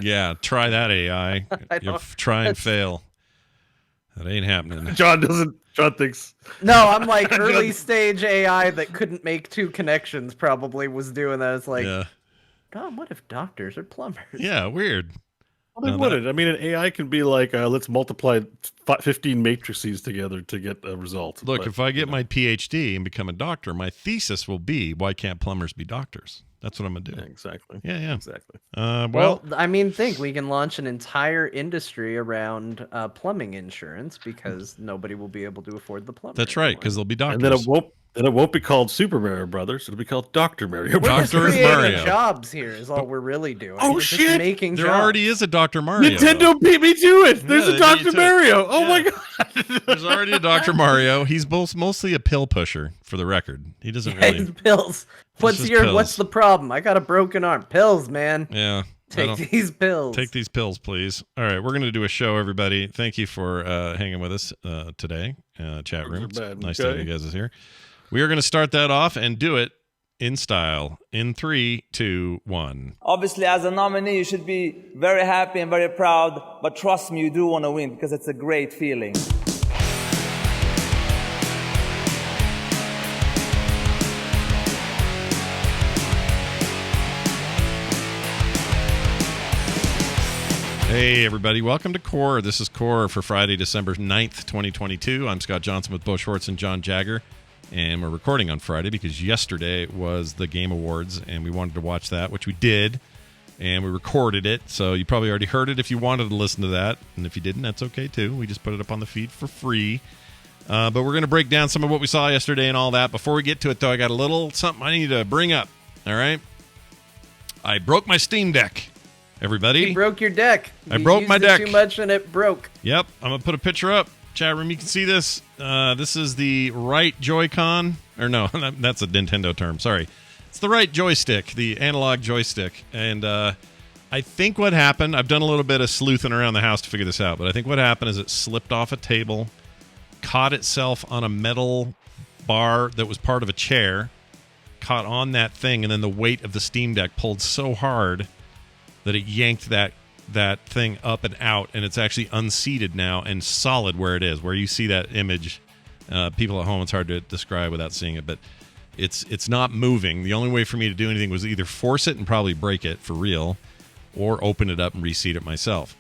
Yeah, try that AI. You try and fail. That ain't happening. John thinks. No, I'm like early stage AI that couldn't make two connections probably was doing that. It's like, yeah. God, what if doctors are plumbers? Yeah, weird. Well, they wouldn't. I mean, an AI can be like, let's multiply 15 matrices together to get a result. Look, if I get my PhD and become a doctor, my thesis will be, why can't plumbers be doctors? That's what I'm going to do. Yeah, exactly. Yeah. Exactly. Well, I mean, we can launch an entire industry around plumbing insurance because nobody will be able to afford the plumber. That's right, because they'll be doctors. And then it won't be called Super Mario Brothers. It'll be called Dr. Mario Brothers. We're Dr. Mario. Jobs here is all we're really doing. Oh, we're shit! Just making there jobs. already is a Dr. Mario. Nintendo beat me to it. There's a Dr. Mario. Oh, my God. There's already a Dr. Mario. He's mostly a pill pusher, for the record. He doesn't really... Pills. What's the problem? I got a broken arm. Pills, man. Yeah. Take these pills. Take these pills, please. All right, we're going to do a show, everybody. Thank you for hanging with us today. Chat room. Nice to have you guys here. We are going to start that off and do it in style. In 3, 2, 1. Obviously, as a nominee, you should be very happy and very proud. But trust me, you do want to win because it's a great feeling. Hey, everybody. Welcome to Core. This is Core for Friday, December 9th, 2022. I'm Scott Johnson with Bo Schwartz and John Jagger, and we're recording on Friday because yesterday was the Game Awards, and we wanted to watch that, which we did, and we recorded it, so you probably already heard it if you wanted to listen to that, and if you didn't, that's okay, too. We just put it up on the feed for free, but we're going to break down some of what we saw yesterday and all that. Before we get to it, though, I got a little something I need to bring up, all right? I broke my Steam Deck. Everybody, you broke your deck. I broke my deck too much and it broke. Yep, I'm gonna put a picture up. Chat room, you can see this. This is the right Joy-Con, or no, that's a Nintendo term. Sorry, it's the right joystick, the analog joystick. And I think what happened, I've done a little bit of sleuthing around the house to figure this out, but I think what happened is it slipped off a table, caught itself on a metal bar that was part of a chair, caught on that thing, and then the weight of the Steam Deck pulled so hard that it yanked that thing up and out, and it's actually unseated now and solid where it is. Where you see that image, people at home, it's hard to describe without seeing it, but it's not moving. The only way for me to do anything was either force it and probably break it for real, or open it up and reseat it myself.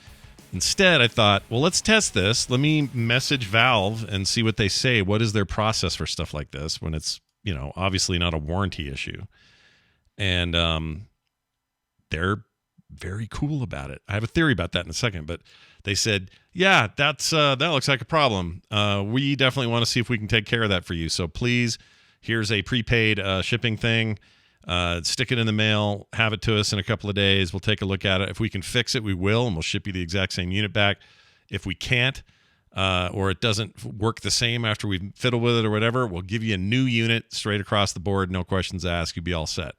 Instead, I thought, well, let's test this. Let me message Valve and see what they say. What is their process for stuff like this when it's, obviously not a warranty issue? And they're very cool about it. I have a theory about that in a second, but they said, yeah, that looks like a problem. We definitely want to see if we can take care of that for you. So please, here's a prepaid shipping thing. Stick it in the mail, have it to us in a couple of days. We'll take a look at it. If we can fix it, we will, and we'll ship you the exact same unit back. If we can't, or it doesn't work the same after we've fiddled with it or whatever, we'll give you a new unit straight across the board, no questions asked. You'll be all set.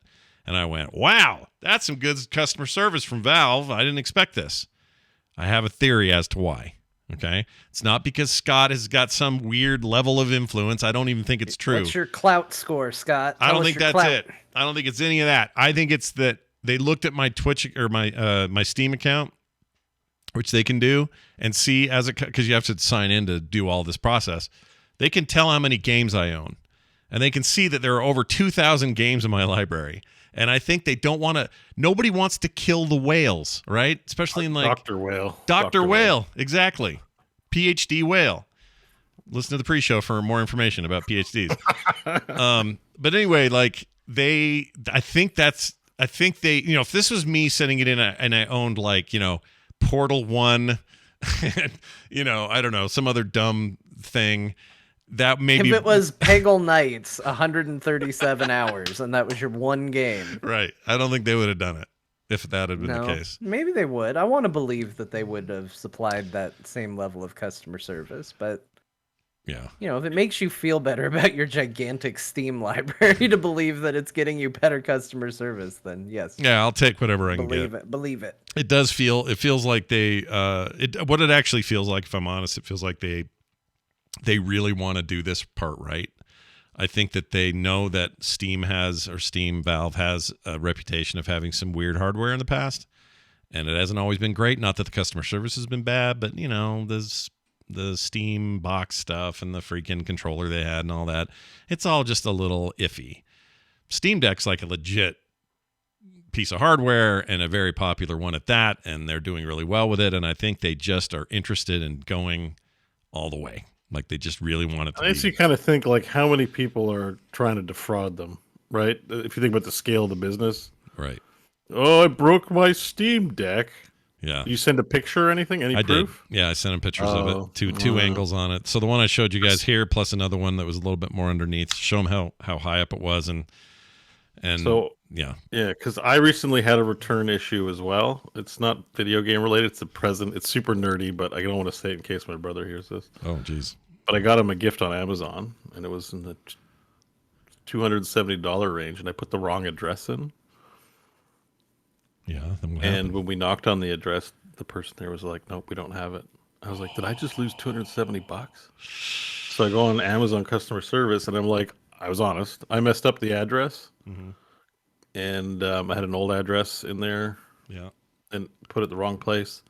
And I went, wow, that's some good customer service from Valve. I didn't expect this. I have a theory as to why. Okay? It's not because Scott has got some weird level of influence. I don't even think it's true. What's your clout score, Scott? I don't think that's it. I don't think it's any of that. I think it's that they looked at my Twitch or my Steam account, which they can do, and see because you have to sign in to do all this process. They can tell how many games I own. And they can see that there are over 2,000 games in my library. And I think they don't want to. Nobody wants to kill the whales, right? Especially in Dr. Whale. Dr. Whale, exactly. PhD Whale. Listen to the pre-show for more information about PhDs. But anyway, I think they, if this was me setting it in and I owned Portal 1, I don't know, some other dumb thing. That maybe if it was Peggle Knights 137 hours and that was your one game. Right. I don't think they would have done it if that had been the case. Maybe they would. I want to believe that they would have supplied that same level of customer service, but yeah. If it makes you feel better about your gigantic Steam library to believe that it's getting you better customer service, then yes. Yeah, I'll take whatever I can get. Believe it. It feels like they what it actually feels like, if I'm honest, it feels like they really want to do this part right. I think that they know that Valve has a reputation of having some weird hardware in the past. and it hasn't always been great. Not that the customer service has been bad, but there's the Steam box stuff and the freaking controller they had and all that. It's all just a little iffy. Steam Deck's like a legit piece of hardware and a very popular one at that, and they're doing really well with it. And I think they just are interested in going all the way. Like they just really want it to I actually kind of think like how many people are trying to defraud them, right? If you think about the scale of the business. Right. Oh, I broke my Steam Deck. Yeah. You send a picture or anything? Any I proof? did. Yeah, I sent him pictures of it. Two angles on it. So the one I showed you guys here, plus another one that was a little bit more underneath, show them how high up it was, and so yeah, because I recently had a return issue as well. It's not video game related. It's a present. It's super nerdy, but I don't want to say it in case my brother hears this. Oh, geez. But I got him a gift on Amazon, and it was in the $270 range, and I put the wrong address in. Yeah. Then what And happened? when we knocked on the address, the person there was like, "Nope, we don't have it." I was like, "Did I just lose $270?" So I go on Amazon customer service, and I'm like, I was honest. I messed up the address, and I had an old address in there Yeah. and put it the wrong place.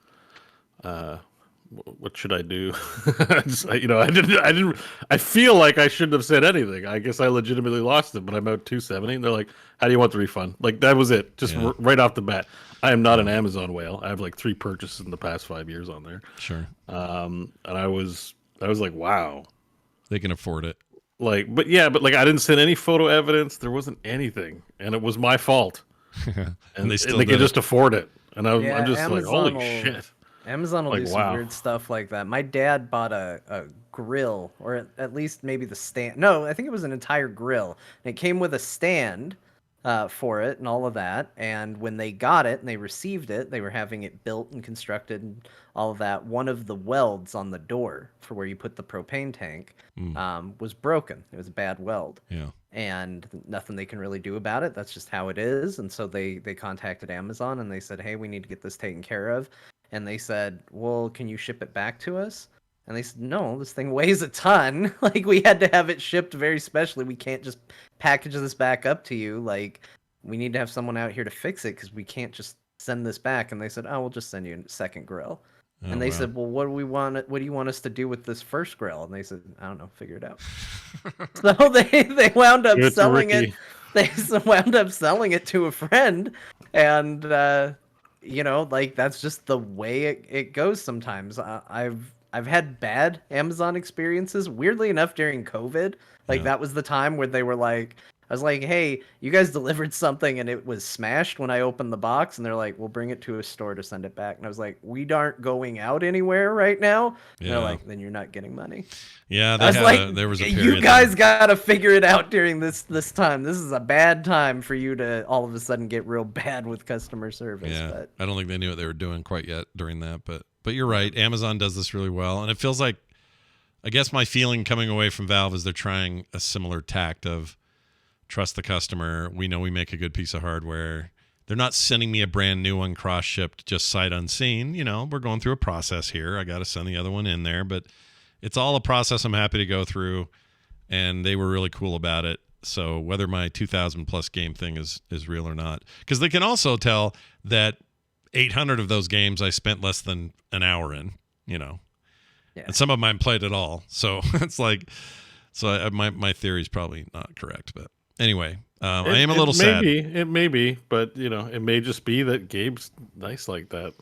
What should I do? I feel like I shouldn't have said anything. I guess I legitimately lost it, but I'm out 270. And they're like, "How do you want the refund?" Like that was it, just Yeah. right off the bat. I am not an Amazon whale. I have like 3 purchases in the past 5 years on there. Sure. And I was like, wow. They can afford it. Like, but like I didn't send any photo evidence. There wasn't anything, and it was my fault. And they still they did can it. just afford it. And I'm Yeah, just like, Amazon holy will- shit. Amazon will Like, do some wow. weird stuff like that. My dad bought a grill, or at least maybe the stand. No, I think it was an entire grill. And it came with a stand for it and all of that. And when they got it and they received it, they were having it built and constructed and all of that. One of the welds on the door for where you put the propane tank was broken. It was a bad weld. Yeah. And nothing they can really do about it. That's just how it is. And so they contacted Amazon and they said, "Hey, we need to get this taken care of." And they said, "Well, can you ship it back to us?" And they said, "No, this thing weighs a ton. Like we had to have it shipped very specially. We can't just package this back up to you. Like we need to have someone out here to fix it because we can't just send this back." And they said, "Oh, we'll just send you a second grill." Oh, And they wow. said, "Well, what do you want us to do with this first grill?" And they said, "I don't know, figure it out." So they wound up Give it to selling it. Ricky. They wound up selling it to a friend, and like that's just the way it goes sometimes. I've had bad Amazon experiences. Weirdly enough, during COVID, like Yeah. that was the time where they were like, I was like, "Hey, you guys delivered something and it was smashed when I opened the box." And they're like, "We'll bring it to a store to send it back." And I was like, "We aren't going out anywhere right now." And Yeah. they're like, "Then you're not getting money." Yeah. I was like, there was a period. "You guys gotta figure it out during this time. This is a bad time for you to all of a sudden get real bad with customer service." Yeah. But I don't think they knew what they were doing quite yet during that, but you're right. Amazon does this really well, and it feels like, I guess my feeling coming away from Valve is they're trying a similar tact of trust the customer. We know we make a good piece of hardware. They're not sending me a brand new one cross-shipped just sight unseen. We're going through a process here. I got to send the other one in there, but it's all a process I'm happy to go through, and they were really cool about it. So whether my 2,000 plus game thing is real or not, because they can also tell that 800 of those games I spent less than an hour in, Yeah. and some of them I haven't played at all. So it's like, my theory is probably not correct, but anyway, I am a little sad. It may be, but it may just be that Gabe's nice like that.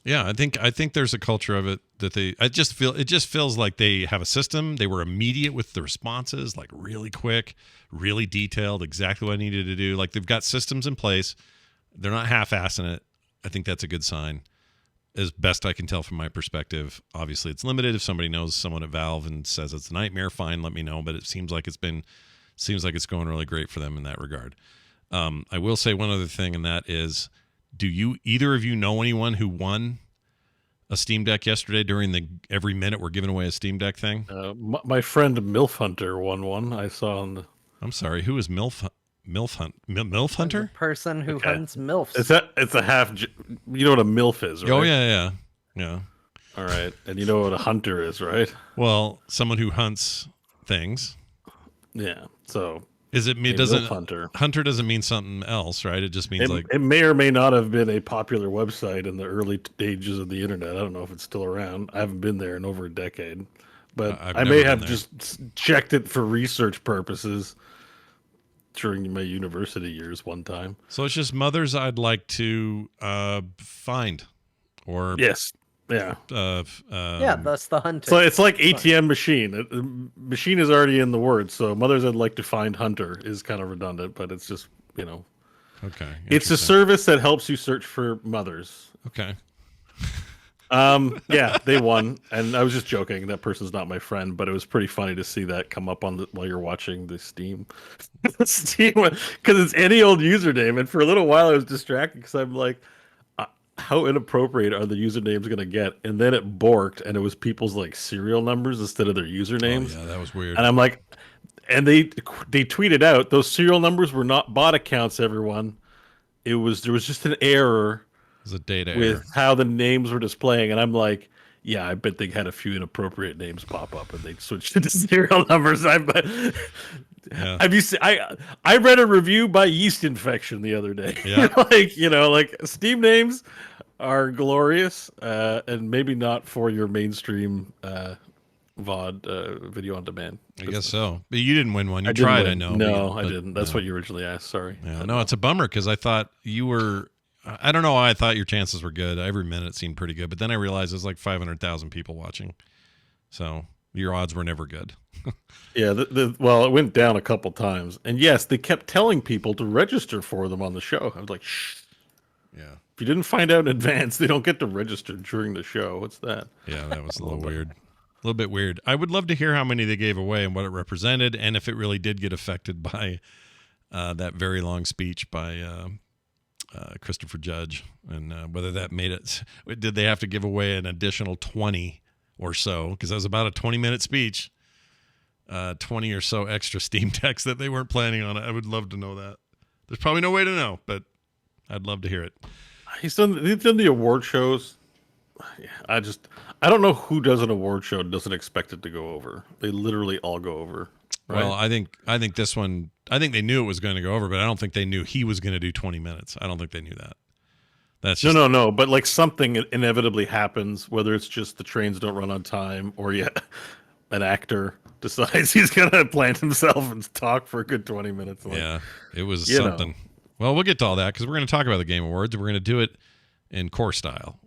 Yeah, I think there's a culture of it that it just feels like they have a system. They were immediate with the responses, like really quick, really detailed, exactly what I needed to do. Like they've got systems in place. They're not half-assing it. I think that's a good sign, as best I can tell from my perspective. Obviously, it's limited. If somebody knows someone at Valve and says it's a nightmare, fine, let me know. But it seems like it's going really great for them in that regard. I will say one other thing, and that is, do either of you know anyone who won a Steam Deck yesterday during the every minute we're giving away a Steam Deck thing? My friend MILF Hunter won one. I saw on the. I'm sorry, who is MILF The Hunter? person who Okay. hunts milfs. It's a half. You know what a MILF is, right? Oh yeah. All right, and you know what a hunter is, right? Well, someone who hunts things. Yeah. So Is it? It Maybe doesn't. Hunter. Hunter doesn't mean something else, right? It just means like It may or may not have been a popular website in the early stages of the internet. I don't know if it's still around. I haven't been there in over a decade, but I've I never may been have there. just checked it for research purposes during my university years one time. So it's just mothers I'd like to find, or Yes. Yeah. Yeah, that's the hunting. So it's like ATM machine. Machine is already in the word. So mothers I'd like to find Hunter is kind of redundant, but it's just, okay. it's a interesting. service that helps you search for mothers. Okay. Yeah, they won, and I was just joking. That person's not my friend, but it was pretty funny to see that come up on while you're watching the Steam, because it's any old username. And for a little while, I was distracted because I'm like, how inappropriate are the usernames going to get? And then it borked, and it was people's like serial numbers instead of their usernames. Oh, yeah, that was weird. And I'm like, and they tweeted out those serial numbers were not bot accounts. Everyone, there was just an error. It was a data With error. how the names were displaying, and I'm like, yeah, I bet they had a few inappropriate names pop up, and they switched to serial numbers. Yeah. Have you seen? I read a review by Yeast Infection the other day. Yeah. like Steam names are glorious, and maybe not for your mainstream VOD video on demand. I guess so. But you didn't win one. You I didn't tried, win. I know. No, but I didn't. That's no. what you originally asked. Sorry. Yeah, no, it's a bummer because I thought you were. I don't know why I thought your chances were good. Every minute seemed pretty good, but then I realized there's like 500,000 people watching, so your odds were never good. Yeah, well, it went down a couple times, and yes, they kept telling people to register for them on the show. I was like, shh. Yeah, If you didn't find out in advance, they don't get to register during the show. What's that? yeah, that was a little weird. A little bit weird. I would love to hear how many they gave away and what it represented, and if it really did get affected by that very long speech by Christopher Judge, and whether that made it. Did they have to give away an additional 20 or so? Because that was about a 20-minute speech. 20 or so extra Steam decks that they weren't planning on it. I would love to know that. There's probably no way to know, but I'd love to hear it. He's done the award shows. I don't know who does an award show and doesn't expect it to go over. They literally all go over. Right? Well, I think this one. I think they knew it was going to go over, but I don't think they knew he was going to do 20 minutes. I don't think they knew that. That's just, no. But like something inevitably happens, whether it's just the trains don't run on time, or an actor decides he's gonna plant himself and talk for a good 20 minutes. Like, yeah, it was you something. know. Well, we'll get to all that because we're going to talk about the Game Awards and we're going to do it in core style.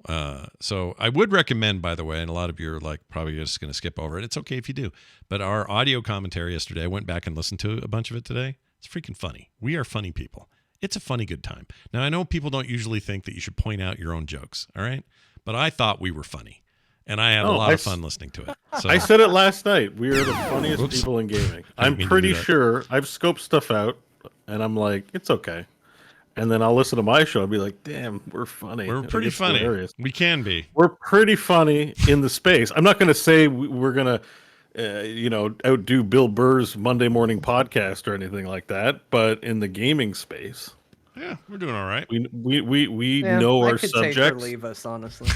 So I would recommend, by the way, and a lot of you are like probably just going to skip over it. It's okay if you do. But our audio commentary yesterday, I went back and listened to a bunch of it today. It's freaking funny. We are funny people. It's a funny good time. Now, I know people don't usually think that you should point out your own jokes, all right? But I thought we were funny. And I had a lot of fun listening to it. So I said it last night. We are the funniest Oops. people in gaming. Didn't I'm mean to pretty do that. sure I've scoped stuff out, and I'm like, it's okay. And then I'll listen to my show and be like, damn, we're funny. we're I think pretty it's funny. hilarious. We can be. We're pretty funny in the space. I'm not going to say we're going to, outdo Bill Burr's Monday morning podcast or anything like that. But in the gaming space, Yeah, we're doing all right. we Yeah, know I our could take or subjects. leave us, honestly.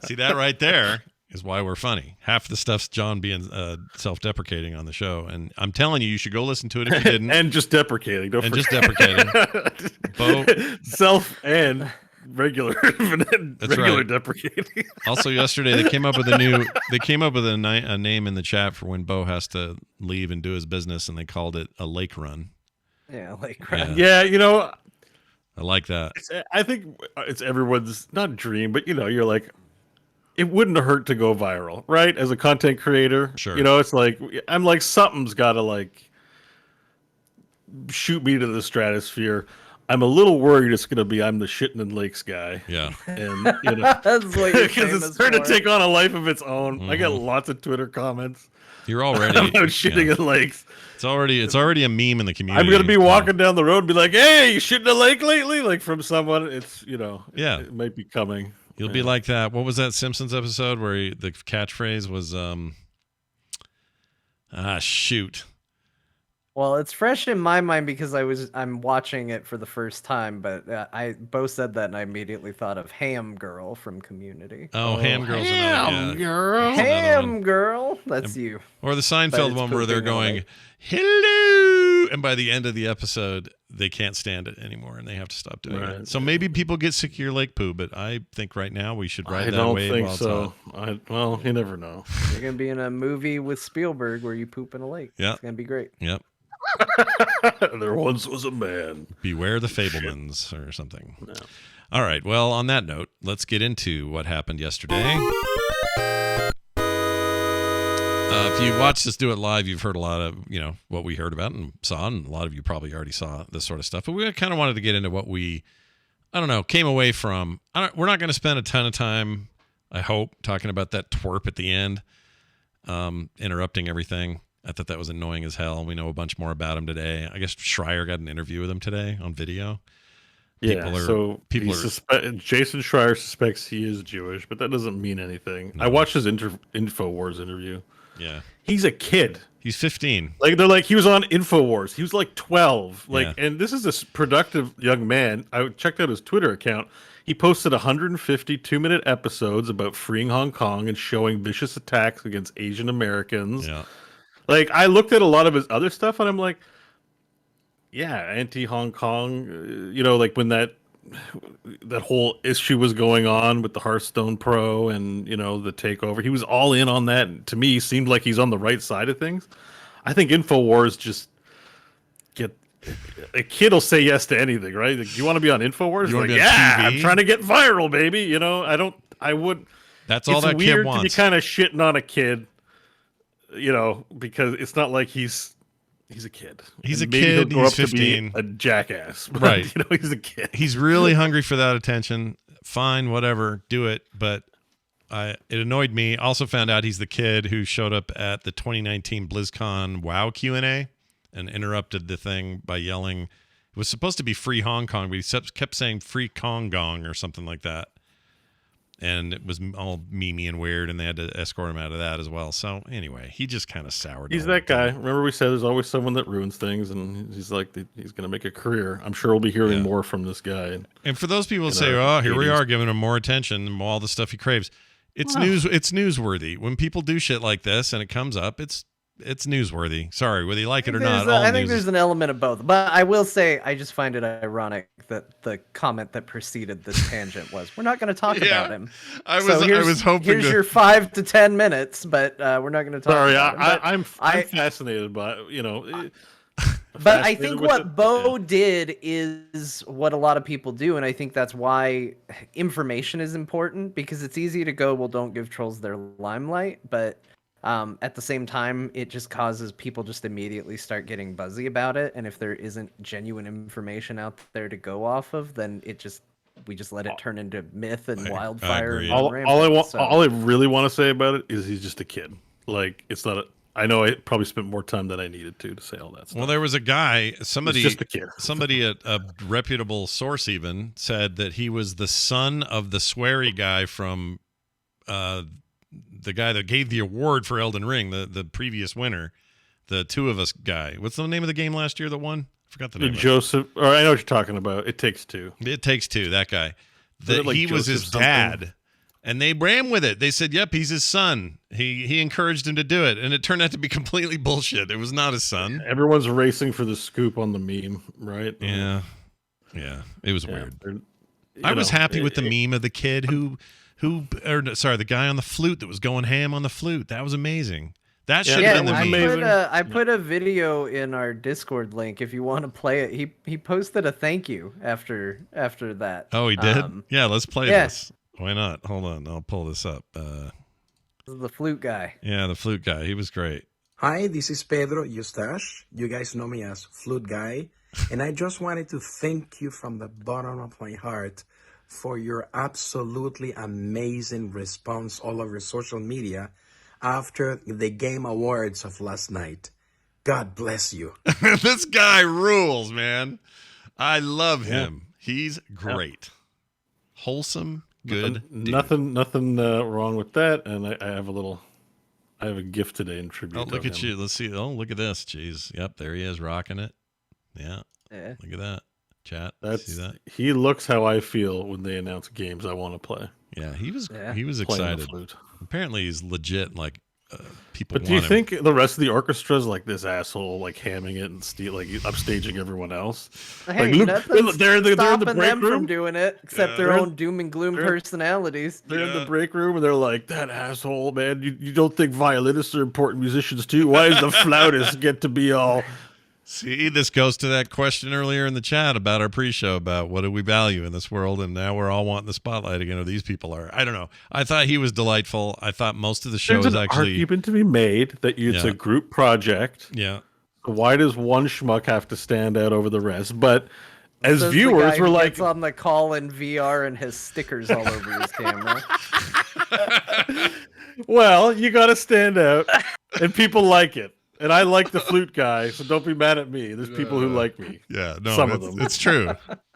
See, that right there is why we're funny. Half the stuff's John being self-deprecating on the show. And I'm telling you should go listen to it if you didn't. And just deprecating. Don't And forget. just deprecating. Bo, Self and regular. regular right. deprecating. also yesterday they came up with a name in the chat for when Bo has to leave and do his business, and they called it a lake run. Yeah, like Yeah. Yeah, I like that. I think it's everyone's not dream, but you're like, it wouldn't hurt to go viral, right? As a content creator, Sure. It's like I'm like something's got to like shoot me to the stratosphere. I'm a little worried it's going to be I'm the shitting in lakes guy, Yeah. and that's what you're because famous it's starting for. to take on a life of its own. I get Mhm. lots of Twitter comments You're already about shitting yeah. in lakes. It's already a meme in the community. I'm gonna be walking down the road and be like, "Hey, you shitting in a lake lately?" Like from someone. It's Yeah. it might be coming. You'll be like that. What was that Simpsons episode where the catchphrase was shoot. Well, it's fresh in my mind because I'm watching it for the first time, but I both said that and I immediately thought of Ham Girl from Community. Oh, Ham Girl's another girl. that's another one. Ham Girl, that's you. Or the But Seinfeld it's one where they're pooping all going, night. hello, and by the end of the episode, they can't stand it anymore and they have to stop doing Right. it. So maybe people get sick of your lake poo, but I think right now we should ride I that don't wave think while it's so. hot. Well, you never know. You're gonna be in a movie with Spielberg where you poop in a lake. Yeah. It's gonna be great. Yep. There once was a man. Beware the Fablemans or something. No. All right. Well, on that note, let's get into what happened yesterday. If you watched us do it live, you've heard a lot of, what we heard about and saw, and a lot of you probably already saw this sort of stuff. But we kind of wanted to get into what we, came away from. We're not going to spend a ton of time, I hope, talking about that twerp at the end, interrupting everything. I thought that was annoying as hell. We know a bunch more about him today. I guess Schreier got an interview with him today on video. Jason Schreier suspects he is Jewish, but that doesn't mean anything. No. I watched his InfoWars interview. Yeah. He's a kid. He's 15. Like they're like he was on InfoWars. He was like 12. Yeah. And this is a productive young man. I checked out his Twitter account. He posted 150 2-minute episodes about freeing Hong Kong and showing vicious attacks against Asian Americans. Yeah. Like I looked at a lot of his other stuff and I'm like, yeah, anti-Hong Kong, like when that whole issue was going on with the Hearthstone Pro and, the takeover, he was all in on that. And to me, seemed like he's on the right side of things. I think InfoWars just a kid will say yes to anything, right? Like, you want to be on InfoWars? You wanna Like, be on TV? I'm trying to get viral, baby. I would. That's all that It's kid weird to be wants. kind of shitting on a kid, because it's not like he's a kid. He's And a maybe he'll kid, grow he's up to be 15. a jackass, but, Right. He's a kid. He's really hungry for that attention. Fine, whatever, do it. But it annoyed me. Also found out he's the kid who showed up at the 2019 BlizzCon WoW Q&A and interrupted the thing by yelling. It was supposed to be Free Hong Kong, but he kept saying Free Kong Gong or something like that. And it was all memey and weird, and they had to escort him out of that as well. So anyway, he just kind of soured. He's the whole that guy. thing. Remember we said there's always someone that ruins things, and he's like he's going to make a career. I'm sure we'll be hearing Yeah. more from this guy. And for those people who in say, our "Oh, here we 80s. are giving him more attention and all the stuff he craves," it's It's newsworthy when people do shit like this and it comes up. It's newsworthy. Sorry, whether you like it or not. I think there's an element of both. But I will say, I just find it ironic that the comment that preceded this tangent was, "We're not going to talk Yeah. about him." I So was hoping. Here's your 5 to 10 minutes, but we're not going to talk. Sorry, about him. But I'm I- fascinated by But I think fascinated with what it. Bo did is what a lot of people do, and I think that's why information is important, because it's easy to go, well, don't give trolls their limelight, but at the same time, it just causes people just immediately start getting buzzy about it, and if there isn't genuine information out there to go off of, then we just let it turn into myth and wildfire. agree. And all rampant, I really want to say about it is he's just a kid. Like it's not. I know I probably spent more time than I needed to say all that stuff. Well, there was a guy, It's somebody just a kid. somebody at a reputable source even said that he was the son of the sweary guy from the guy that gave the award for Elden Ring, the previous winner, the Two of Us guy. What's the name of the game last year that won? I forgot the name. Joseph, or I know what you're talking about. It Takes Two. It Takes Two, that guy. Is it like He was Joseph his something? dad. And they ran with it. They said, "Yep, he's his son." He encouraged him to do it, and it turned out to be completely bullshit. It was not his son. Everyone's racing for the scoop on the meme, right? Yeah, it was Yeah, weird. they're- I you was know, happy with the it- meme of the kid the guy on the flute that was going ham on the flute. That was amazing. That should have Yeah, been the I meme. amazing. put a video in our Discord link if you want to play it. He posted a thank you after that. Oh, he did? Yeah, let's play yeah. this. Why not? Hold on, I'll pull this up. This is the flute guy. Yeah, the flute guy. He was great. Hi, this is Pedro Eustache. You guys know me as Flute Guy. And I just wanted to thank you from the bottom of my heart for your absolutely amazing response all over social media after the Game Awards of last night. God bless you. This guy rules, man. I love him. He's great. Wholesome, good dude. Nothing wrong with that. And I have a little I have a gift today in tribute. Oh, look of at him. you. Let's see. Oh, look at this. Jeez. Yep, there he is rocking it. Yeah. Yeah. Look at that. Chat. See that? He looks how I feel when they announce games I want to play. Yeah, he was Yeah. he was Playing the excited. flute. Apparently he's legit like people But do you want him. think the rest of the orchestra is like this asshole, like hamming it and like upstaging everyone else? Hey, Like, nothing's they're in the stopping break them room. from doing it except their They're- own doom and gloom they're- personalities. They're in the break room and they're like, that asshole, man. You don't think violinists are important musicians too? Why does the flautist get to be all? See, this goes to that question earlier in the chat about our pre-show about what do we value in this world, and now we're all wanting the spotlight again, or these people are. I don't know. I thought he was delightful. I thought most of the show There's is an actually argument to be made that it's Yeah. a group project. yeah. Why does one schmuck have to stand out over the rest? But as Says the viewers, guy we're who like, gets on the call in VR and has stickers all over his camera. well, you got to stand out, and people like it. And I like the flute guy, so don't be mad at me. There's people who like me. Yeah, no, Some of it's, them. it's true.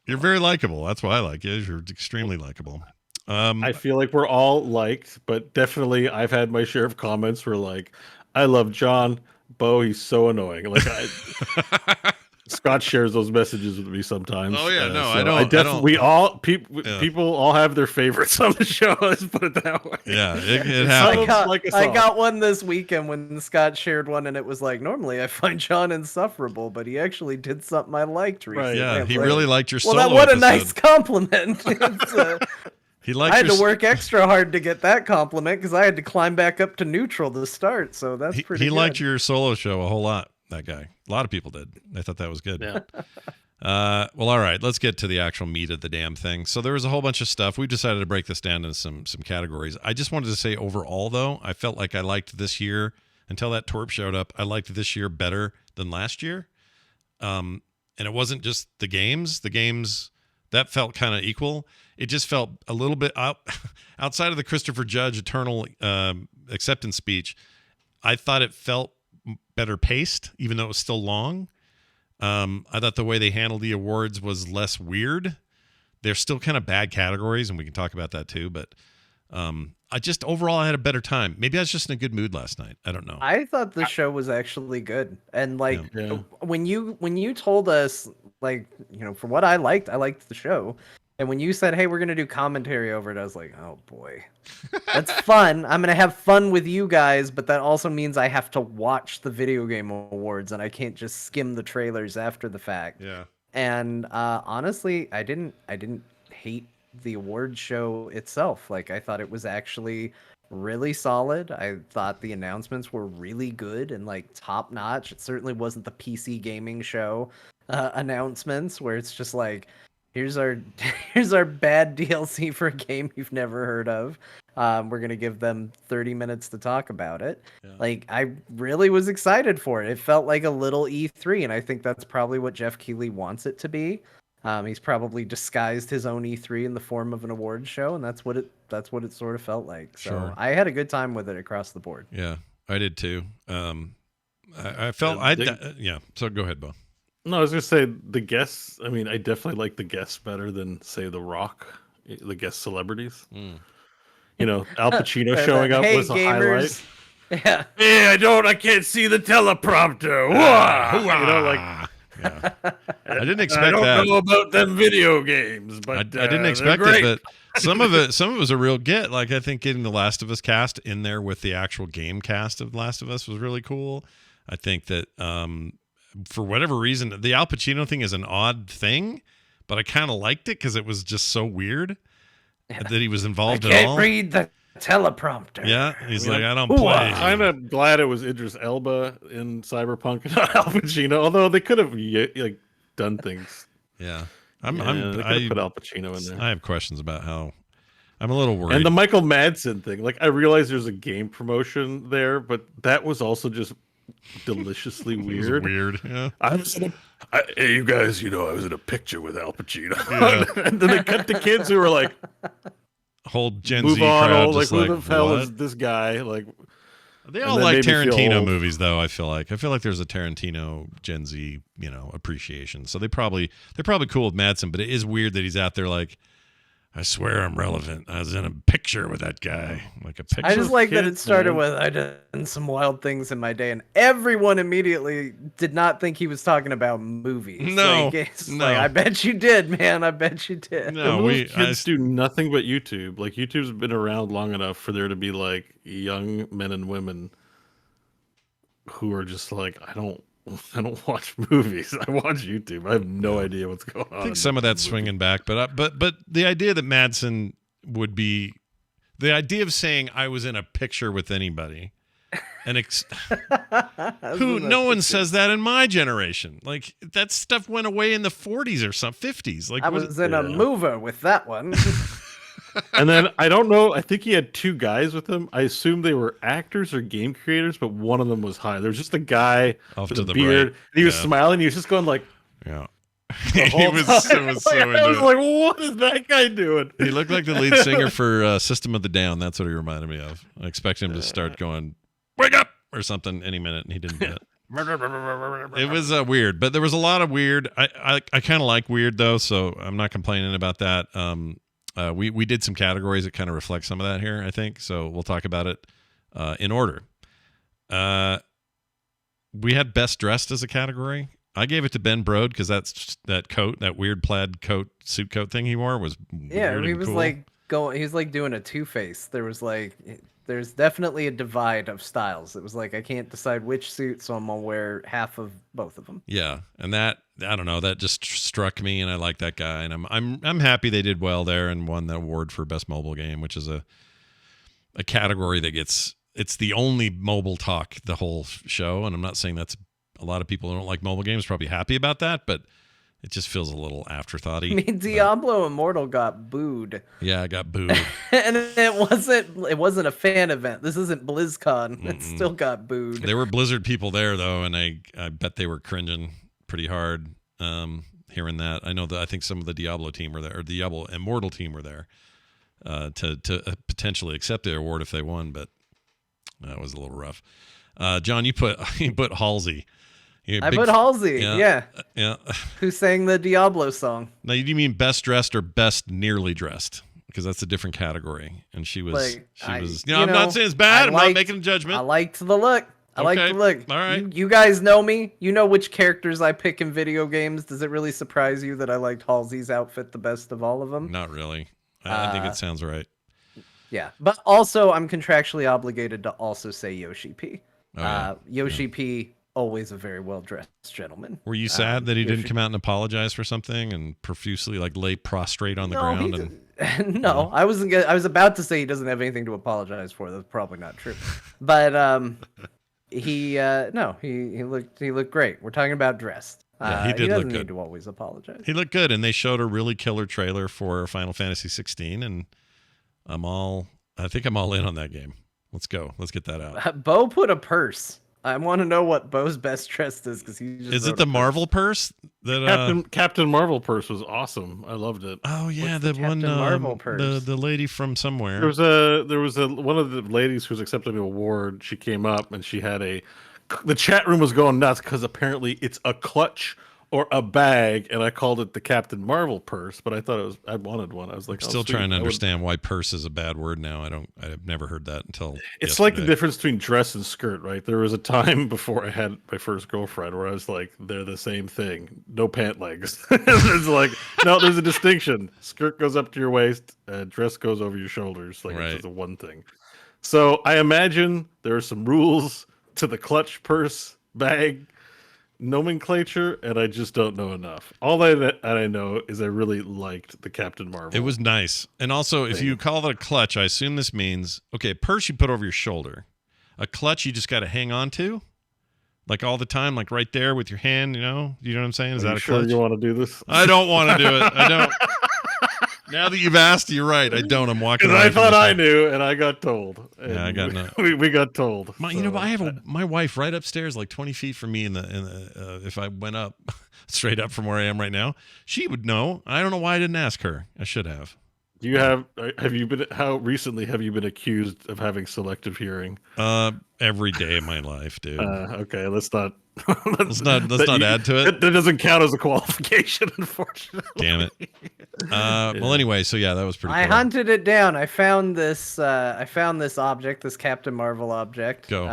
You're very likable. That's why I like you. You're extremely likable. I feel like we're all liked, but definitely I've had my share of comments where like, I love John, Bo, he's so annoying. Like Scott shares those messages with me sometimes. Oh, yeah, no, so I don't- We all people Yeah. people all have their favorites on the show. Let's put it that way. Yeah, it I happens. got, like us I all. got one this weekend when Scott shared one, and it was like, normally I find John insufferable, but he actually did something I liked recently. Right. Yeah, I was he like, really liked your well, solo that what a episode. nice compliment. It's, He I liked had your to work extra hard to get that compliment because I had to climb back up to neutral to start. So that's he pretty. he good. liked your solo show a whole lot. That guy. A lot of people did. I thought that was good. Yeah. Well, all right. Let's get to the actual meat of the damn thing. So there was a whole bunch of stuff. We decided to break this down into some categories. I just wanted to say overall, though, I felt like I liked this year until that Torp showed up. I liked this year better than last year. And it wasn't just the games. The games that felt kind of equal. It just felt a little bit outside of the Christopher Judge Eternal acceptance speech. I thought it felt better paced, even though it was still long. I thought the way they handled the awards was less weird. They're still kind of bad categories, and we can talk about that too. But I just overall I had a better time. Maybe I was just in a good mood last night. I don't know. I thought the show was actually good, and like Yeah. when you told us, like, for what I liked the show, and when you said, "Hey, we're gonna do commentary over it," I was like, "Oh boy, that's fun. I'm gonna have fun with you guys, but that also means I have to watch the video game awards, and I can't just skim the trailers after the fact." Yeah. And honestly, I didn't hate the award show itself. Like, I thought it was actually really solid. I thought the announcements were really good and like top notch. It certainly wasn't the PC gaming show announcements where it's just like, here's our bad DLC for a game you've never heard of. We're gonna give them 30 minutes to talk about it. Yeah. Like, I really was excited for it. It felt like a little E3, and I think that's probably what Jeff Keighley wants it to be. He's probably disguised his own E3 in the form of an award show, and that's what it sort of felt like. So Sure. I had a good time with it across the board. Yeah, I did too. I felt yeah. So go ahead, Bo. No, I was gonna say the guests. I mean, I definitely like the guests better than say The Rock, the guest celebrities. You know, Al Pacino showing up Hey, was a highlight. gamers. Yeah. Hey, I can't see the teleprompter. Wah! You know, like Yeah. I didn't I expect don't that. know about them video games, but I didn't they're expect great. it, but some of it was a real get. Like, I think getting the Last of Us cast in there with the actual game cast of Last of Us was really cool. I think that for whatever reason, the Al Pacino thing is an odd thing, but I kind of liked it because it was just so weird that he was I involved at can't all. read the teleprompter. Yeah, he's like, I don't Ooh, play. I'm kind of glad it was Idris Elba in Cyberpunk and not Al Pacino. Although they could have like done things. Yeah, They could have put I Al Pacino in there. have questions about how. I'm a little worried. And the Michael Madsen thing, like I realize there's a game promotion there, but that was also just deliciously It was weird. weird. Yeah. I was in hey, you guys, I was in a picture with Al Pacino. And then they cut to kids who were like, Whole Gen move Z on, crowd like just who like, the hell what? is this guy? Like, They and all that like made me feel Tarantino old. movies, though. I feel like there's a Tarantino Gen Z, appreciation. So they're probably cool with Madsen, but it is weird that he's out there like, I swear I'm relevant. I was in a picture with that guy. Like a picture. I just like that it kids, started man. with I done some wild things in my day, and everyone immediately did not think he was talking about movies. No, Like, it's no. like, I bet you did, man. I bet you did. No, And those kids do nothing but YouTube. Like YouTube's been around long enough for there to be like young men and women who are just like, I don't watch movies. I watch YouTube. I have no idea what's going on. I think some of that's swinging back, but the idea that Madsen would be the idea of saying I was in a picture with anybody, and who no one says that in my generation. Like that stuff went away in the 40s or some 50s. Like I was in a mover with that one. And then I don't know. I think he had two guys with him. I assume they were actors or game creators, but one of them was high. There was just a guy Off with to a the beard. right. And he was smiling. He was just going like, Yeah. the whole It was time. so I was into it. like, what is that guy doing? He looked like the lead singer for System of the Down. That's what he reminded me of. I expected him to start going, "Wake up!" or something any minute, and he didn't do it. It was weird, but there was a lot of weird. I kind of like weird though, so I'm not complaining about that. We did some categories that kind of reflect some of that here, I think. So we'll talk about it in order. We had best dressed as a category. I gave it to Ben Brode because that coat, that weird plaid coat, suit coat thing he wore was weird He and was cool. like going. He was like doing a Two-Face. There's definitely a divide of styles. It was like I can't decide which suit, so I'm gonna wear half of both of them. Yeah, and that I don't know, that just struck me, and I like that guy, and I'm happy they did well there and won the award for best mobile game, which is a category that it's the only mobile talk the whole show, and I'm not saying that's a lot of people who don't like mobile games probably happy about that, but it just feels a little afterthoughty. I mean, Diablo Immortal got booed. Yeah, I got booed. And it wasn't a fan event. This isn't BlizzCon. It still got booed. There were Blizzard people there though, and I bet they were cringing pretty hard hearing that. I think some of the Diablo team were there, or the Diablo Immortal team were there to potentially accept the award if they won, but that was a little rough. John, you put Halsey. I put Halsey, yeah. Yeah. Who sang the Diablo song. Now, do you mean best dressed or best nearly dressed? Because that's a different category. And she was, I'm not saying it's bad. I'm not making a judgment. I liked the look. I like the look. All right. You guys know me. You know which characters I pick in video games. Does it really surprise you that I liked Halsey's outfit the best of all of them? Not really. I think it sounds right. Yeah. But also, I'm contractually obligated to also say Yoshi P. Oh, yeah. Yoshi P, always a very well-dressed gentleman. Were you sad that he didn't come out and apologize for something and profusely lay prostrate on the ground? No, I wasn't. I was about to say he doesn't have anything to apologize for. That's probably not true. But he looked great. We're talking about dressed. Yeah, he did he doesn't look good. need to always apologize. He looked good, and they showed a really killer trailer for Final Fantasy 16, and I think I'm all in on that game. Let's go. Let's get that out. Bo put a purse. I want to know what Bo's best dressed is because he just is it the Marvel purse that Captain Marvel purse was awesome. I loved it. Oh yeah, the Captain one Marvel purse? the lady from somewhere. There was a one of the ladies who was accepting the award. She came up and she had the chat room was going nuts because apparently it's a clutch or a bag, and I called it the Captain Marvel purse, but I thought I wanted one. I was like, I'm still trying to understand why purse is a bad word now. I've never heard that until it's yesterday. like the difference between dress and skirt, right? There was a time before I had my first girlfriend where I was like, they're the same thing. No pant legs. It's like, no, there's a distinction. Skirt goes up to your waist, dress goes over your shoulders. Like, it's just a one thing. So I imagine there are some rules to the clutch, purse, bag nomenclature, and I just don't know enough. All that I know is I really liked the Captain Marvel. It was nice. And also, if you call it a clutch, I assume this means, okay, purse you put over your shoulder. A clutch you just got to hang on to, like all the time, like right there with your hand, you know what I'm saying? Is that a clutch? You want to do this? I don't want to do it. I don't. Now that you've asked, you're right. I don't. I'm walking away. I thought I knew, and I got told. Yeah, I got no. We got told. I have my wife right upstairs, like 20 feet from me. If I went up straight up from where I am right now, she would know. I don't know why I didn't ask her. I should have. Do you have you been, how recently have you been accused of having selective hearing? Every day of my life, dude. Okay, let's not let's not add to it. That doesn't count as a qualification, unfortunately. Damn it. Well, anyway, so yeah, that was pretty I cool. hunted it down. I found this object, this Captain Marvel object. Go.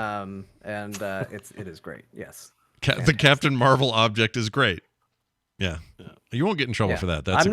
And it is great. Yes. The Captain Marvel object is great. Yeah. You won't get in trouble for that. That's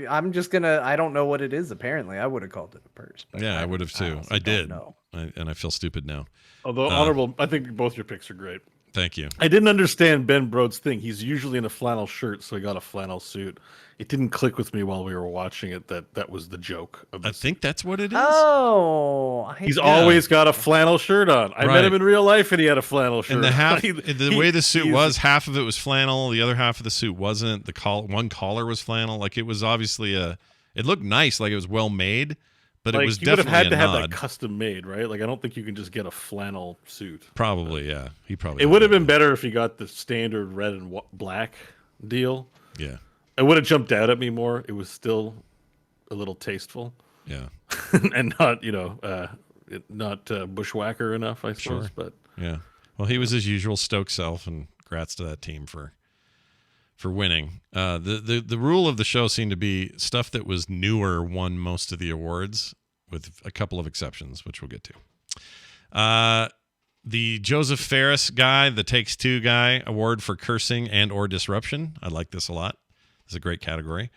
I'm just gonna. I don't know what it is. Apparently, I would have called it a purse. Yeah, I would have too. I did. And I feel stupid now. Although honorable, I think both your picks are great. Thank you. I didn't understand Ben Brode's thing. He's usually in a flannel shirt, so he got a flannel suit. It didn't click with me while we were watching it that was the joke of this. I think that's what it is. Oh, he's always got a flannel shirt on. I met him in real life, and he had a flannel shirt. And the way the suit was, half of it was flannel, the other half of the suit wasn't. One collar was flannel. Like, it was obviously it looked nice, like it was well made, but it was definitely would have had to a have nod. that custom made, right? Like, I don't think you can just get a flannel suit. Probably, yeah. He probably. It would have been better if he got the standard red and black deal. Yeah. It would have jumped out at me more. It was still a little tasteful. Yeah. And not, not bushwhacker enough, I suppose. Sure. But yeah. Well, he was his usual Stoke self, and congrats to that team for winning. The rule of the show seemed to be stuff that was newer won most of the awards, with a couple of exceptions, which we'll get to. The Joseph Ferris guy, the Takes Two guy, award for cursing and or disruption. I like this a lot. It's a great category.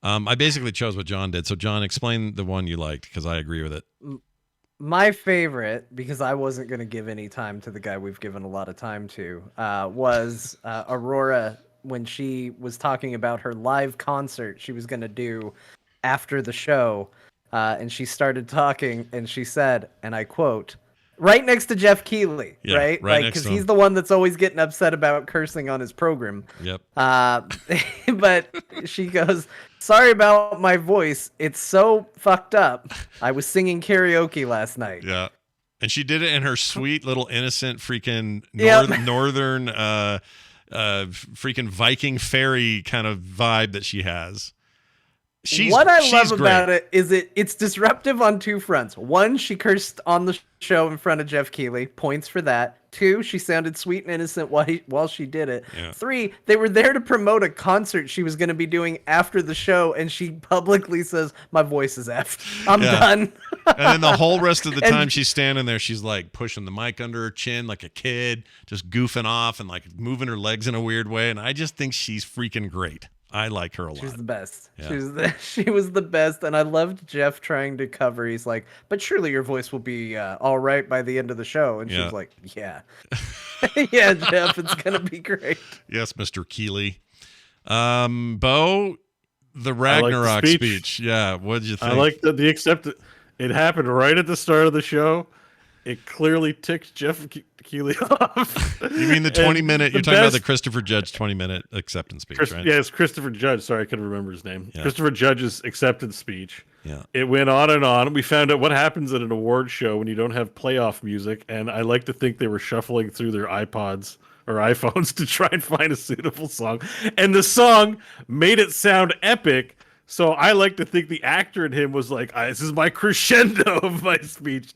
I basically chose what John did. So, John, explain the one you liked, because I agree with it. My favorite, because I wasn't going to give any time to the guy we've given a lot of time to, was Aurora, when she was talking about her live concert she was going to do after the show. And she started talking, and she said, and I quote, right next to Jeff Keighley, right? Like, because he's the one that's always getting upset about cursing on his program. Yep. But she goes, sorry about my voice. It's so fucked up. I was singing karaoke last night. Yeah. And she did it in her sweet little innocent freaking northern freaking Viking fairy kind of vibe that she has. What I love about it is it's disruptive on two fronts. One, she cursed on the show in front of Jeff Keighley. Points for that. Two, she sounded sweet and innocent while she did it. Yeah. Three, they were there to promote a concert she was going to be doing after the show, and she publicly says, my voice is effed. I'm done. And then the whole rest of the time she's standing there, she's like pushing the mic under her chin like a kid, just goofing off and like moving her legs in a weird way. And I just think she's freaking great. I like her a lot. She's the best. Yeah. She was the best, and I loved Jeff trying to cover. He's like, but surely your voice will be all right by the end of the show. And she's like, yeah. Yeah, Jeff, it's going to be great. Yes, Mr. Keeley. Bo, the Ragnarok the speech. Yeah, what did you think? I like the accept. It happened right at the start of the show. It clearly ticked Jeff Keighley off. You mean the 20-minute? You're talking about the Christopher Judge 20-minute acceptance speech, right? Yeah, it's Christopher Judge. Sorry, I couldn't remember his name. Yeah. Christopher Judge's acceptance speech. Yeah. It went on and on. We found out what happens at an award show when you don't have playoff music, and I like to think they were shuffling through their iPods or iPhones to try and find a suitable song. And the song made it sound epic. So I like to think the actor in him was like, this is my crescendo of my speech.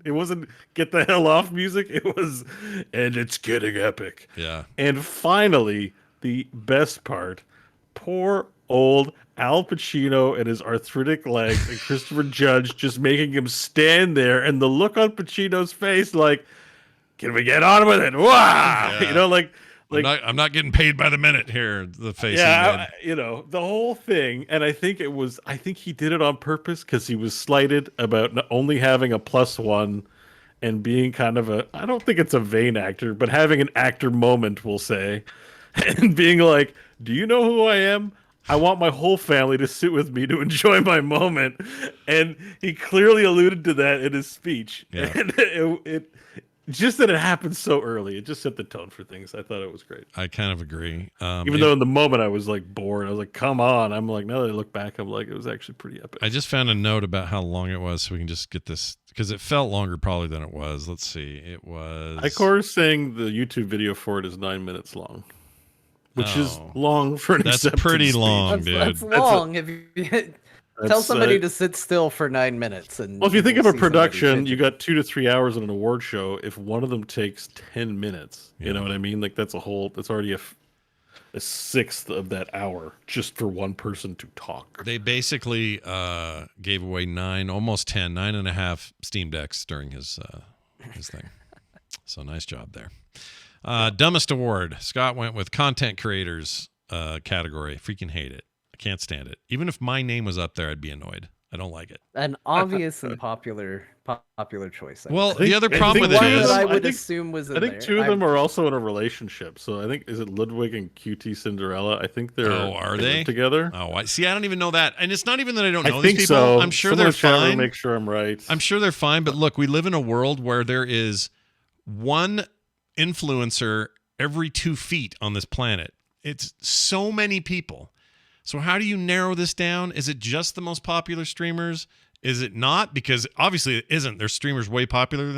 It wasn't get the hell off music. It was, and it's getting epic. Yeah. And finally, the best part, poor old Al Pacino and his arthritic legs and Christopher Judge just making him stand there, and the look on Pacino's face like, can we get on with it? Wow! Yeah. I'm not getting paid by the minute here. The face. Yeah, the whole thing, and I think he did it on purpose because he was slighted about not only having a +1 and being kind of I don't think it's a vain actor, but having an actor moment, we'll say, and being like, do you know who I am? I want my whole family to sit with me to enjoy my moment. And he clearly alluded to that in his speech. Yeah. And it just that it happened so early, it just set the tone for things. I thought it was great. I kind of agree. Even though in the moment I was like bored, I was like, "Come on!" I'm like, now that I look back, I'm like, it was actually pretty epic. I just found a note about how long it was, so we can just get this because it felt longer probably than it was. Let's see, it was. Icor's saying the YouTube video for it is 9 minutes long, which is long for an That's acceptance pretty speech. long, dude. That's long. Tell somebody to sit still for 9 minutes, and Well, if you think of will a see somebody production, you fidget. got 2 to 3 hours on an award show. If one of them takes 10 minutes, you know what I mean? Like that's already a sixth of that hour just for one person to talk. They basically gave away almost 10, 9.5 Steam Decks during his thing. So nice job there. Dumbest award. Scott went with content creators category. Freaking hate it. I can't stand it. Even if my name was up there, I'd be annoyed. I don't like it. An obvious and popular choice. Well, the other problem with it one is that I would assume was in I think there. 2 of them are also in a relationship. So I think is it Ludwig and QT Cinderella? I think they're are they together? Oh, I see. I don't even know that, and it's not even that I don't know I these think people. so. I'm sure Someone they're in the chat room fine. make sure I'm right. I'm sure they're fine, but look, we live in a world where there is one influencer every 2 feet on this planet. It's so many people. So how do you narrow this down? Is it just the most popular streamers? Is it not? Because obviously it isn't. There's streamers more popular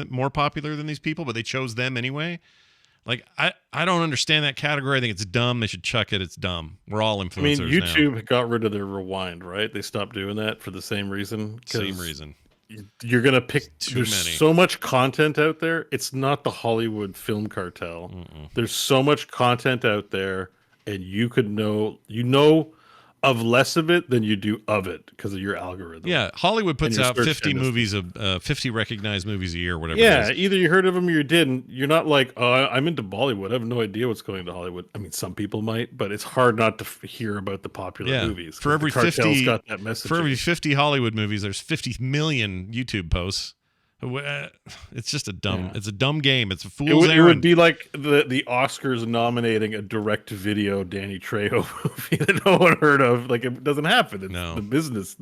than these people, but they chose them anyway. Like I don't understand that category. I think it's dumb. They should chuck it. It's dumb. We're all influencers. I mean, YouTube got rid of their rewind, right? They stopped doing that for the same reason. Same reason. You're gonna pick. There's many. so much content out there. It's not the Hollywood film cartel. There's so much content out there, and you could know of less of it than you do of it because of your algorithm. Yeah, Hollywood puts your out search 50 tendencies. movies 50 recognized movies a year, whatever. Yeah, it is. either you heard of them or you didn't. You're not like, oh, I'm into Bollywood. I have no idea what's going to Hollywood. I mean, some people might, but it's hard not to hear about the popular movies. For every the cartel's 50, got that message. for every 50 Hollywood movies, there's 50 million YouTube posts. It's just a dumb. It's a dumb game. It's a fool's It errand. would be like the Oscars nominating a direct-to-video Danny Trejo movie that no one heard of. Like it doesn't happen. It's the business.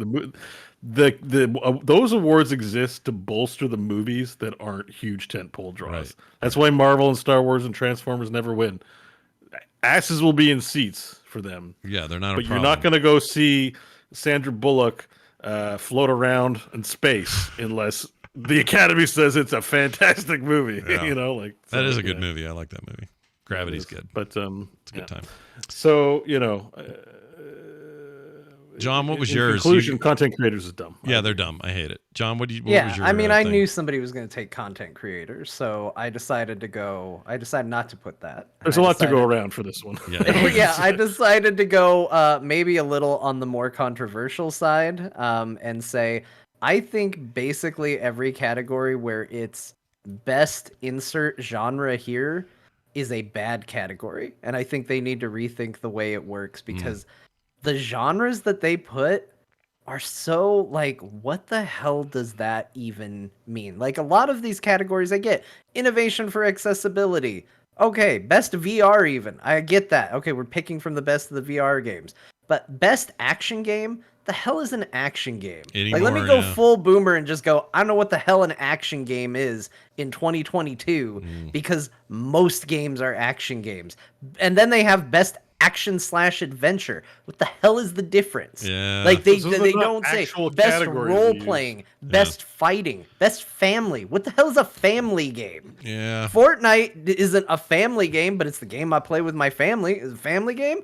Those awards exist to bolster the movies that aren't huge tentpole draws. Right. That's why Marvel and Star Wars and Transformers never win. Asses will be in seats for them. Yeah, they're not. But a you're problem. not going to go see Sandra Bullock float around in space unless the Academy says it's a fantastic movie. Yeah. You know, like that is a good movie. I like that movie. Gravity's good. But it's a good time. So John, what was in yours? Conclusion: content creators is dumb. Yeah, they're dumb. I hate it. John, what was your? I mean, I thing? knew somebody was going to take content creators, so I decided not to put that. There's a lot to go around for this one. Yeah, I decided to go maybe a little on the more controversial side, and say I think basically every category where it's best insert genre here is a bad category, and I think they need to rethink the way it works because the genres that they put are so like, what the hell does that even mean? Like a lot of these categories I get innovation for accessibility. Okay, best VR even. I get that. Okay, we're picking from the best of the VR games. But best action game? The hell is an action game? Anymore, like let me go full boomer and just go, I don't know what the hell an action game is in 2022 because most games are action games. And then they have best action/adventure. What the hell is the difference? Yeah. Like they So those are don't not say actual best categories role they use. playing, best fighting, best family. What the hell is a family game? Yeah. Fortnite isn't a family game, but it's the game I play with my family. It's a family game.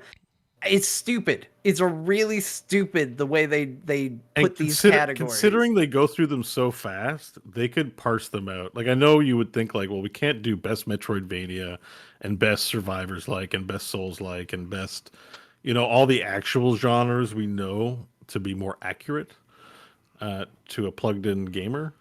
It's stupid. It's a really stupid the way they put these categories. Considering they go through them so fast, they could parse them out. Like I know you would think like, well, we can't do best Metroidvania and best Survivors like and best Souls like and best, all the actual genres we know to be more accurate to a plugged-in gamer.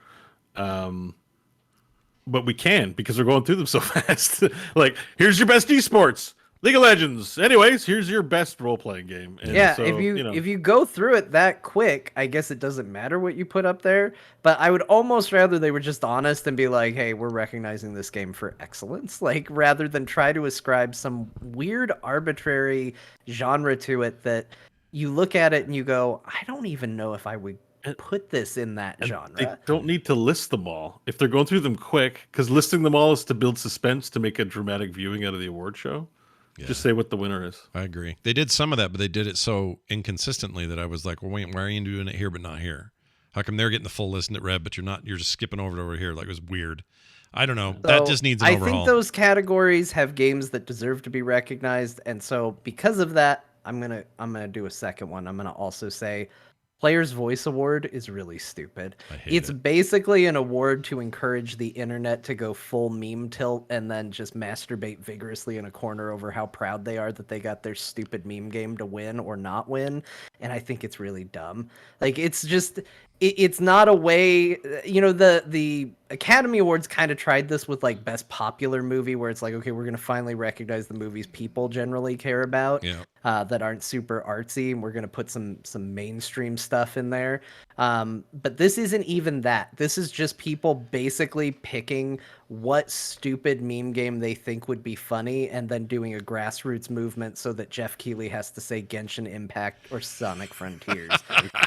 But we can because we're going through them so fast. Like, here's your best esports. League of Legends. Anyways, here's your best role-playing game. And yeah, so, if you go through it that quick, I guess it doesn't matter what you put up there. But I would almost rather they were just honest and be like, "Hey, we're recognizing this game for excellence," like rather than try to ascribe some weird arbitrary genre to it that you look at it and you go, "I don't even know if I would put this in that genre." They don't need to list them all if they're going through them quick, because listing them all is to build suspense to make a dramatic viewing out of the award show. Yeah. Just say what the winner is. I agree. They did some of that, but they did it so inconsistently that I was like, well, wait, why are you doing it here but not here? How come they're getting the full list at red, but you're just skipping over here? Like, it was weird. I don't know. So that just needs an overhaul. I think those categories have games that deserve to be recognized, and so because of that, I'm gonna do a second one. I'm gonna also say Player's Voice Award is really stupid. I hate It's it. basically an award to encourage the internet to go full meme tilt and then just masturbate vigorously in a corner over how proud they are that they got their stupid meme game to win or not win. And I think it's really dumb. Like, it's just, it's not a way, the Academy Awards kind of tried this with like Best Popular Movie, where it's like, okay, we're going to finally recognize the movies people generally care about. Yeah. That aren't super artsy, and we're gonna put some mainstream stuff in there. But this isn't even that. This is just people basically picking what stupid meme game they think would be funny, and then doing a grassroots movement so that Jeff Keighley has to say Genshin Impact or Sonic Frontiers.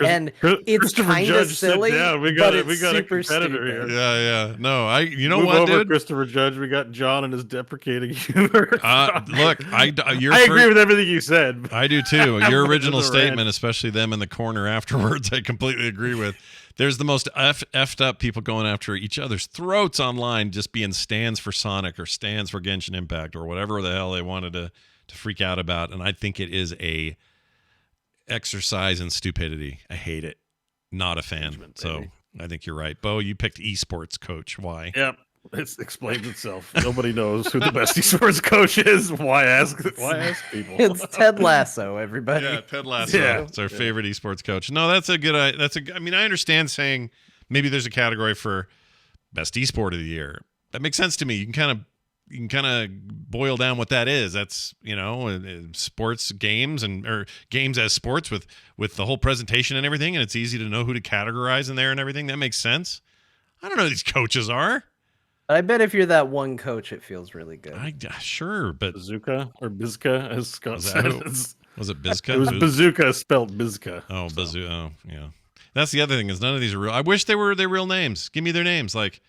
And it's Christopher kind of Judge said, silly, "Yeah, we but got it's a super competitor stupid. here." Yeah. No, you know Move what, over, dude? Christopher Judge. We got John and his deprecating humor. Look, I agree with everything you said. I do too. Your original It's a rant. statement, especially them in the corner afterwards, I completely agree with. There's the most effed up people going after each other's throats online, just being stands for Sonic or stands for Genshin Impact or whatever the hell they wanted to freak out about. And I think it is a exercise in stupidity. I hate it. Not a fan. So I think you're right. Bo, you picked esports coach. Why? Yep. It explains itself. Nobody knows who the best esports coach is. Why ask people? It's Ted Lasso, everybody. Yeah, Ted Lasso. Yeah. It's our favorite esports coach. No, that's a good. I mean, I understand saying maybe there's a category for best esport of the year. That makes sense to me. You can kind of boil down what that is. That's sports games or games as sports with the whole presentation and everything, and it's easy to know who to categorize in there and everything. That makes sense. I don't know who these coaches are. I bet if you're that one coach, it feels really good. Sure, but Bazooka or Bizka, as Scott Was said. that was it Bizka? It was Bazooka spelled Bizka. Oh, Bazoo. Oh, yeah. That's the other thing is none of these are real. I wish they were their real names. Give me their names, like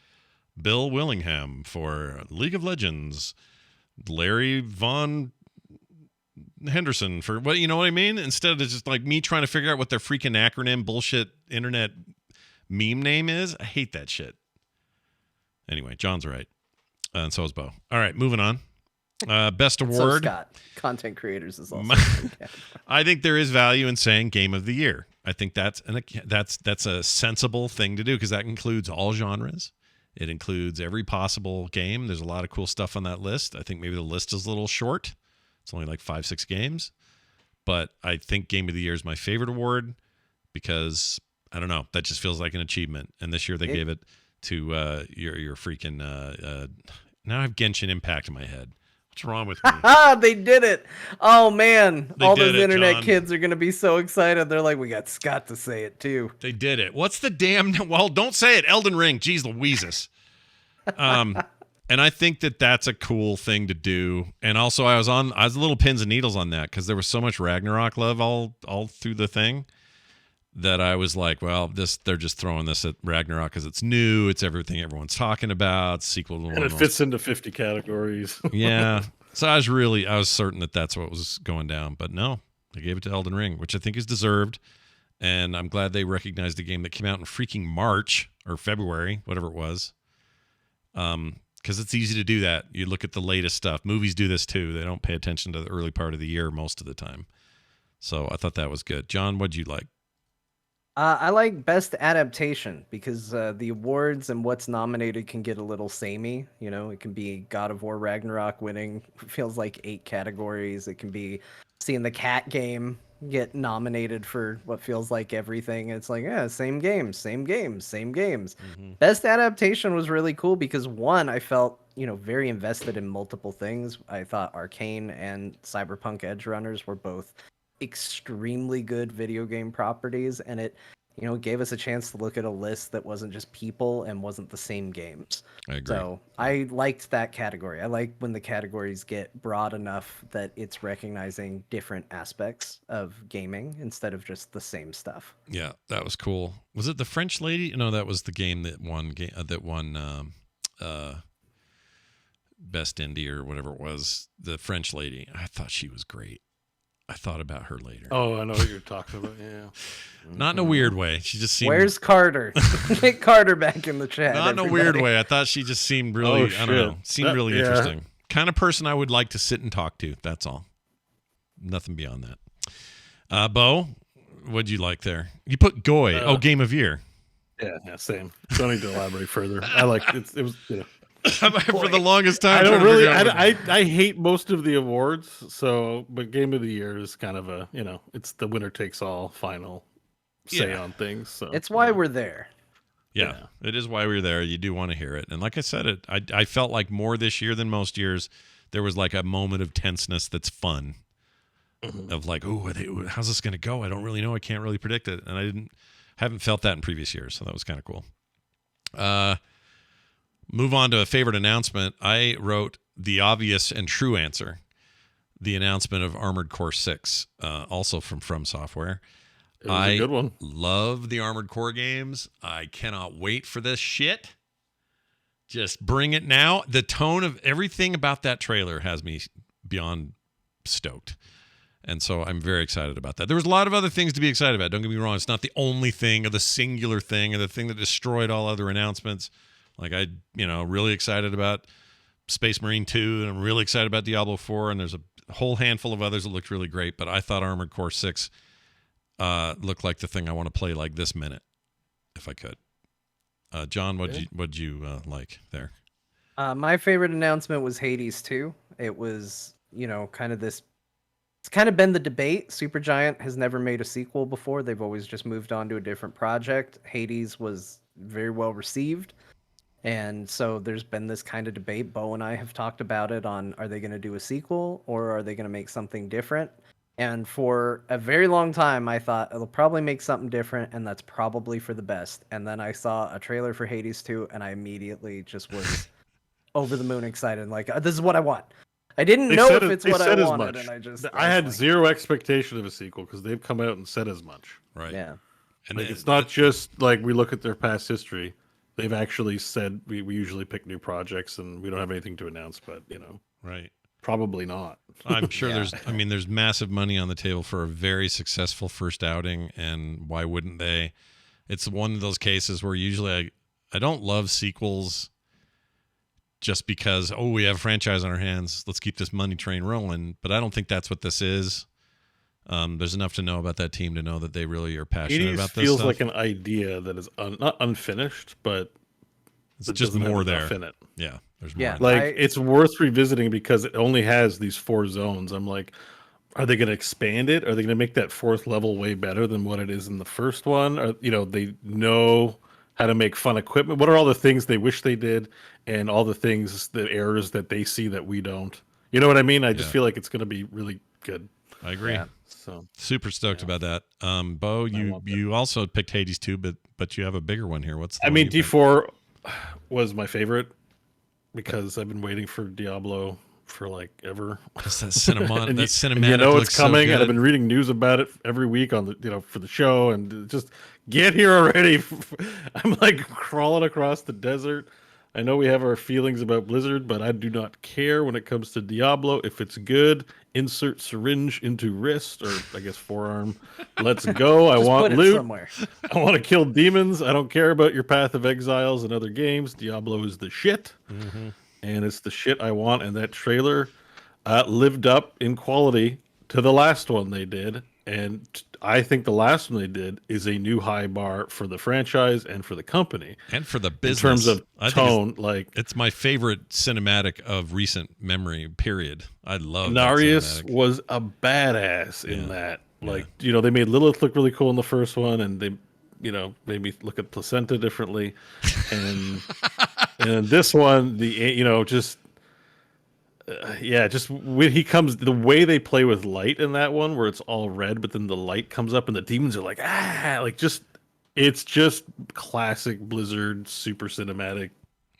Bill Willingham for League of Legends, Larry Von Henderson for what, you know what I mean? Instead of just like me trying to figure out what their freaking acronym bullshit internet meme name is. I hate that shit. Anyway, John's right. And so is Bo. All right, moving on. Best So award. Scott, content creators is also. I think there is value in saying game of the year. I think that's a sensible thing to do because that includes all genres. It includes every possible game. There's a lot of cool stuff on that list. I think maybe the list is a little short. It's only like 5-6 games. But I think game of the year is my favorite award because, I don't know, that just feels like an achievement. And this year they gave it to your freaking now I have Genshin Impact in my head. What's wrong with me? They did it. Oh man, They all did those it, internet John. kids are gonna be so excited. They're like, we got Scott to say it too. They did it. What's the damn? Well, don't say it. Elden Ring. Jeez Louises. And I think that's a cool thing to do. And also, I was a little pins and needles on that because there was so much Ragnarok love all through the thing that I was like, well, they're just throwing this at Ragnarok because it's new. It's everything everyone's talking about. Sequel to And it fits into 50 categories. Yeah. So I was certain that that's what was going down. But no, they gave it to Elden Ring, which I think is deserved. And I'm glad they recognized a game that came out in freaking March or February, whatever it was. Because it's easy to do that. You look at the latest stuff. Movies do this too. They don't pay attention to the early part of the year most of the time. So I thought that was good. John, what'd you like? I like best adaptation because the awards and what's nominated can get a little samey. You know, it can be God of War Ragnarok winning, feels like 8 categories. It can be seeing the Cat game get nominated for what feels like everything. It's like, yeah, same games. Mm-hmm. Best adaptation was really cool because one, I felt, very invested in multiple things. I thought Arcane and Cyberpunk Edge Runners were both extremely good video game properties, and it gave us a chance to look at a list that wasn't just people and wasn't the same games. I agree. So I liked that category. I like when the categories get broad enough that it's recognizing different aspects of gaming instead of just the same stuff. Yeah, that was cool. Was it the French lady? No, that was the game that won best indie or whatever it was. The French lady. I thought she was great. I thought about her later. Oh, I know what you're talking about. Yeah. Not in a weird way. She just seemed. Where's Carter? Get Carter back in the chat. Not in a weird way. I thought she just seemed really. I don't know. Seemed really interesting. Kind of person I would like to sit and talk to. That's all. Nothing beyond that. Bo, what'd you like there? You put Goy. Game of Year. Yeah, same. Don't need to elaborate further. I like it. It was, For the longest time. I don't trying to really. figure out I hate most of the awards. So, but Game of the Year is kind of a it's the winner takes all final say on things. So It's why we're there. Yeah, it is why we're there. You do want to hear it. And like I said, I felt like more this year than most years. There was like a moment of tenseness that's fun. Of like, how's this going to go? I don't really know. I can't really predict it. And I haven't felt that in previous years. So that was kind of cool. Move on to a favorite announcement. I wrote the obvious and true answer. The announcement of Armored Core 6, also from Software. it was a good one. Love the Armored Core games. I cannot wait for this shit. Just bring it now. The tone of everything about that trailer has me beyond stoked. And so I'm very excited about that. There was a lot of other things to be excited about. Don't get me wrong. It's not the only thing or the singular thing or the thing that destroyed all other announcements. Like really excited about Space Marine 2, and I'm really excited about Diablo 4, and there's a whole handful of others that looked really great, but I thought Armored Core 6 looked like the thing I want to play like this minute, if I could. John, what'd you like there? My favorite announcement was Hades 2. It was, kind of this. It's kind of been the debate. Supergiant has never made a sequel before. They've always just moved on to a different project. Hades was very well received. And so there's been this kind of debate. Bo and I have talked about it on, are they going to do a sequel or are they going to make something different? And for a very long time, I thought it'll probably make something different, and that's probably for the best. And then I saw a trailer for Hades 2, and I immediately just was over the moon excited. Like, this is what I want. I didn't know if it's what I wanted, and I had zero expectation of a sequel because they've come out and said as much. Right. Yeah. And like, it's not just like we look at their past history. They've actually said we usually pick new projects and we don't have anything to announce, but right. Probably not. I'm sure there's massive money on the table for a very successful first outing, and why wouldn't they? It's one of those cases where usually I don't love sequels just because, we have a franchise on our hands. Let's keep this money train rolling. But I don't think that's what this is. There's enough to know about that team to know that they really are passionate about this feels stuff. like an idea that is not unfinished, but it's just more there. In it. Yeah, there's more. Yeah. Like it's worth revisiting because it only has these 4 zones. I'm like, are they going to expand it? Are they going to make that 4th level way better than what it is in the first one? Or they know how to make fun equipment. What are all the things they wish they did, and all the things, the errors that they see that we don't? You know what I mean? I just feel like it's going to be really good. I agree. Yeah. So super stoked about that. Bo, you also picked Hades 2, but you have a bigger one here. What's the one you picked? D4 was my favorite because I've been waiting for Diablo for like ever. That's that cinematic. And that cinematic. You know it's coming, so and I've been reading news about it every week on the for the show, and just get here already. I'm like crawling across the desert. I know we have our feelings about Blizzard, but I do not care when it comes to Diablo. If it's good, insert syringe into wrist, or I guess forearm. Let's go. I want loot. Somewhere. I want to kill demons. I don't care about your Path of Exiles and other games. Diablo is the shit. Mm-hmm. And it's the shit I want. And that trailer lived up in quality to the last one they did. And I think the last one they did is a new high bar for the franchise and for the company. And for the business. In terms of tone, it's my favorite cinematic of recent memory, period. I love Narius was a badass in that. Like, they made Lilith look really cool in the first one, and they, made me look at Placenta differently. And and this one, just when he comes, the way they play with light in that one, where it's all red, but then the light comes up and the demons are like, it's just classic Blizzard, super cinematic.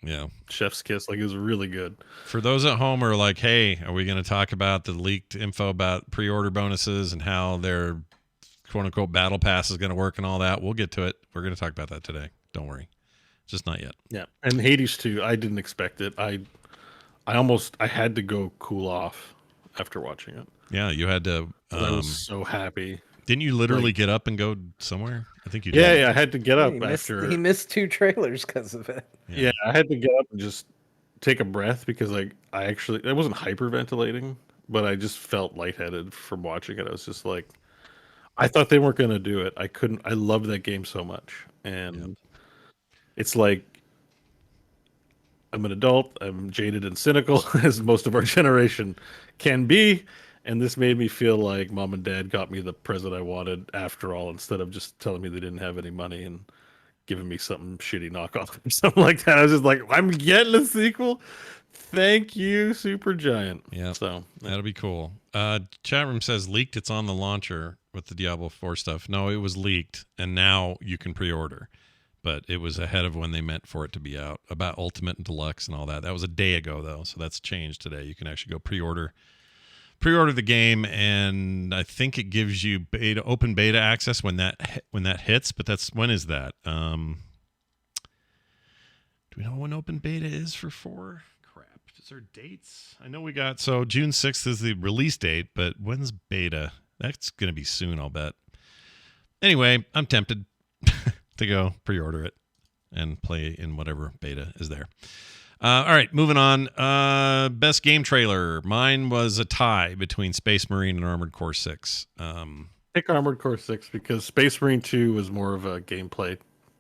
Yeah. Chef's kiss. Like, it was really good. For those at home who are like, hey, are we going to talk about the leaked info about pre-order bonuses and how their quote unquote battle pass is going to work and all that? We'll get to it. We're going to talk about that today. Don't worry. Just not yet. Yeah. And Hades 2, I didn't expect it. I had to go cool off after watching it. Yeah, you had to. I was so happy. Didn't you literally get up and go somewhere? I think you did. Yeah, I had to get up after. He missed 2 trailers because of it. Yeah, I had to get up and just take a breath because I wasn't hyperventilating, but I just felt lightheaded from watching it. I was just like, I thought they weren't going to do it. I loved that game so much. And it's like, I'm an adult. I'm jaded and cynical, as most of our generation can be. And this made me feel like mom and dad got me the present I wanted after all, instead of just telling me they didn't have any money and giving me something shitty knockoff or something like that. I was just like, I'm getting a sequel. Thank you, Supergiant. Yeah, So that'll be cool. Chat room says leaked. It's on the launcher with the Diablo 4 stuff. No, it was leaked, and now you can pre-order. But it was ahead of when they meant for it to be out. About Ultimate and Deluxe and all that. That was a day ago though, so that's changed today. You can actually go pre-order the game, and I think it gives you open beta access when that hits. But when is that? Do we know when open beta is for 4? Crap. Is there dates? I know we got, so June 6th is the release date, but when's beta? That's going to be soon, I'll bet. Anyway, I'm tempted to go pre-order it and play in whatever beta is there. All right, moving on. Best game trailer. Mine was a tie between Space Marine and Armored Core 6. pick Armored Core 6 because Space Marine 2 was more of a gameplay.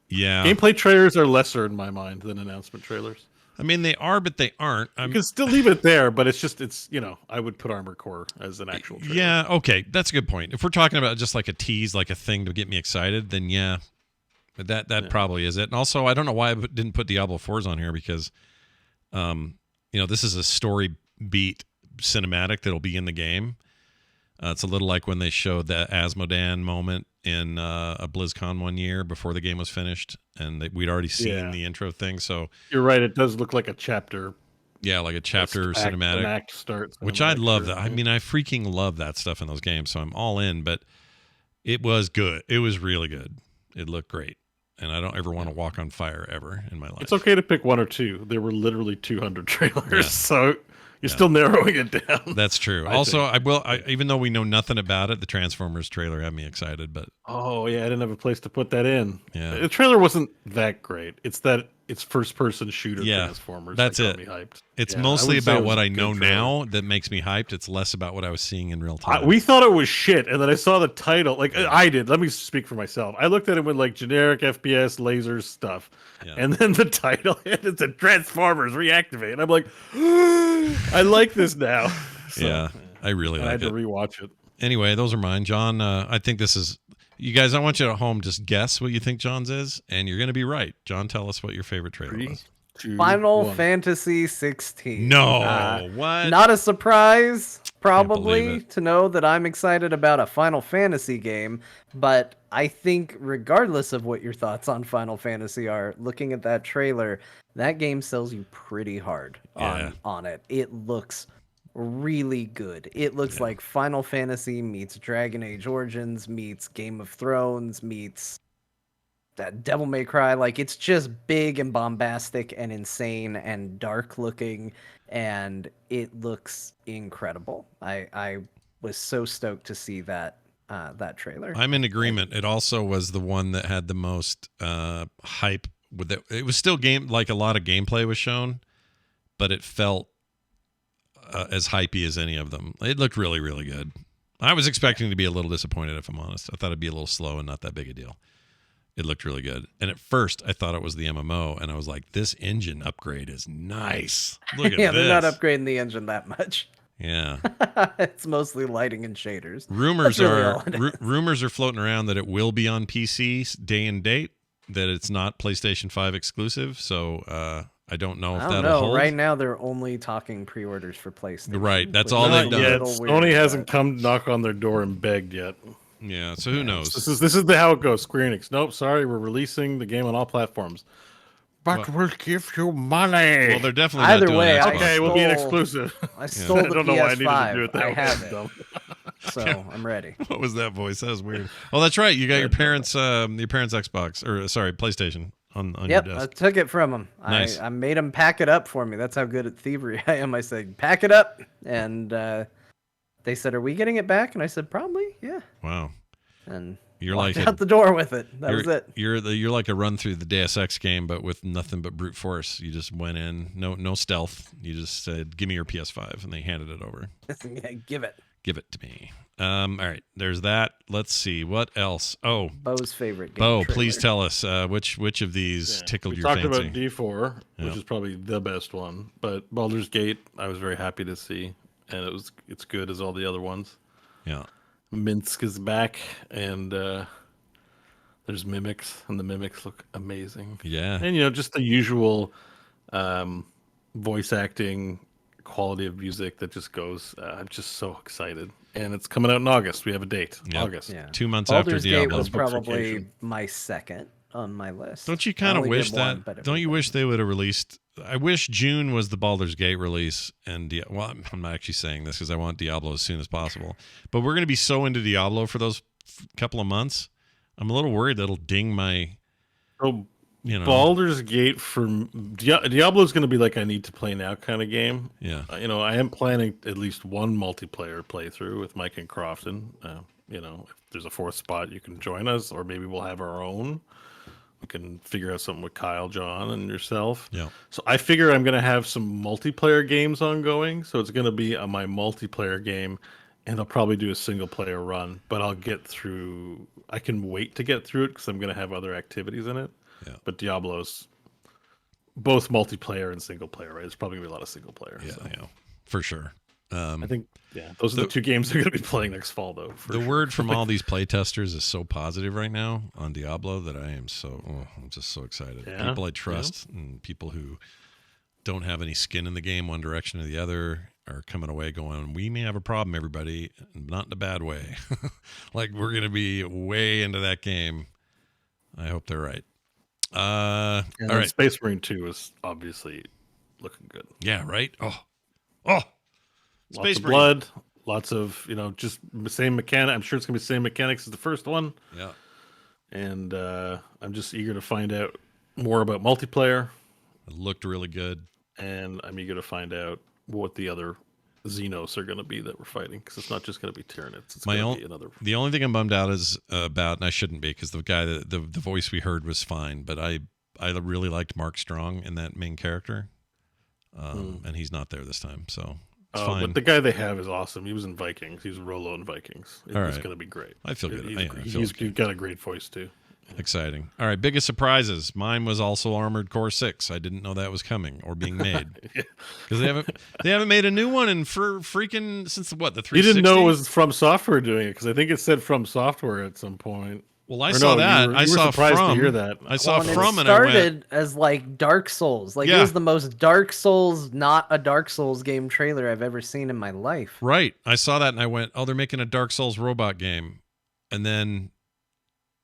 Yeah. Gameplay trailers are lesser in my mind than announcement trailers. I mean, they are, but they aren't. You can still leave it there, but it's I would put Armored Core as an actual trailer. Yeah, okay. That's a good point. If we're talking about just like a tease, like a thing to get me excited, then yeah. But that probably is it. And also, I don't know why I didn't put Diablo 4s on here because, this is a story beat cinematic that'll be in the game. It's a little like when they showed that Asmodan moment in a BlizzCon one year before the game was finished, and we'd already seen the intro thing. So you're right; it does look like a chapter. Yeah, like a chapter cinematic. An act starts, which I love that. I mean, I freaking love that stuff in those games. So I'm all in. But it was good. It was really good. It looked great, and I don't ever want to walk on fire ever in my life. It's okay to pick one or two. There were literally 200 trailers, so. You're still narrowing it down. That's true. Even though we know nothing about it, the Transformers trailer had me excited. But oh yeah, I didn't have a place to put that in. Yeah, the trailer wasn't that great. It's that it's first-person shooter Transformers. That's that got it. Me hyped. It's mostly about what I know now that makes me hyped. It's less about what I was seeing in real time. We thought it was shit, and then I saw the title. Like I did. Let me speak for myself. I looked at it with like generic FPS lasers stuff, and then the title hit. It's a Transformers reactivate, and I'm like, I like this now. So, I really like it. I had to rewatch it. Anyway, those are mine, John. I think this is. You guys, I want you at home just guess what you think John's is, and you're going to be right. John, tell us what your favorite trailer was. 2, Final 1. Fantasy 16. No, what? Not a surprise, probably, to know that I'm excited about a Final Fantasy game, but I think regardless of what your thoughts on Final Fantasy are, looking at that trailer, that game sells you pretty hard on it. It looks really good. It looks like Final Fantasy meets Dragon Age Origins meets Game of Thrones meets that Devil May Cry. Like, it's just big and bombastic and insane and dark looking, and it looks incredible. I was so stoked to see that trailer. I'm in agreement. It also was the one that had the most hype with it. It was still like a lot of gameplay was shown, but it felt as hypey as any of them. It looked really, really good. I was expecting to be a little disappointed, if I'm honest. I thought it'd be a little slow and not that big a deal. It looked really good. And at first, I thought it was the MMO, and I was like, this engine upgrade is nice. Look at this. They're not upgrading the engine that much. Yeah. It's mostly lighting and shaders. Rumors are floating around that it will be on PC day and date, that it's not PlayStation 5 exclusive. So I don't know if that'll hold. Right now, they're only talking pre-orders for PlayStation. Right. That's all they've done. Yet. Sony hasn't come knock on their door and begged yet. Yeah, so who knows? This is how it goes. Square Enix. Nope, sorry, we're releasing the game on all platforms. But we'll give you money. Well, they're definitely not doing that. Okay, we'll be an exclusive. I stole the I don't know why I needed to do it that I way. have it. So I'm ready. What was that voice? That was weird. Oh, that's right. You got your parents' Xbox, or sorry, PlayStation on your desk. I took it from them. Nice. I made them pack it up for me. That's how good at thievery I am. I said, pack it up. And they said, are we getting it back? And I said, probably, yeah. Wow. And you're walked out the door with it. That was it. You're like a run through the Deus Ex game, but with nothing but brute force. You just went in, no stealth. You just said, "Give me your PS5," and they handed it over. Yeah, give it to me. All right. There's that. Let's see. What else? Oh, Bo's favorite game. Bo, trailer. please tell us which of these tickled we your talked fancy. about D4, Yep. which is probably the best one, but Baldur's Gate I was very happy to see, and it's good as all the other ones. Yeah. Minsk is back, and there's mimics, and the mimics look amazing. Yeah. And just the usual voice acting, quality of music that just goes. I'm just so excited, and it's coming out in August. We have a date, Yep. August. Yeah. 2 months Baldur's after Gate Diablo. was probably Vacation. my second on my list. Don't you I kind of only wish did that? one, but it Don't you was- wish they would have released? I wish June was the Baldur's Gate release, and well, I'm not actually saying this because I want Diablo as soon as possible. But we're going to be so into Diablo for those couple of months. I'm a little worried that'll ding my. So Baldur's Baldur's Gate for Diablo is going to be like I need to play now kind of game. Yeah. I am planning at least one multiplayer playthrough with Mike and Crofton. If there's a fourth spot, you can join us, or maybe we'll have our own. We can figure out something with Kyle, John, and yourself. Yeah. So I figure I'm going to have some multiplayer games ongoing. So it's going to be my multiplayer game, and I'll probably do a single player run. But I'll get through. I can wait to get through it because I'm going to have other activities in it. Yeah. But Diablo's both multiplayer and single player, right? There's probably going to be a lot of single player. Yeah, so. yeah, for sure. I think, those are the two games they're going to be playing next fall, though. The word from all these playtesters is so positive right now on Diablo that I'm just so excited. Yeah, People I trust and people who don't have any skin in the game one direction or the other are coming away going, we may have a problem, everybody, not in a bad way. Like, we're going to be way into that game. I hope they're right. All right. Space Marine 2 is obviously looking good. Yeah, right? Oh. Lots Space of Marine. blood, lots of, just the same mechanic. I'm sure it's going to be the same mechanics as the first one. Yeah. And I'm just eager to find out more about multiplayer. It looked really good. And I'm eager to find out what the other Xenos are going to be that we're fighting, because it's not just going to be Tyranids. It's going to be another. The only thing I'm bummed out is about, and I shouldn't be, because the guy, the voice we heard was fine, but I really liked Mark Strong in that main character, and he's not there this time, so it's fine. But the guy they have is awesome. He was in Vikings. He was Rolo in Vikings. It's All right. going to be great. I feel good. He's got a great voice too. Exciting. All right, biggest surprises. Mine was also Armored Core 6. I didn't know that was coming or being made. Because they haven't made a new one in freaking since the 360. You didn't know it was From Software doing it, because I think it said From Software at some point. Well, I saw that. I saw surprised to hear that. I saw and From, it and I went. started as like Dark Souls. Like, it was the most Dark Souls, not a Dark Souls game trailer I've ever seen in my life. Right. I saw that and I went, oh, they're making a Dark Souls robot game. And then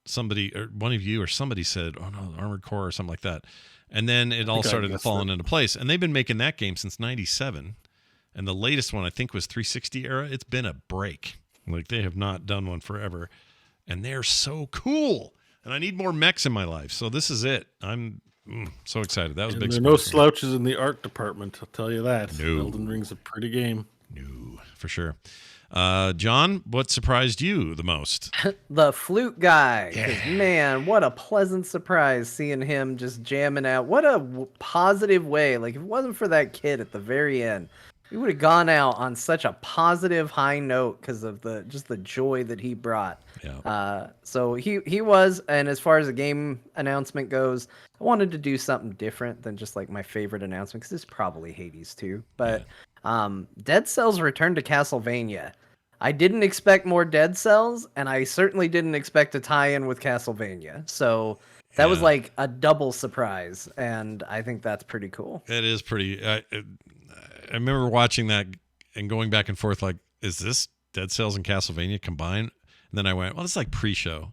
somebody, or one of you or somebody said, oh no, Armored Core or something like that. And then it all started falling into place. And they've been making that game since 97. And the latest one, I think, was 360 era. It's been a break. Like, they have not done one forever. And they're so cool. And I need more mechs in my life. So this is it. I'm so excited. That was a big surprise. There are no surprise. slouches in the art department, I'll tell you that. No. Elden Ring's a pretty game. No, for sure. John, what surprised you the most? The flute guy. 'Cause, man, what a pleasant surprise seeing him just jamming out. What a positive way. Like, if it wasn't for that kid at the very end, we would have gone out on such a positive high note because of the joy that he brought. Yeah. So he was, and as far as the game announcement goes, I wanted to do something different than just like my favorite announcement, because it's probably Hades too. But Dead Cells Return to Castlevania. I didn't expect more Dead Cells, and I certainly didn't expect a tie-in with Castlevania. So that was like a double surprise, and I think that's pretty cool. It is pretty. I remember watching that and going back and forth, like, is this Dead Cells and Castlevania combined? And then I went, well, it's like pre-show,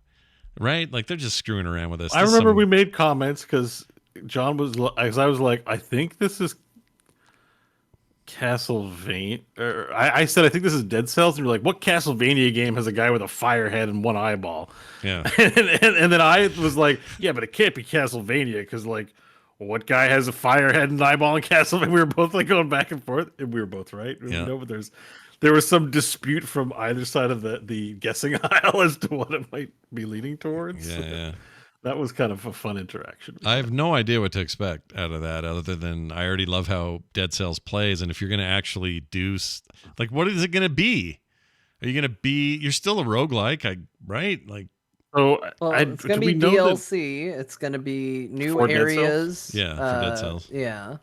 right? Like, they're just screwing around with this. I remember we made comments because John was, as I was like, I think this is Castlevania. Or I said, I think this is Dead Cells. And you're like, what Castlevania game has a guy with a fire head and one eyeball? Yeah. and then I was like, yeah, but it can't be Castlevania because, like, what guy has a fire head and eyeball in Castlevania? We were both like going back and forth, and we were both right. Yeah. But there was some dispute from either side of the guessing aisle as to what it might be leaning towards. Yeah. That was kind of a fun interaction. I have no idea what to expect out of that, other than I already love how Dead Cells plays, and if you're going to actually do, like, what is it going to be? Are you gonna be? You're still a roguelike, right? Like, So Well, it's do gonna we be know that DLC. It's gonna be new For Dead Cells? areas. Yeah, for Dead Cells. Yeah.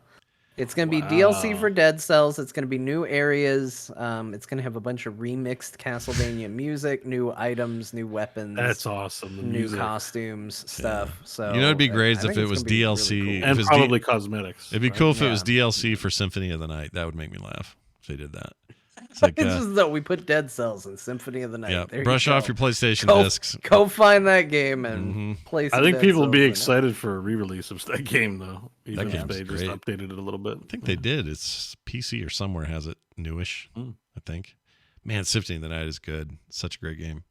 It's gonna be DLC for Wow. Dead Cells. It's gonna be new areas. It's gonna have a bunch of remixed Castlevania music, new items, new weapons, That's awesome. The new music costumes, stuff. So you know, it'd be great I if think it it's was gonna be really DLC. cool. If and it's probably cosmetics. It'd be right? cool if it was Yeah. DLC for Symphony of the Night. That would make me laugh if they did that. It's like, It's just that we put Dead Cells in Symphony of the Night. yeah, There you brush off go. your PlayStation Go, discs. go find that game and Mhm. play. I Some think Dead people will be Cells in it. excited for a re-release of that game, though. Even if game's they just great. updated it a little bit. I think they did. It's PC or somewhere has it newish. I think. Man, Symphony of the Night is good. Such a great game.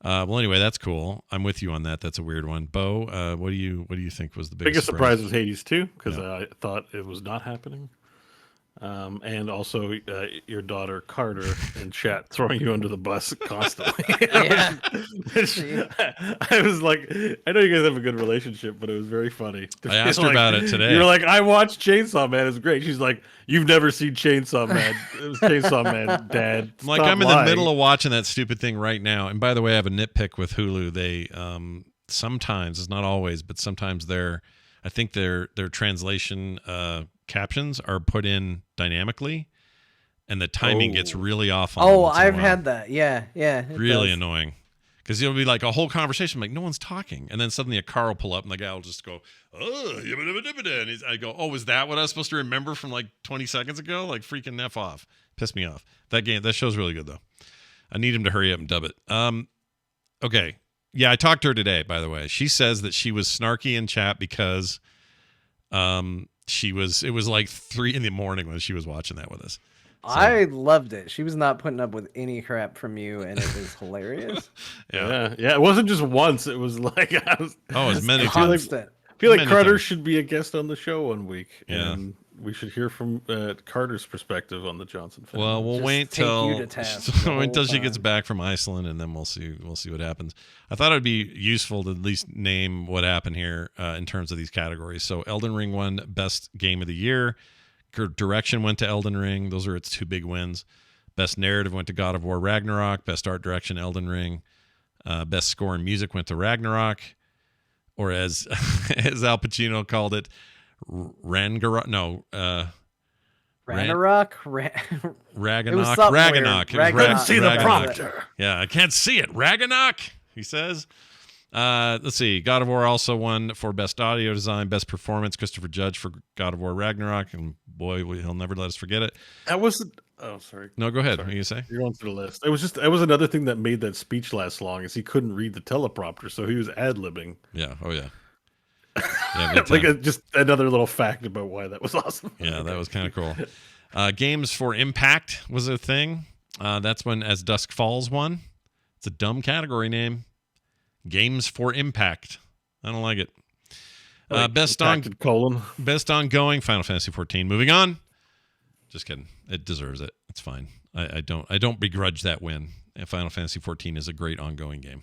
Well, anyway, that's cool. I'm with you on that. That's a weird one. Bo, what do you think was the Biggest surprise was Hades 2, because I thought it was not happening. And also your daughter Carter in chat throwing you under the bus constantly. Yeah. I was like, I know you guys have a good relationship, but it was very funny. I asked her about it today. You were like, I watched Chainsaw Man. It's great. She's like, you've never seen Chainsaw Man. It was Chainsaw Man, Dad. I'm like, Stop I'm in lying. the middle of watching that stupid thing right now. And by the way, I have a nitpick with Hulu. They sometimes, it's not always, but sometimes I think their translation captions are put in dynamically, and the timing gets really off. On them Oh, once in a I've while. had that. Yeah, yeah. it Really does. annoying. Because it'll be like a whole conversation, like no one's talking, and then suddenly a car will pull up, and the guy will just go, "Oh," and I go, "Oh, was that what I was supposed to remember from like 20 seconds ago?" Like freaking f off, pissed me off. That show's really good though. I need him to hurry up and dub it. Okay, yeah, I talked to her today. By the way, she says that she was snarky in chat because, it was like 3 a.m. when she was watching that with us. I loved it. She was not putting up with any crap from you, and it was hilarious. Yeah. It wasn't just once. It was like, It's many times. Constant. I feel like Many Carter times. should be a guest on the show one week. Yeah. And we should hear from Carter's perspective on the Johnson family. Well, we'll Just wait take you till to task the wait whole until she gets time. back from Iceland, and then we'll see what happens. I thought it'd be useful to at least name what happened here in terms of these categories. So, Elden Ring won Best Game of the Year. Direction went to Elden Ring. Those are its 2 big wins. Best Narrative went to God of War Ragnarok. Best Art Direction, Elden Ring. Best Score and Music went to Ragnarok, or as as Al Pacino called it, Rangarok. No. Ragnarok? Ragnarok. something Ragnarok. weird. It was Ragnarok. See the Ragnarok. prompter. Yeah, I can't see it. Ragnarok, he says. Let's see. God of War also won for Best Audio Design, Best Performance. Christopher Judge for God of War Ragnarok, and boy, he'll never let us forget it. That was. Oh, sorry. No, go ahead. What are you say? You're going through the list. It was another thing that made that speech last long is he couldn't read the teleprompter, so he was ad-libbing. Yeah. Oh yeah. Yeah, big Like time. just another little fact about why that was awesome. Yeah, that was kind of cool. Games for Impact was a thing. That's when As Dusk Falls won. It's a dumb category name. Games for Impact. I don't like it. Best ongoing Final Fantasy 14. Moving on. Just kidding. It deserves it. It's fine. I don't begrudge that win. Final Fantasy 14 is a great ongoing game.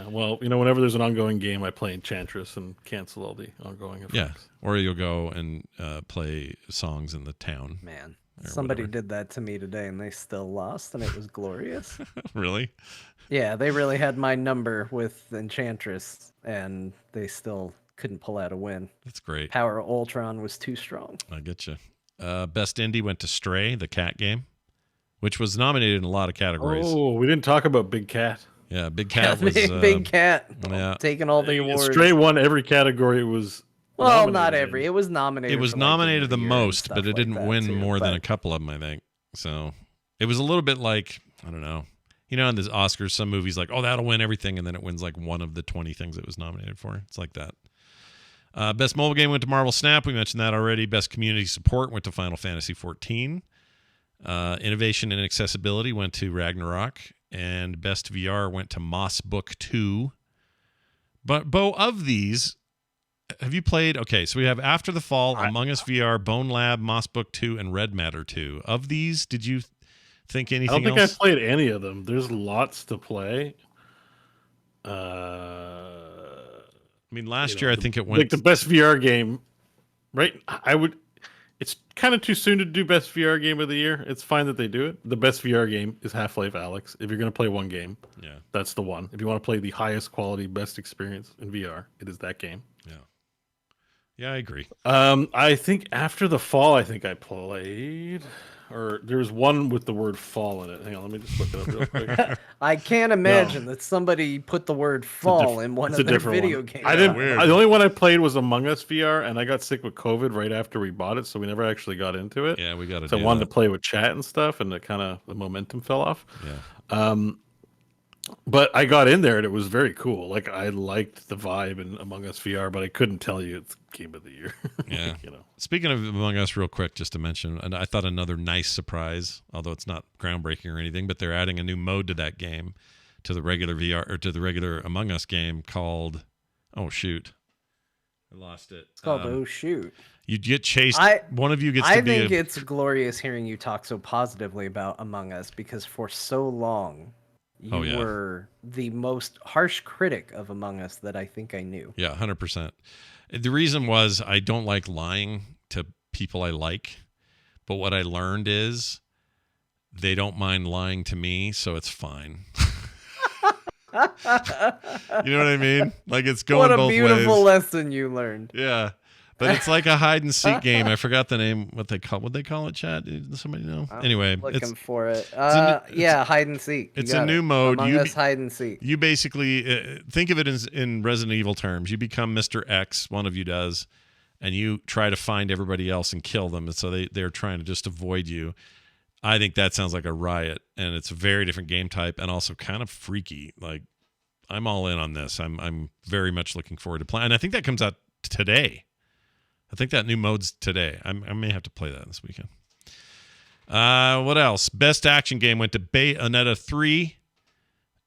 Well, whenever there's an ongoing game, I play Enchantress and cancel all the ongoing effects. Yeah. Or you'll go and play songs in the town. Man, Or somebody whatever. did that to me today, and they still lost, and it was glorious. Really? Yeah, they really had my number with Enchantress, and they still couldn't pull out a win. That's great. Power Ultron was too strong. I get you. Best Indie went to Stray, the cat game, which was nominated in a lot of categories. Oh, we didn't talk about Big Cat. Yeah, Big Cat was Big Cat yeah. taking all the awards. Stray won every category it was. Well, nominated not in. every. It was nominated. It was for, like, Game nominated of the Year and most, stuff but it like didn't that, win too, more than a but- couple of them, I think. So it was a little bit like, I don't know. In the Oscars, some movies like, oh, that'll win everything, and then it wins like one of the 20 things it was nominated for. It's like that. Best mobile game went to Marvel Snap. We mentioned that already. Best community support went to Final Fantasy 14. Innovation and accessibility went to Ragnarok. And best VR went to Moss Book 2. But, Bo, of these, have you played? Okay, so we have After the Fall, Among Us VR, Bone Lab, Moss Book 2, and Red Matter 2. Of these, did you think anything I don't think else? I've played any of them. There's lots to play. I mean, last year I think it went. Like the best VR game, right? I would, It's kind of too soon to do best VR game of the year. It's fine that they do it. The best VR game is Half-Life Alyx. If you're going to play one game, that's the one. If you want to play the highest quality, best experience in VR, it is that game. Yeah, I agree. I think after the fall, I think I played, or there was one with the word fall in it. Hang on, let me just look it up real quick. I can't imagine that somebody put the word fall in one of their video games. I didn't. The only one I played was Among Us VR, and I got sick with COVID right after we bought it, so we never actually got into it. Yeah, we got to. So I wanted to play with chat and stuff, and the momentum fell off. Yeah. But I got in there and it was very cool. Like I liked the vibe in Among Us VR, but I couldn't tell you it's game of the year. Yeah. Speaking of Among Us, real quick, just to mention, and I thought another nice surprise, although it's not groundbreaking or anything, but they're adding a new mode to that game, to the regular VR or to the regular Among Us game called, oh shoot, I lost it. It's called Oh Shoot. You get chased. One of you gets. I think it's glorious hearing you talk so positively about Among Us because for so long. You were the most harsh critic of Among Us that I think I knew. Yeah, 100%. The reason was I don't like lying to people I like, but what I learned is they don't mind lying to me, so it's fine. You know what I mean? Like it's going both ways. What a beautiful lesson you learned. Yeah. But it's like a hide and seek game. I forgot the name. What they call it, Chad? Does somebody know? Anyway, looking for it. Hide and seek. It's a new mode. Among Us hide and seek. You basically think of it in Resident Evil terms. You become Mr. X. One of you does, and you try to find everybody else and kill them. And so they're trying to just avoid you. I think that sounds like a riot, and it's a very different game type, and also kind of freaky. Like I'm all in on this. I'm very much looking forward to playing. And I think that comes out today. I think that new mode's today. I may have to play that this weekend. What else? Best action game went to Bayonetta 3.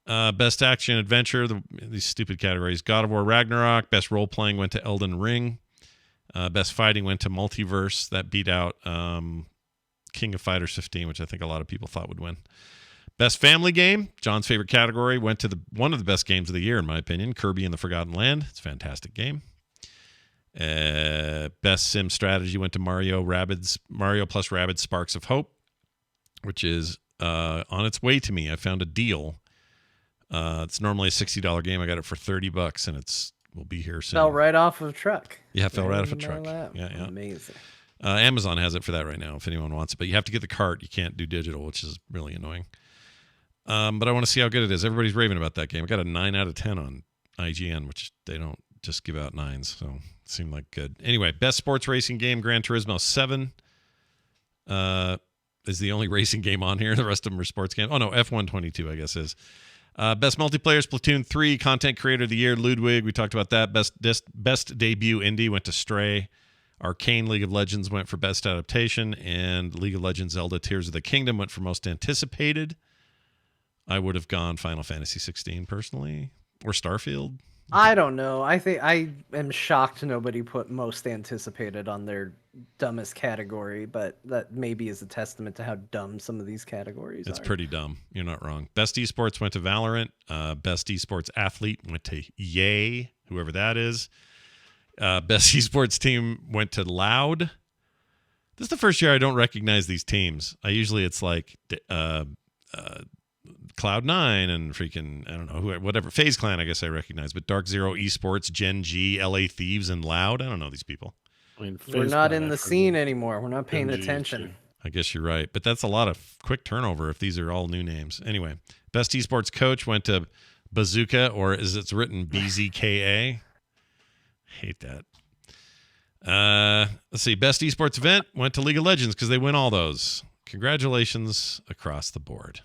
Best action adventure, these stupid categories. God of War Ragnarok. Best role-playing went to Elden Ring. Best fighting went to Multiverse. That beat out King of Fighters 15, which I think a lot of people thought would win. Best family game, John's favorite category, went to one of the best games of the year, in my opinion, Kirby and the Forgotten Land. It's a fantastic game. Best sim strategy went to Mario plus Rabbids Sparks of Hope, which is on its way to me. I found a deal. It's normally a $60 game. I got it for $30, and will be here soon. Fell right off of a truck. Yeah, fell right off a truck. Yeah. Amazing. Amazon has it for that right now if anyone wants it, but you have to get the cart. You can't do digital, which is really annoying. But I want to see how good it is. Everybody's raving about that game. I got a 9 out of 10 on IGN, which they don't just give out 9s, so it seemed like good. Anyway, best sports racing game, Gran Turismo 7 is the only racing game on here. The rest of them are sports games. Oh, no, F122, I guess, is. Best multiplayer, Splatoon 3. Content Creator of the Year, Ludwig. We talked about that. Best debut indie went to Stray. Arcane League of Legends went for best adaptation, and League of Legends Zelda Tears of the Kingdom went for most anticipated. I would have gone Final Fantasy 16 personally, or Starfield. I don't know. I think I am shocked nobody put most anticipated on their dumbest category, but that maybe is a testament to how dumb some of these categories are. It's pretty dumb. You're not wrong. Best esports went to Valorant. Best esports athlete went to Yay, whoever that is. Best esports team went to Loud. This is the first year I don't recognize these teams. Usually it's like Cloud9 and freaking, I don't know, whatever. FaZe Clan, I guess I recognize. But Dark Zero Esports, Gen G, LA Thieves, and Loud, I don't know these people. I mean, we're not in the scene anymore. We're not paying attention. I guess you're right. But that's a lot of quick turnover if these are all new names. Anyway, best esports coach went to Bazooka, or as it's written, BZKA. Hate that. Let's see. Best esports event went to League of Legends because they win all those. Congratulations across the board.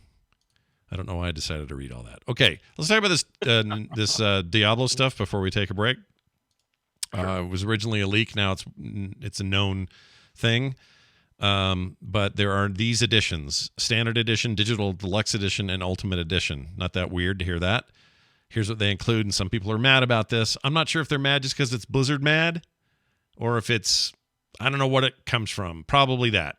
I don't know why I decided to read all that. Okay, let's talk about this Diablo stuff before we take a break. Sure. It was originally a leak. Now it's a known thing. But there are these editions: Standard Edition, Digital Deluxe Edition, and Ultimate Edition. Not that weird to hear that. Here's what they include, and some people are mad about this. I'm not sure if they're mad just because it's Blizzard mad, or if it's, I don't know what it comes from. Probably that.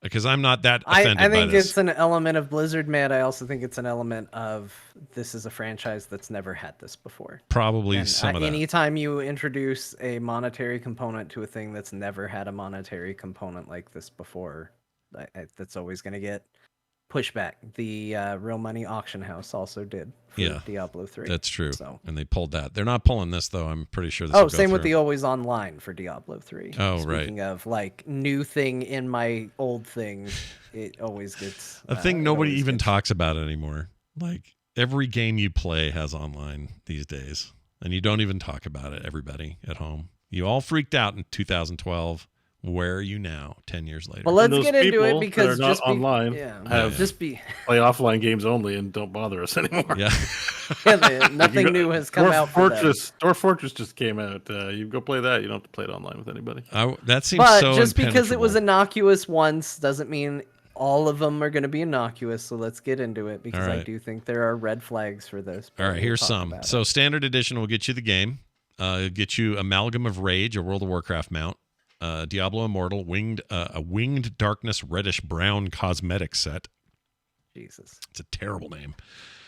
because I'm not that offended I by think this. it's an element of Blizzard, man. I also think it's an element of this is a franchise that's never had this before. Probably And some of that. anytime you introduce a monetary component to a thing that's never had a monetary component like this before, that's always going to get pushback. The Real Money Auction House also did for Diablo 3. That's true. So. And they pulled that. They're not pulling this, though. I'm pretty sure this will go same with through. the Always Online for Diablo 3. Oh, Speaking of, like, new thing in my old thing, it always gets... I think nobody even talks about it anymore. Like, every game you play has online these days. And you don't even talk about it, everybody at home. You all freaked out in 2012. Where are you now, 10 years later? Well, let's get into it because not just online play offline games only and don't bother us anymore. Yeah, nothing new has come out. Dwarf Fortress just came out. You go play that. You don't have to play it online with anybody. That seems but so just because it was impenetrable. innocuous once doesn't mean all of them are going to be innocuous. So let's get into it because I do think there are red flags for this. All right, here's some. So standard edition will get you the game. Get you Amalgam of Rage, a World of Warcraft mount. Diablo Immortal, a winged darkness reddish brown cosmetic set. Jesus, it's a terrible name.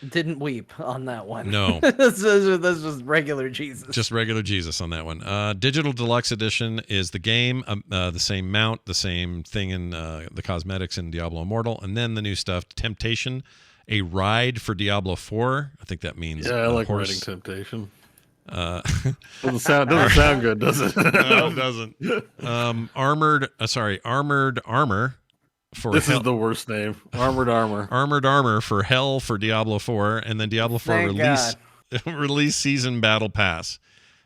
Didn't weep on that one. No, that's just regular Jesus. Just regular Jesus on that one. Digital Deluxe Edition is the game, the same mount, the same thing in the cosmetics in Diablo Immortal, and then the new stuff, Temptation, a ride for Diablo 4. I think that means I like horse. riding Temptation. Doesn't sound good, does it? No, it doesn't. Armored armor for this is the worst name. Armored armor for Hell for Diablo 4, and then Diablo 4 release season battle pass.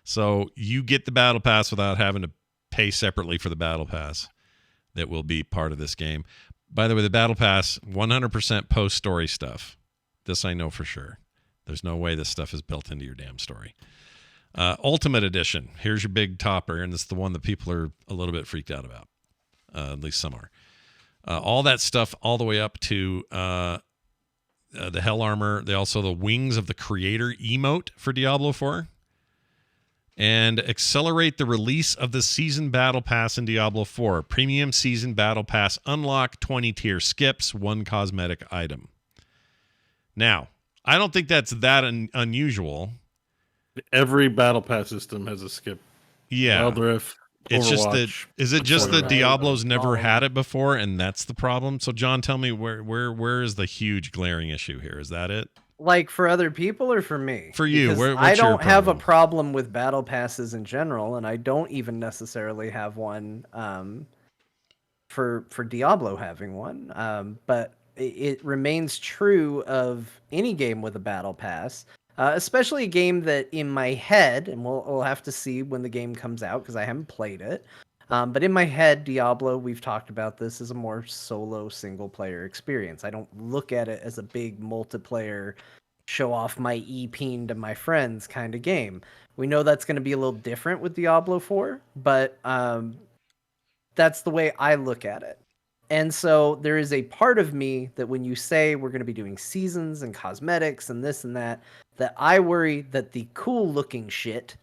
So you get the battle pass without having to pay separately for the battle pass that will be part of this game. By the way, the battle pass 100% post story stuff. This I know for sure. There's no way this stuff is built into your damn story. Ultimate Edition. Here's your big topper, and it's the one that people are a little bit freaked out about. At least some are. All that stuff all the way up to the Hell Armor. The Wings of the Creator emote for Diablo 4. And accelerate the release of the Season Battle Pass in Diablo 4. Premium Season Battle Pass unlock 20 tier skips, 1 cosmetic item. Now, I don't think that's that unusual. Every battle pass system has a skip. Yeah. Wild Rift, it's just that is it just that Diablo's never had it before and that's the problem? So John, tell me where is the huge glaring issue here? Is that it? Like for other people or for me? For you. I don't have a problem with battle passes in general, and I don't even necessarily have one for Diablo having one. But it remains true of any game with a battle pass. Especially a game that in my head, and we'll have to see when the game comes out because I haven't played it. But in my head, Diablo, we've talked about this, is a more solo single-player experience. I don't look at it as a big multiplayer, show off my EP to my friends kind of game. We know that's going to be a little different with Diablo 4, but that's the way I look at it. And so there is a part of me that when you say we're going to be doing seasons and cosmetics and this and that I worry that the cool looking shit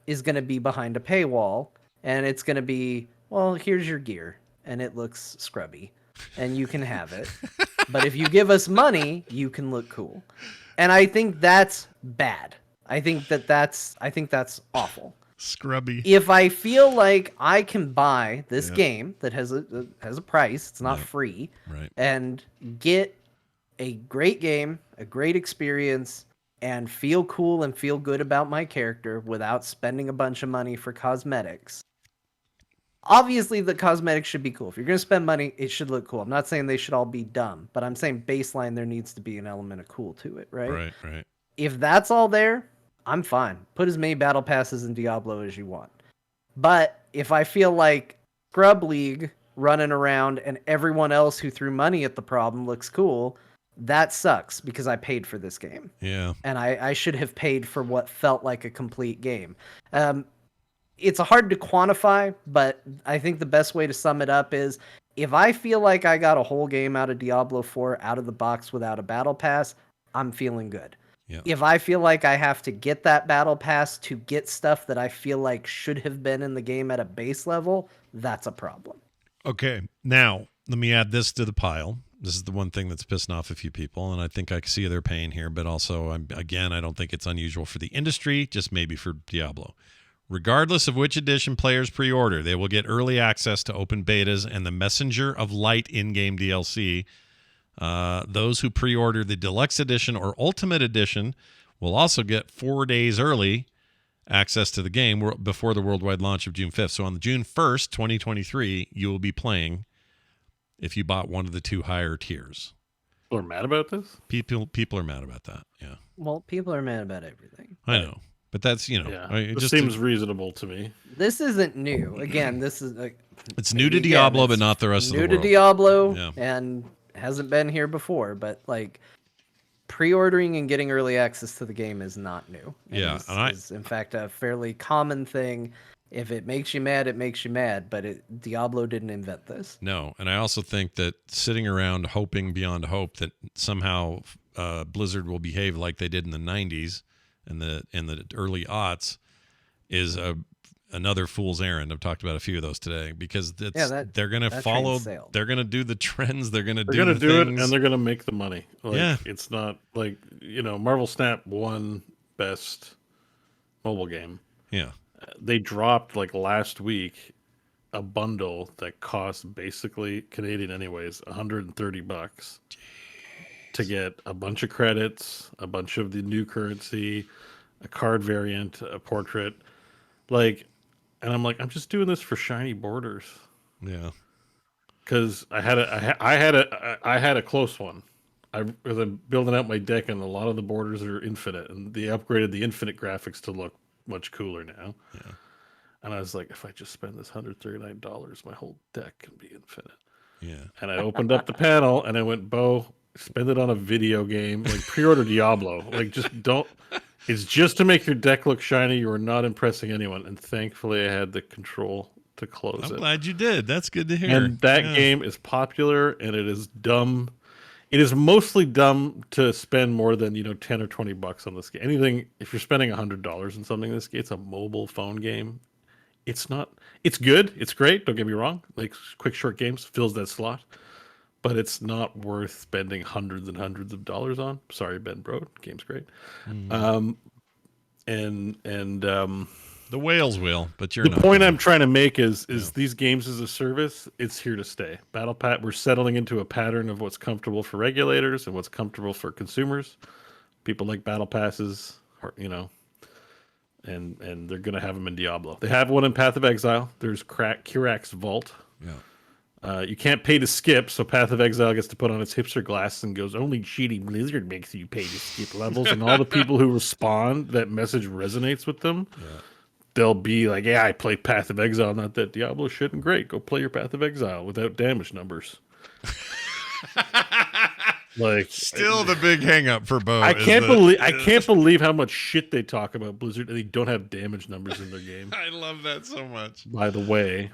is going to be behind a paywall and it's going to be, well, here's your gear and it looks scrubby and you can have it. But if you give us money, you can look cool. And I think that's bad. I think that's awful. Scrubby. If I feel like I can buy this game that has a price, it's not free, right, and get a great game, a great experience, and feel cool and feel good about my character without spending a bunch of money for cosmetics. Obviously, the cosmetics should be cool. If you're going to spend money, it should look cool. I'm not saying they should all be dumb, but I'm saying baseline, there needs to be an element of cool to it, right? Right. If that's all there, I'm fine. Put as many battle passes in Diablo as you want. But if I feel like Scrub League running around and everyone else who threw money at the problem looks cool, that sucks because I paid for this game. Yeah. And I should have paid for what felt like a complete game. It's hard to quantify, but I think the best way to sum it up is if I feel like I got a whole game out of Diablo 4 out of the box without a battle pass, I'm feeling good. Yeah. If I feel like I have to get that battle pass to get stuff that I feel like should have been in the game at a base level, that's a problem. Okay. Now, let me add this to the pile. This is the one thing that's pissing off a few people, and I think I see their pain here, but also, I don't think it's unusual for the industry, just maybe for Diablo. Regardless of which edition players pre-order, they will get early access to open betas and the Messenger of Light in-game DLC. Those who pre-order the Deluxe Edition or Ultimate Edition will also get 4 days early access to the game before the worldwide launch of June 5th. So on June 1st, 2023, you will be playing if you bought one of the 2 higher tiers. People are mad about this? People are mad about that, yeah. Well, people are mad about everything. I know. But that's, Yeah, it it seems reasonable to me. This isn't new. Again, this is it's new to Diablo, but not the rest of the world. New to Diablo, Yeah. and hasn't been here before. But like, pre-ordering and getting early access to the game is not new. Yeah, is in fact a fairly common thing. If it makes you mad, it makes you mad. But Diablo didn't invent this. No, and I also think that sitting around hoping beyond hope that somehow Blizzard will behave like they did in the 90s and in the early aughts is another fool's errand. I've talked about a few of those today because they're going to follow. They're going to do the trends. They're going to do it, and they're going to make the money. Yeah, it's not like Marvel Snap won best mobile game. Yeah. They dropped like last week a bundle that cost basically Canadian anyways $130 to get a bunch of credits, a bunch of the new currency, a card variant, a portrait, and I'm like, I'm just doing this for shiny borders. Yeah, because I had a close one. I was building out my deck, and a lot of the borders are infinite, and they upgraded the infinite graphics to look much cooler now. Yeah. And I was like, if I just spend this $139, my whole deck can be infinite. Yeah. And I opened up the panel and I went, Bo, spend it on a video game. Like pre-order Diablo. Like just don't. It's just to make your deck look shiny. You are not impressing anyone. And thankfully I had the control to close it. I'm glad you did. That's good to hear. And that game is popular and it is dumb. It is mostly dumb to spend more than 10 or $20 on this game. Anything, if you're spending $100 on something, this game, it's a mobile phone game. It's not. It's good. It's great. Don't get me wrong. Like quick short games fills that slot, but it's not worth spending hundreds and hundreds of dollars on. Sorry, Ben Brode. Game's great. The whales will, but you're the not. point I'm trying to make is these games as a service, it's here to stay. Battle Pass, we're settling into a pattern of what's comfortable for regulators and what's comfortable for consumers. People like battle passes, and they're gonna have them in Diablo. They have one in Path of Exile. There's Kirax's Vault. Yeah. You can't pay to skip, so Path of Exile gets to put on its hipster glasses and goes, only shitty Blizzard makes you pay to skip levels. And all the people who respond, that message resonates with them. Yeah. They'll be like, yeah, I play Path of Exile, not that Diablo shit, and great, go play your Path of Exile without damage numbers. Still the big hang up for Bo. I can't believe how much shit they talk about Blizzard and they don't have damage numbers in their game. I love that so much. By the way,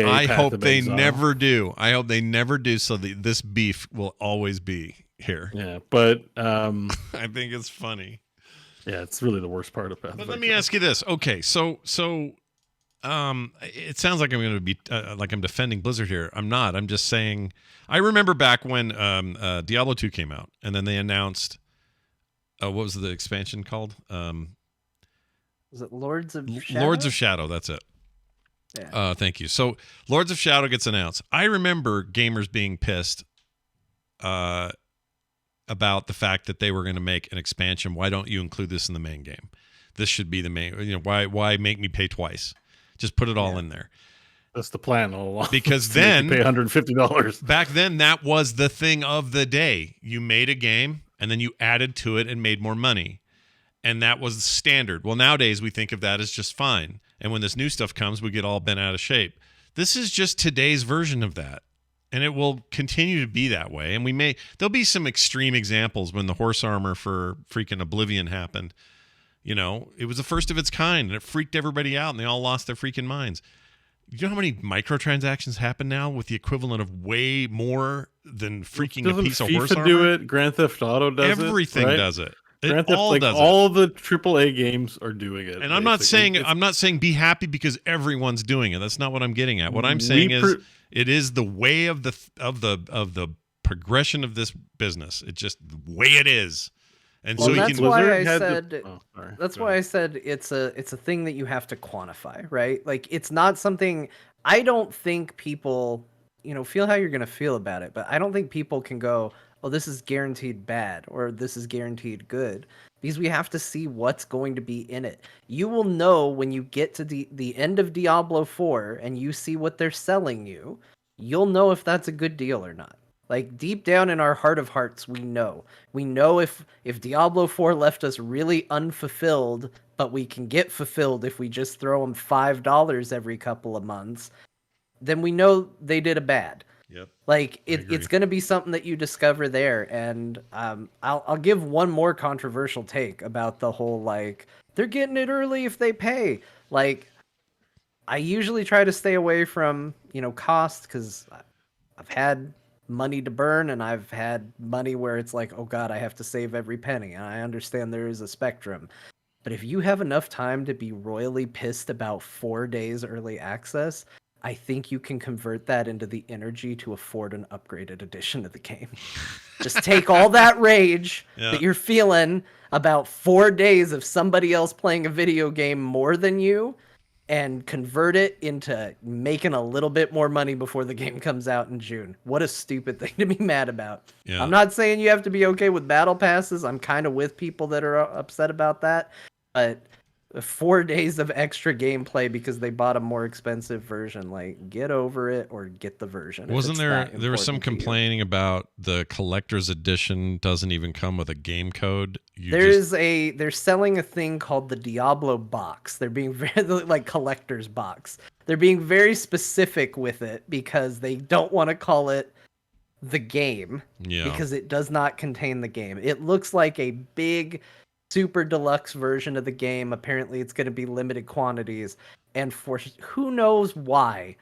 I Path hope of they Exile. never do. I hope they never do, so that this beef will always be here. Yeah, but I think it's funny. Yeah, it's really the worst part of Path. But let me ask you this. Okay, so it sounds like I'm going to be like I'm defending Blizzard here. I'm not. I'm just saying. I remember back when Diablo 2 came out, and then they announced what was the expansion called? Was it Lords of Shadow? Lords of Shadow. That's it. Yeah. Thank you. So Lords of Shadow gets announced. I remember gamers being pissed about the fact that they were going to make an expansion. Why don't you include this in the main game? This should be the main. Why make me pay twice? Just put it all in there. That's the plan all along. Because then pay $150. Back then, that was the thing of the day. You made a game and then you added to it and made more money, and that was standard. Well, nowadays we think of that as just fine. And when this new stuff comes, we get all bent out of shape. This is just today's version of that. And it will continue to be that way. And there'll be some extreme examples when the horse armor for freaking Oblivion happened. It was the first of its kind, and it freaked everybody out, and they all lost their freaking minds. You know how many microtransactions happen now with the equivalent of way more than freaking a piece of horse armor? Do it. Grand Theft Auto does Everything it. Right? does it. Grand Theft, all like does it. all the AAA games are doing it. And I'm not basically. saying be happy because everyone's doing it. That's not what I'm getting at. What I'm saying is it is the way of the progression of this business. It's just the way it is. And Well, so you that's can why I had said that's why I said it's a thing that you have to quantify, right? Like it's not something I don't think people, feel how you're going to feel about it, but I don't think people can go, "Oh, this is guaranteed bad," or "This is guaranteed good," because we have to see what's going to be in it. You will know when you get to the end of Diablo 4 and you see what they're selling you. You'll know if that's a good deal or not. Like deep down in our heart of hearts, we know. We know if Diablo 4 left us really unfulfilled, but we can get fulfilled if we just throw them $5 every couple of months, then we know they did a bad. Yep. Like it's going to be something that you discover there. And I'll give one more controversial take about the whole like they're getting it early if they pay. Like I usually try to stay away from cost because I've had money to burn and I've had money where it's like, oh God, I have to save every penny. And I understand there is a spectrum. But if you have enough time to be royally pissed about 4 days early access, I think you can convert that into the energy to afford an upgraded edition of the game. Just take all that rage that you're feeling about 4 days of somebody else playing a video game more than you and convert it into making a little bit more money before the game comes out in June. What a stupid thing to be mad about. Yeah. I'm not saying you have to be okay with battle passes. I'm kind of with people that are upset about that. But 4 days of extra gameplay because they bought a more expensive version, like get over it or get the version. Wasn't there was some complaining about the collector's edition doesn't even come with a game code? They're selling a thing called the Diablo box. They're being very like collector's box. They're being very specific with it because they don't want to call it the game because it does not contain the game. It looks like a big super deluxe version of the game. Apparently it's going to be limited quantities, and for who knows why,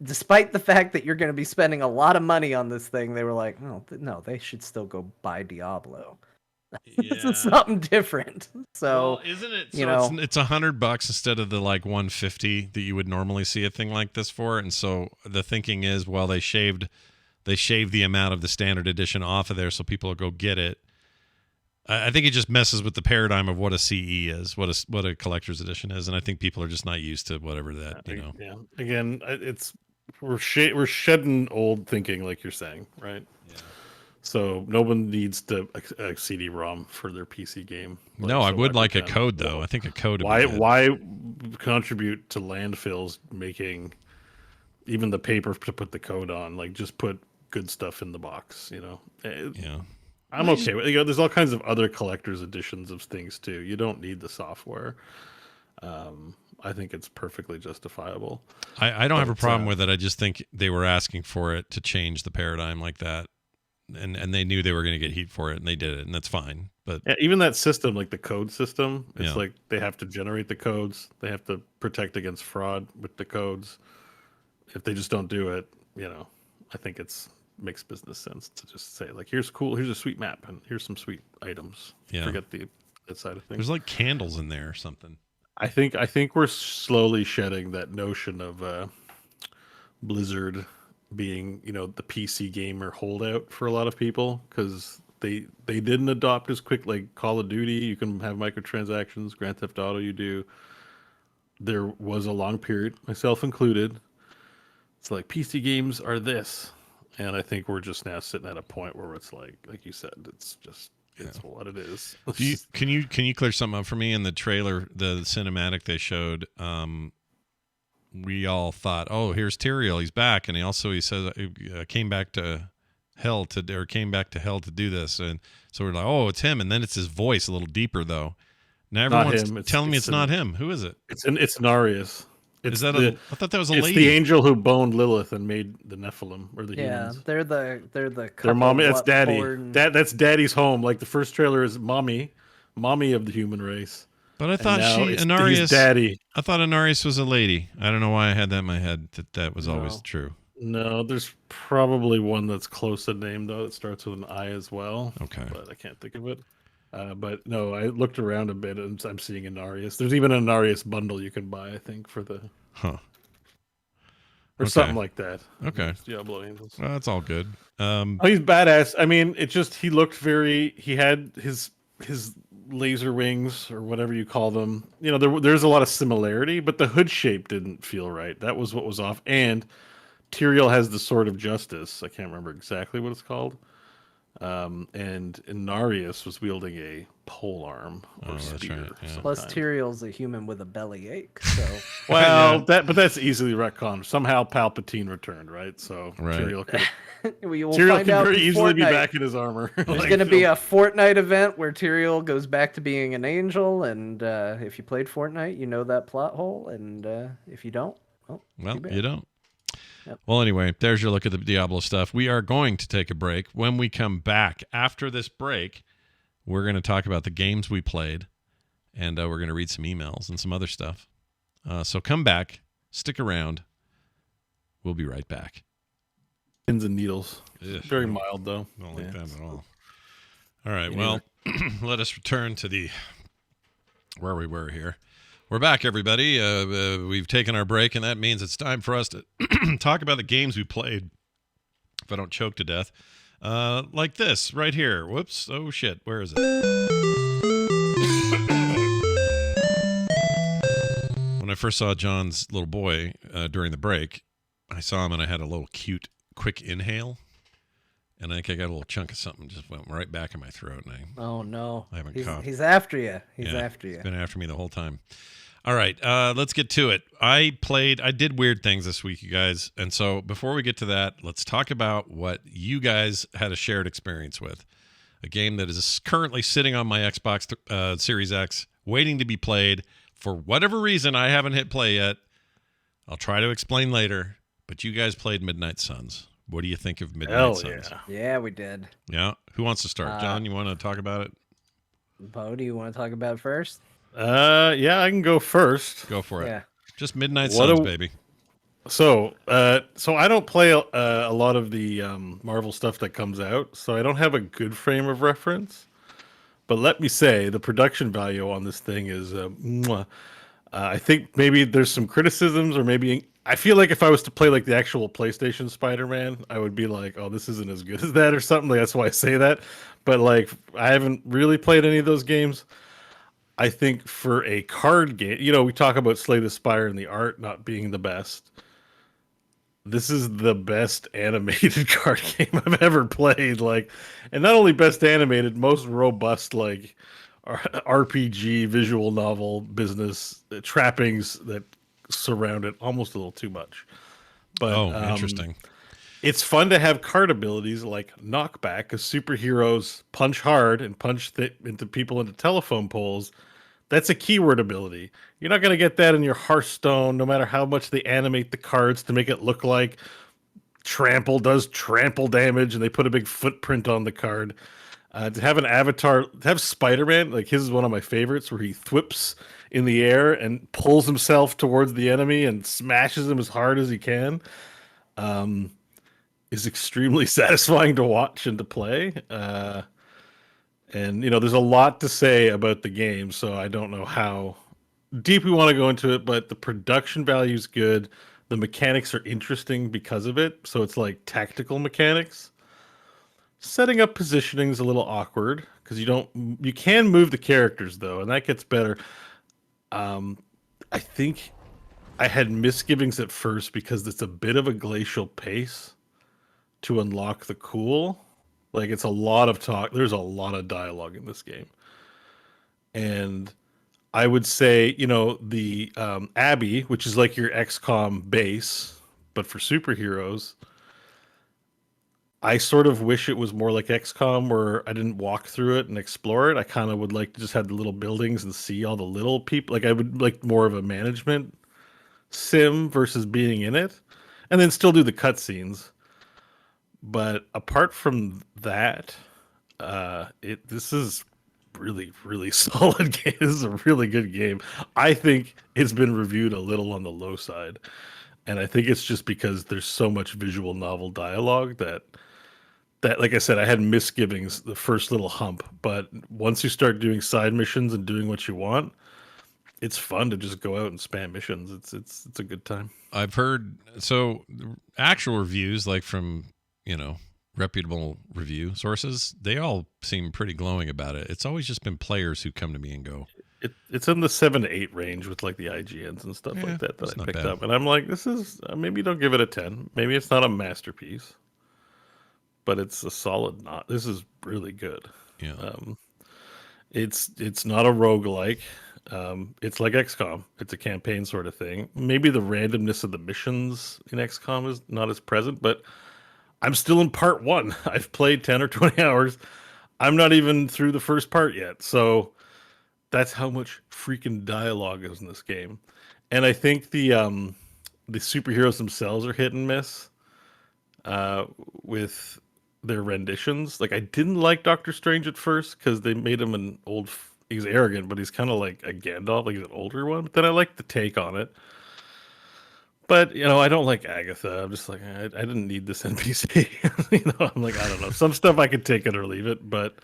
despite the fact that you're going to be spending a lot of money on this thing, they were like, no, they should still go buy Diablo. This is something different. So isn't it it's $100 instead of the like 150 that you would normally see a thing like this for? And so the thinking is, well, they shaved the amount of the standard edition off of there so people will go get it. I think it just messes with the paradigm of what a CE is, what a collector's edition is, and I think people are just not used to whatever that. Yeah. Again, we're shedding old thinking, like you're saying, right? Yeah. So no one needs a CD-ROM for their PC game. No, I would like a code though. I think a code. Why contribute to landfills making even the paper to put the code on? Like just put good stuff in the box. Yeah. I'm okay with there's all kinds of other collector's editions of things too. You don't need the software. I think it's perfectly justifiable. I don't have a problem with it. I just think they were asking for it to change the paradigm like that. And they knew they were going to get heat for it, and they did it, and that's fine. But even that system, like the code system, it's like they have to generate the codes. They have to protect against fraud with the codes. If they just don't do it, I think it's makes business sense to just say like, here's a sweet map and here's some sweet items. Forget that side of things. There's like candles in there or something. I think we're slowly shedding that notion of Blizzard being the PC gamer holdout for a lot of people, because they didn't adopt as quick. Like Call of Duty, you can have microtransactions. Grand Theft Auto, you do. There was a long period, myself included, it's like PC games are this. And I think we're just now sitting at a point where it's like you said, it's what it is. Can you clear something up for me? In the trailer, the cinematic they showed, we all thought, oh, here's Tyrael, he's back, and he says came back to hell to do this, and so we're like, oh, it's him, and then it's his voice a little deeper though. Now everyone's telling me it's not him. Who is it? It's Narius. I thought that was a lady. It's the angel who boned Lilith and made the Nephilim or the humans. Yeah, they're the couple. Their mommy. That's daddy. That's daddy's home. Like the first trailer is mommy of the human race. But I thought Inarius, daddy. I thought Inarius was a lady. I don't know why I had that in my head that was always true. No, there's probably one that's close to name though that starts with an I as well. Okay, but I can't think of it. But no, I looked around a bit and I'm seeing an Arius. There's even an Arius bundle you can buy, I think, for the Huh. or Okay. something like that. Okay. Diablo Angels. Well, that's all good. Oh, he's badass. I mean, he looked very. He had his laser wings or whatever you call them. You know, there's a lot of similarity, but the hood shape didn't feel right. That was what was off. And Tyrael has the Sword of Justice. I can't remember exactly what it's called. And Inarius was wielding a pole arm or that's spear. right, of yeah. some Plus, kind. Tyrael's a human with a belly ache, so Well, but that's easily retconned. Somehow Palpatine returned, right? So Right. Tyrael could we will Tyrael find could out very in easily be Fortnite. back in his armor. There's Like, going to be a Fortnite event where Tyrael goes back to being an angel, and if you played Fortnite, you know that plot hole, and if you don't, well, Well, too bad. you don't. Yep. Well, anyway, there's your look at the Diablo stuff. We are going to take a break. When we come back after this break, we're going to talk about the games we played, and we're going to read some emails and some other stuff. So come back, stick around. We'll be right back. pins and needles. Ugh, Very mild though. I don't like Yeah. that at all. All right, Me well, let us return to where we were here. We're back, everybody. We've taken our break, and that means it's time for us to talk about the games we played. If I don't choke to death. Like this, right here. Whoops. Oh, shit. Where is it? When I first saw John's little boy during the break, I saw him, and I had a little cute, quick inhale. And I think I got a little chunk of something just went right back in my throat. And Oh no, I haven't coughed. he's after you. He's Yeah, after you. He's been after me the whole time. All right, let's get to it. I did weird things this week, you guys. And so before we get to that, let's talk about what you guys had a shared experience with. A game that is currently sitting on my Xbox Series X, waiting to be played. For whatever reason, I haven't hit play yet. I'll try to explain later. But you guys played Midnight Suns. What do you think of Midnight Hell Suns? yeah. Yeah, we did. Yeah? Who wants to start? John, you want to talk about it? Bo, do you want to talk about it first? Yeah, I can go first. Go for it. Yeah. Just Midnight What Suns, a- baby. So I don't play a lot of the Marvel stuff that comes out, so I don't have a good frame of reference. But let me say, the production value on this thing is, mwah. I think maybe there's some criticisms, or maybe I feel like if I was to play like the actual PlayStation Spider-Man, I would be like, oh, this isn't as good as that or something. Like, that's why I say that. But like, I haven't really played any of those games. I think for a card game, we talk about Slay the Spire and the art not being the best. This is the best animated card game I've ever played. Like, and not only best animated, most robust, like RPG visual novel business trappings that surround it almost a little too much. But Interesting. it's fun to have card abilities like knockback, because superheroes punch hard and punch into people into telephone poles. That's a keyword ability. You're not going to get that in your Hearthstone, no matter how much they animate the cards to make it look like trample does trample damage and they put a big footprint on the card. To have an avatar, to have Spider-Man, like his is one of my favorites, where he thwips in the air and pulls himself towards the enemy and smashes him as hard as he can, is extremely satisfying to watch and to play. And there's a lot to say about the game, so I don't know how deep we want to go into it, but the production value is good. The mechanics are interesting because of it, so it's like tactical mechanics. Setting up positioning is a little awkward because you can move the characters though, and that gets better. I think I had misgivings at first because it's a bit of a glacial pace to unlock the cool. Like, it's a lot of talk. There's a lot of dialogue in this game. And I would say, the Abbey, which is like your XCOM base, but for superheroes, I sort of wish it was more like XCOM where I didn't walk through it and explore it. I kind of would like to just have the little buildings and see all the little people. Like, I would like more of a management sim versus being in it, and then still do the cutscenes. But apart from that, this is really, really solid game. This is a really good game. I think it's been reviewed a little on the low side, and I think it's just because there's so much visual novel dialogue that that, like I said, I had misgivings the first little hump, but once you start doing side missions and doing what you want, it's fun to just go out and spam missions. It's a good time. I've heard so actual reviews, like from reputable review sources, they all seem pretty glowing about it. It's always just been players who come to me and go, It's in the 7 to 8 range with like the IGNs and stuff Yeah, like that that's I not picked bad. up, and I'm like, this is maybe don't give it a 10. Maybe it's not a masterpiece, but it's a solid. Not this is really good. yeah, It's not a roguelike. It's like XCOM. It's a campaign sort of thing. Maybe the randomness of the missions in XCOM is not as present, but I'm still in part 1. I've played 10 or 20 hours. I'm not even through the first part yet. So that's how much freaking dialogue is in this game. And I think the superheroes themselves are hit and miss with their renditions. Like I didn't like Doctor Strange at first because they made him an old. He's arrogant, but he's kind of like a Gandalf, like he's an older one. But then I like the take on it. But I don't like Agatha. I'm just like I didn't need this NPC. I'm like I don't know. Some stuff I could take it or leave it, but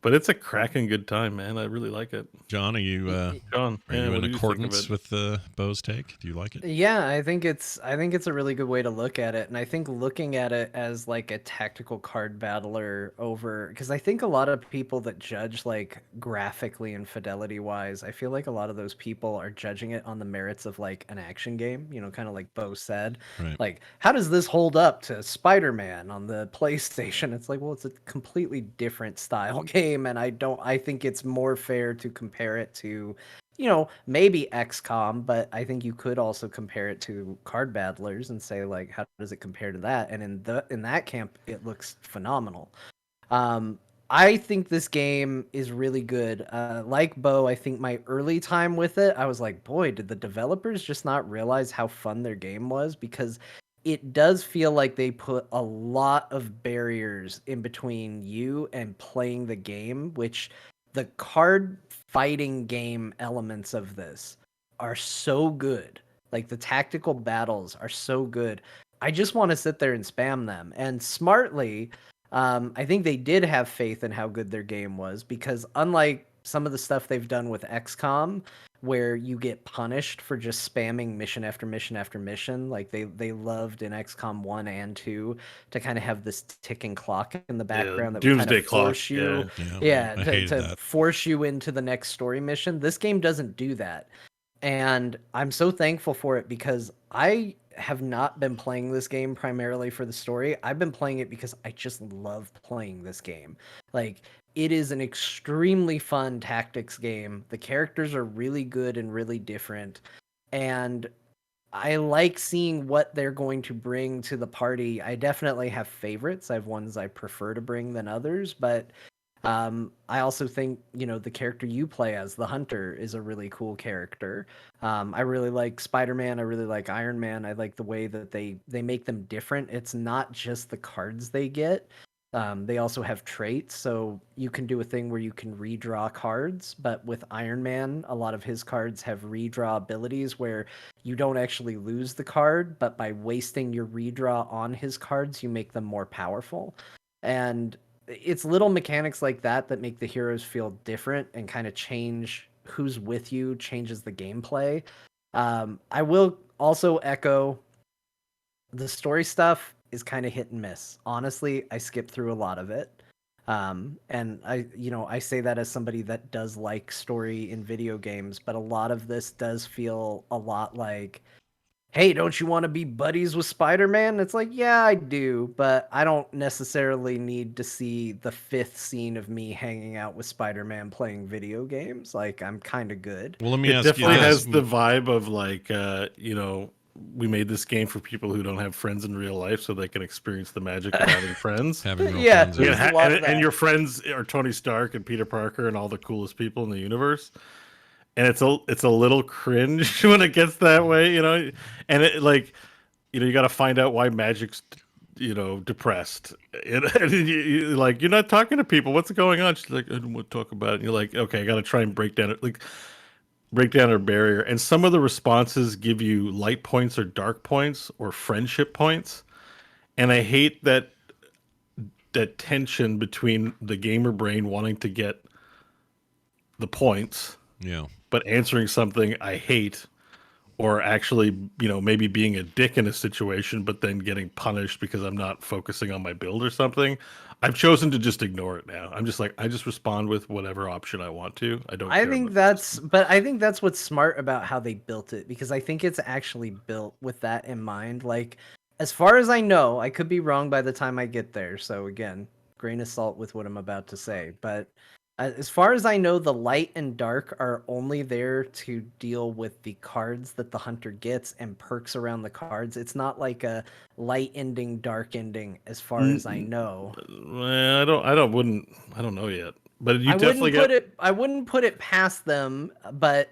it's a cracking good time, man. I really like it. John, are you John, are yeah, you what in do you think of accordance it? with Bo's take? Do you like it? Yeah, I think it's a really good way to look at it, and I think looking at it as like a tactical card battler over, because I think a lot of people that judge like graphically and fidelity wise, I feel like a lot of those people are judging it on the merits of like an action game, kind of like Bo said. Right. Like, how does this hold up to Spider-Man on the PlayStation? It's like, well, it's a completely different style game, and I think it's more fair to compare it to maybe XCOM, but I think you could also compare it to Card Battlers and say like, how does it compare to that? And in that camp, it looks phenomenal. Um, I think this game is really good. Like Bo, I think my early time with it, I was like, boy, did the developers just not realize how fun their game was? Because it does feel like they put a lot of barriers in between you and playing the game, which the card fighting game elements of this are so good. Like the tactical battles are so good. I just want to sit there and spam them. And smartly, I think they did have faith in how good their game was because unlike some of the stuff they've done with XCOM, where you get punished for just spamming mission after mission after mission, like they loved in XCOM 1 and 2 to kind of have this ticking clock in the Yeah, background that would kind Doomsday of Clock. force Yeah, you, Yeah, I hated to that. force you into the next story mission. This game doesn't do that. And I'm so thankful for it because I have not been playing this game primarily for the story. I've been playing it because I just love playing this game. Like, it is an extremely fun tactics game. The characters are really good and really different. And I like seeing what they're going to bring to the party. I definitely have favorites. I have ones I prefer to bring than others, but I also think, the character you play as, the Hunter, is a really cool character. I really like Spider-Man. I really like Iron Man. I like the way that they make them different. It's not just the cards they get. They also have traits, so you can do a thing where you can redraw cards. But with Iron Man, a lot of his cards have redraw abilities where you don't actually lose the card, but by wasting your redraw on his cards, you make them more powerful. And it's little mechanics like that that make the heroes feel different and kind of change who's with you, changes the gameplay. I will also echo the story stuff is kind of hit and miss. Honestly, I skipped through a lot of it. And I say that as somebody that does like story in video games, but a lot of this does feel a lot like, hey, don't you want to be buddies with Spider-Man? It's like, yeah, I do, but I don't necessarily need to see the fifth scene of me hanging out with Spider-Man playing video games. Like, I'm kind of good. Well, let me it ask you definitely this. has the vibe of like we made this game for people who don't have friends in real life, so they can experience the magic of having friends. Having real Yeah, friends. there's Yeah. a lot of And that. your friends are Tony Stark and Peter Parker and all the coolest people in the universe. And it's a little cringe when it gets that way, And it like, you got to find out why magic's depressed. And like you're not talking to people. What's going on? She's like, I don't want to talk about it. And you're like, okay, I got to try and break down her barrier. And some of the responses give you light points or dark points or friendship points. And I hate that that tension between the gamer brain wanting to get the points, Yeah. but answering something I hate, or actually, maybe being a dick in a situation, but then getting punished because I'm not focusing on my build or something. I've chosen to just ignore it now. I'm just like, I just respond with whatever option I want to. I don't care about the system. But I think that's what's smart about how they built it, because I think it's actually built with that in mind. Like, as far as I know, I could be wrong by the time I get there. So again, grain of salt with what I'm about to say. But as far as I know, the light and dark are only there to deal with the cards that the hunter gets and perks around the cards. It's not like a light ending, dark ending, as far as I know. Well, I don't know yet. But you definitely I wouldn't put it past them, but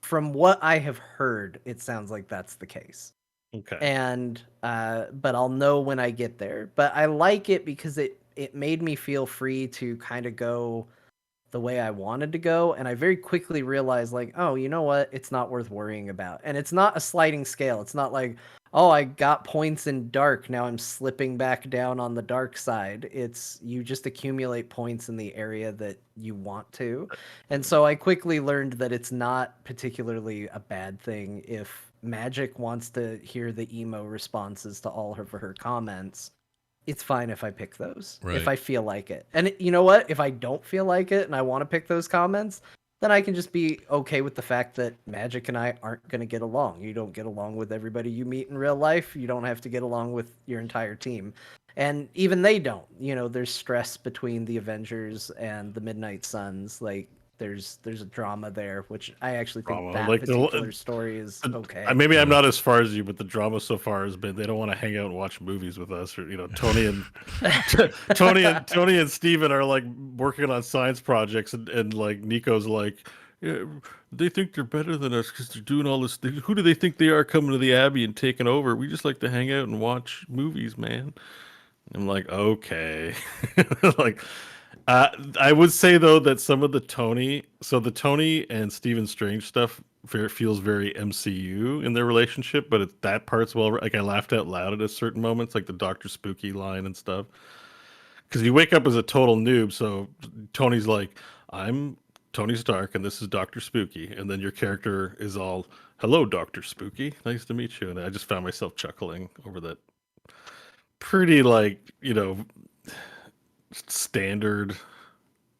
from what I have heard, it sounds like that's the case. Okay. And but I'll know when I get there. But I like it because it made me feel free to kind of go the way I wanted to go, and I very quickly realized, like, oh, you know what? It's not worth worrying about. And it's not a sliding scale. It's not like, oh, I got points in dark, now I'm slipping back down on the dark side. It's you just accumulate points in the area that you want to. And so I quickly learned that it's not particularly a bad thing if Magic wants to hear the emo responses to all of her comments. It's fine if I pick those, Right. if I feel like it. And you know what? If I don't feel like it and I want to pick those comments, then I can just be okay with the fact that Magic and I aren't going to get along. You don't get along with everybody you meet in real life. You don't have to get along with your entire team. And even they don't. There's stress between the Avengers and the Midnight Suns. Like, there's a drama there, which I actually think that particular story is okay. Maybe I'm not as far as you, but the drama so far has been they don't want to hang out and watch movies with us, or Tony and Steven are like working on science projects, and like Nico's like, yeah, they think they're better than us because they're doing all this. Who do they think they are coming to the Abbey and taking over? We just like to hang out and watch movies, man. I'm like, okay, like. I would say though that some of the Tony and Stephen Strange stuff feels very MCU in their relationship, but that part's like I laughed out loud at a certain moments, like the Doctor Spooky line and stuff. Because you wake up as a total noob, so Tony's like, "I'm Tony Stark, and this is Doctor Spooky," and then your character is all, "Hello, Doctor Spooky, nice to meet you," and I just found myself chuckling over that. Pretty standard,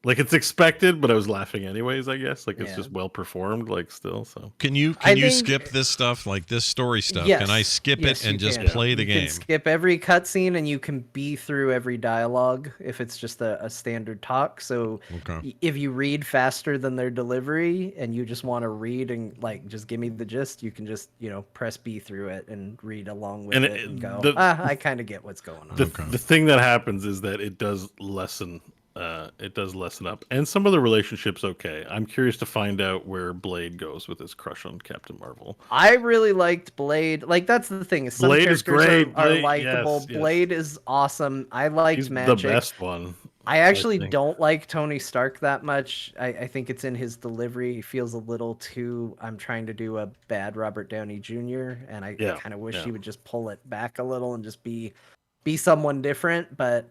like it's expected, but I was laughing anyways, I guess. Like it's just well performed, like still. So can you skip this stuff, like this story stuff? Yes. Can I skip it and just can. play the You game? can skip every cutscene and you can be through every dialogue if it's just a standard talk. So if you read faster than their delivery and you just want to read and like just give me the gist, you can just press B through it and read along with it and go, I kind of get what's going on. The thing that happens is that it does lessen up, and some of the relationships. Okay, I'm curious to find out where Blade goes with his crush on Captain Marvel. I really liked Blade. Like that's the thing. Is some Blade is characters great. are likable. Yes. Blade is awesome. I liked He's Magic. The best one. I actually don't like Tony Stark that much. I think it's in his delivery. He feels a little too, I'm trying to do a bad Robert Downey Jr. And I kind of wish he would just pull it back a little and just be someone different. But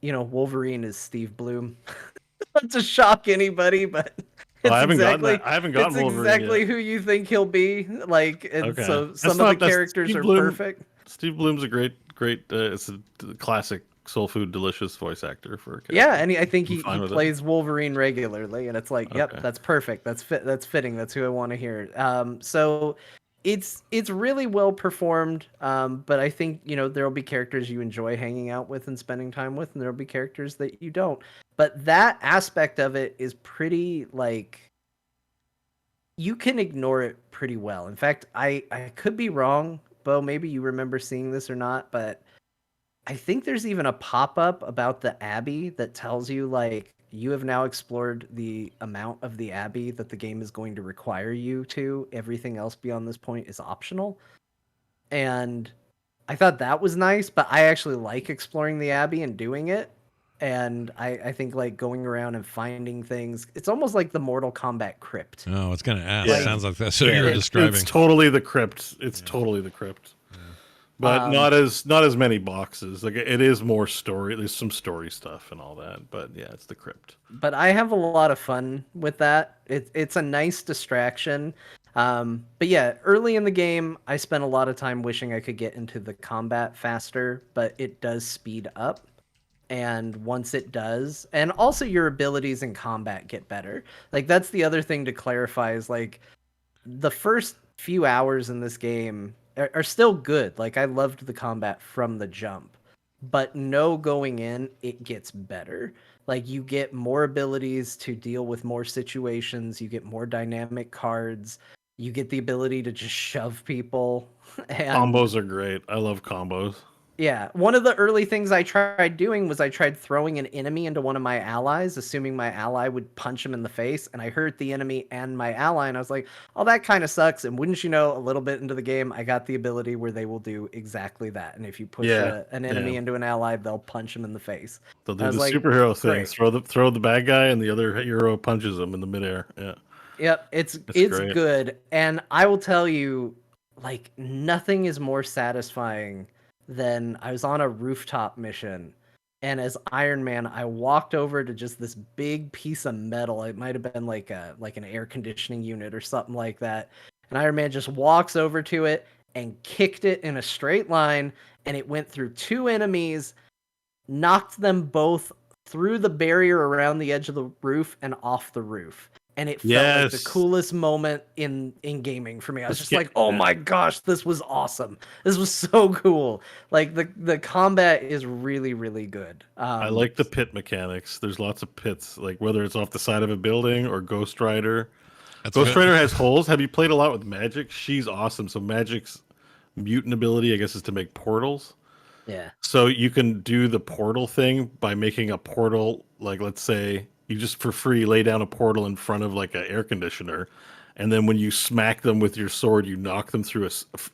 Wolverine is Steve Bloom. Not to shock anybody, but I haven't gotten Wolverine exactly yet. Who you think he'll be. Like, and okay. So some of the characters are perfect. Steve Bloom's a great. It's a classic soul food delicious voice actor for a character. Yeah, and I think he plays Wolverine regularly, and it's like, yep, that's perfect. That's fitting. That's who I want to hear. So it's really well performed, but I think there'll be characters you enjoy hanging out with and spending time with, and there'll be characters that you don't. But that aspect of it is pretty, like, you can ignore it pretty well. In fact, I could be wrong, Bo, maybe you remember seeing this or not, but I think there's even a pop-up about the Abbey that tells you, like, you have now explored the amount of the Abbey that the game is going to require you to. Everything else beyond this point is optional. And I thought that was nice, but I actually like exploring the Abbey and doing it. And I think, like, going around and finding things, it's almost like the Mortal Kombat crypt. Oh, I was going to ask. Sounds like that's what you were describing. It's totally the crypt. It's totally the crypt. but not as many boxes. Like it is more story. There's some story stuff and all that, but yeah, it's the crypt. But I have a lot of fun with that. It's a nice distraction. But yeah, early in the game, I spent a lot of time wishing I could get into the combat faster, but it does speed up. And once it does, and also your abilities in combat get better. Like that's the other thing to clarify is like the first few hours in this game are still good. Like I loved the combat from the jump, but no going in, it gets better. Like you get more abilities to deal with more situations, you get more dynamic cards, you get the ability to just shove people and Combos are great. I love combos. yeah, one of the early things I tried doing was I tried throwing an enemy into one of my allies, assuming my ally would punch him in the face, and I hurt the enemy and my ally, and I was like, oh, that kind of sucks. And wouldn't you know, a little bit into the game, I got the ability where they will do exactly that. And if you push an enemy into an ally, they'll punch him in the face. They'll I do was the like, superhero thing. great. Throw the bad guy, and the other hero punches him in the midair. Yeah, Yep, it's great. good, and I will tell you, like nothing is more satisfying than I was on a rooftop mission, and as Iron Man, I walked over to just this big piece of metal. It might have been like an air conditioning unit or something like that, and Iron Man just walks over to it and kicked it in a straight line, and it went through two enemies, knocked them both through the barrier around the edge of the roof and off the roof. And it felt like the coolest moment in gaming for me. I was just like, "Oh my gosh, this was awesome! This was so cool!" Like the combat is really really good. I like the pit mechanics. There's lots of pits, like whether it's off the side of a building or Ghost Rider. Ghost Rider has holes. Have you played a lot with Magic? She's awesome. So Magic's mutant ability, I guess, is to make portals. Yeah. So you can do the portal thing by making a portal, like let's say you just for free lay down a portal in front of like an air conditioner, and then when you smack them with your sword, you knock them through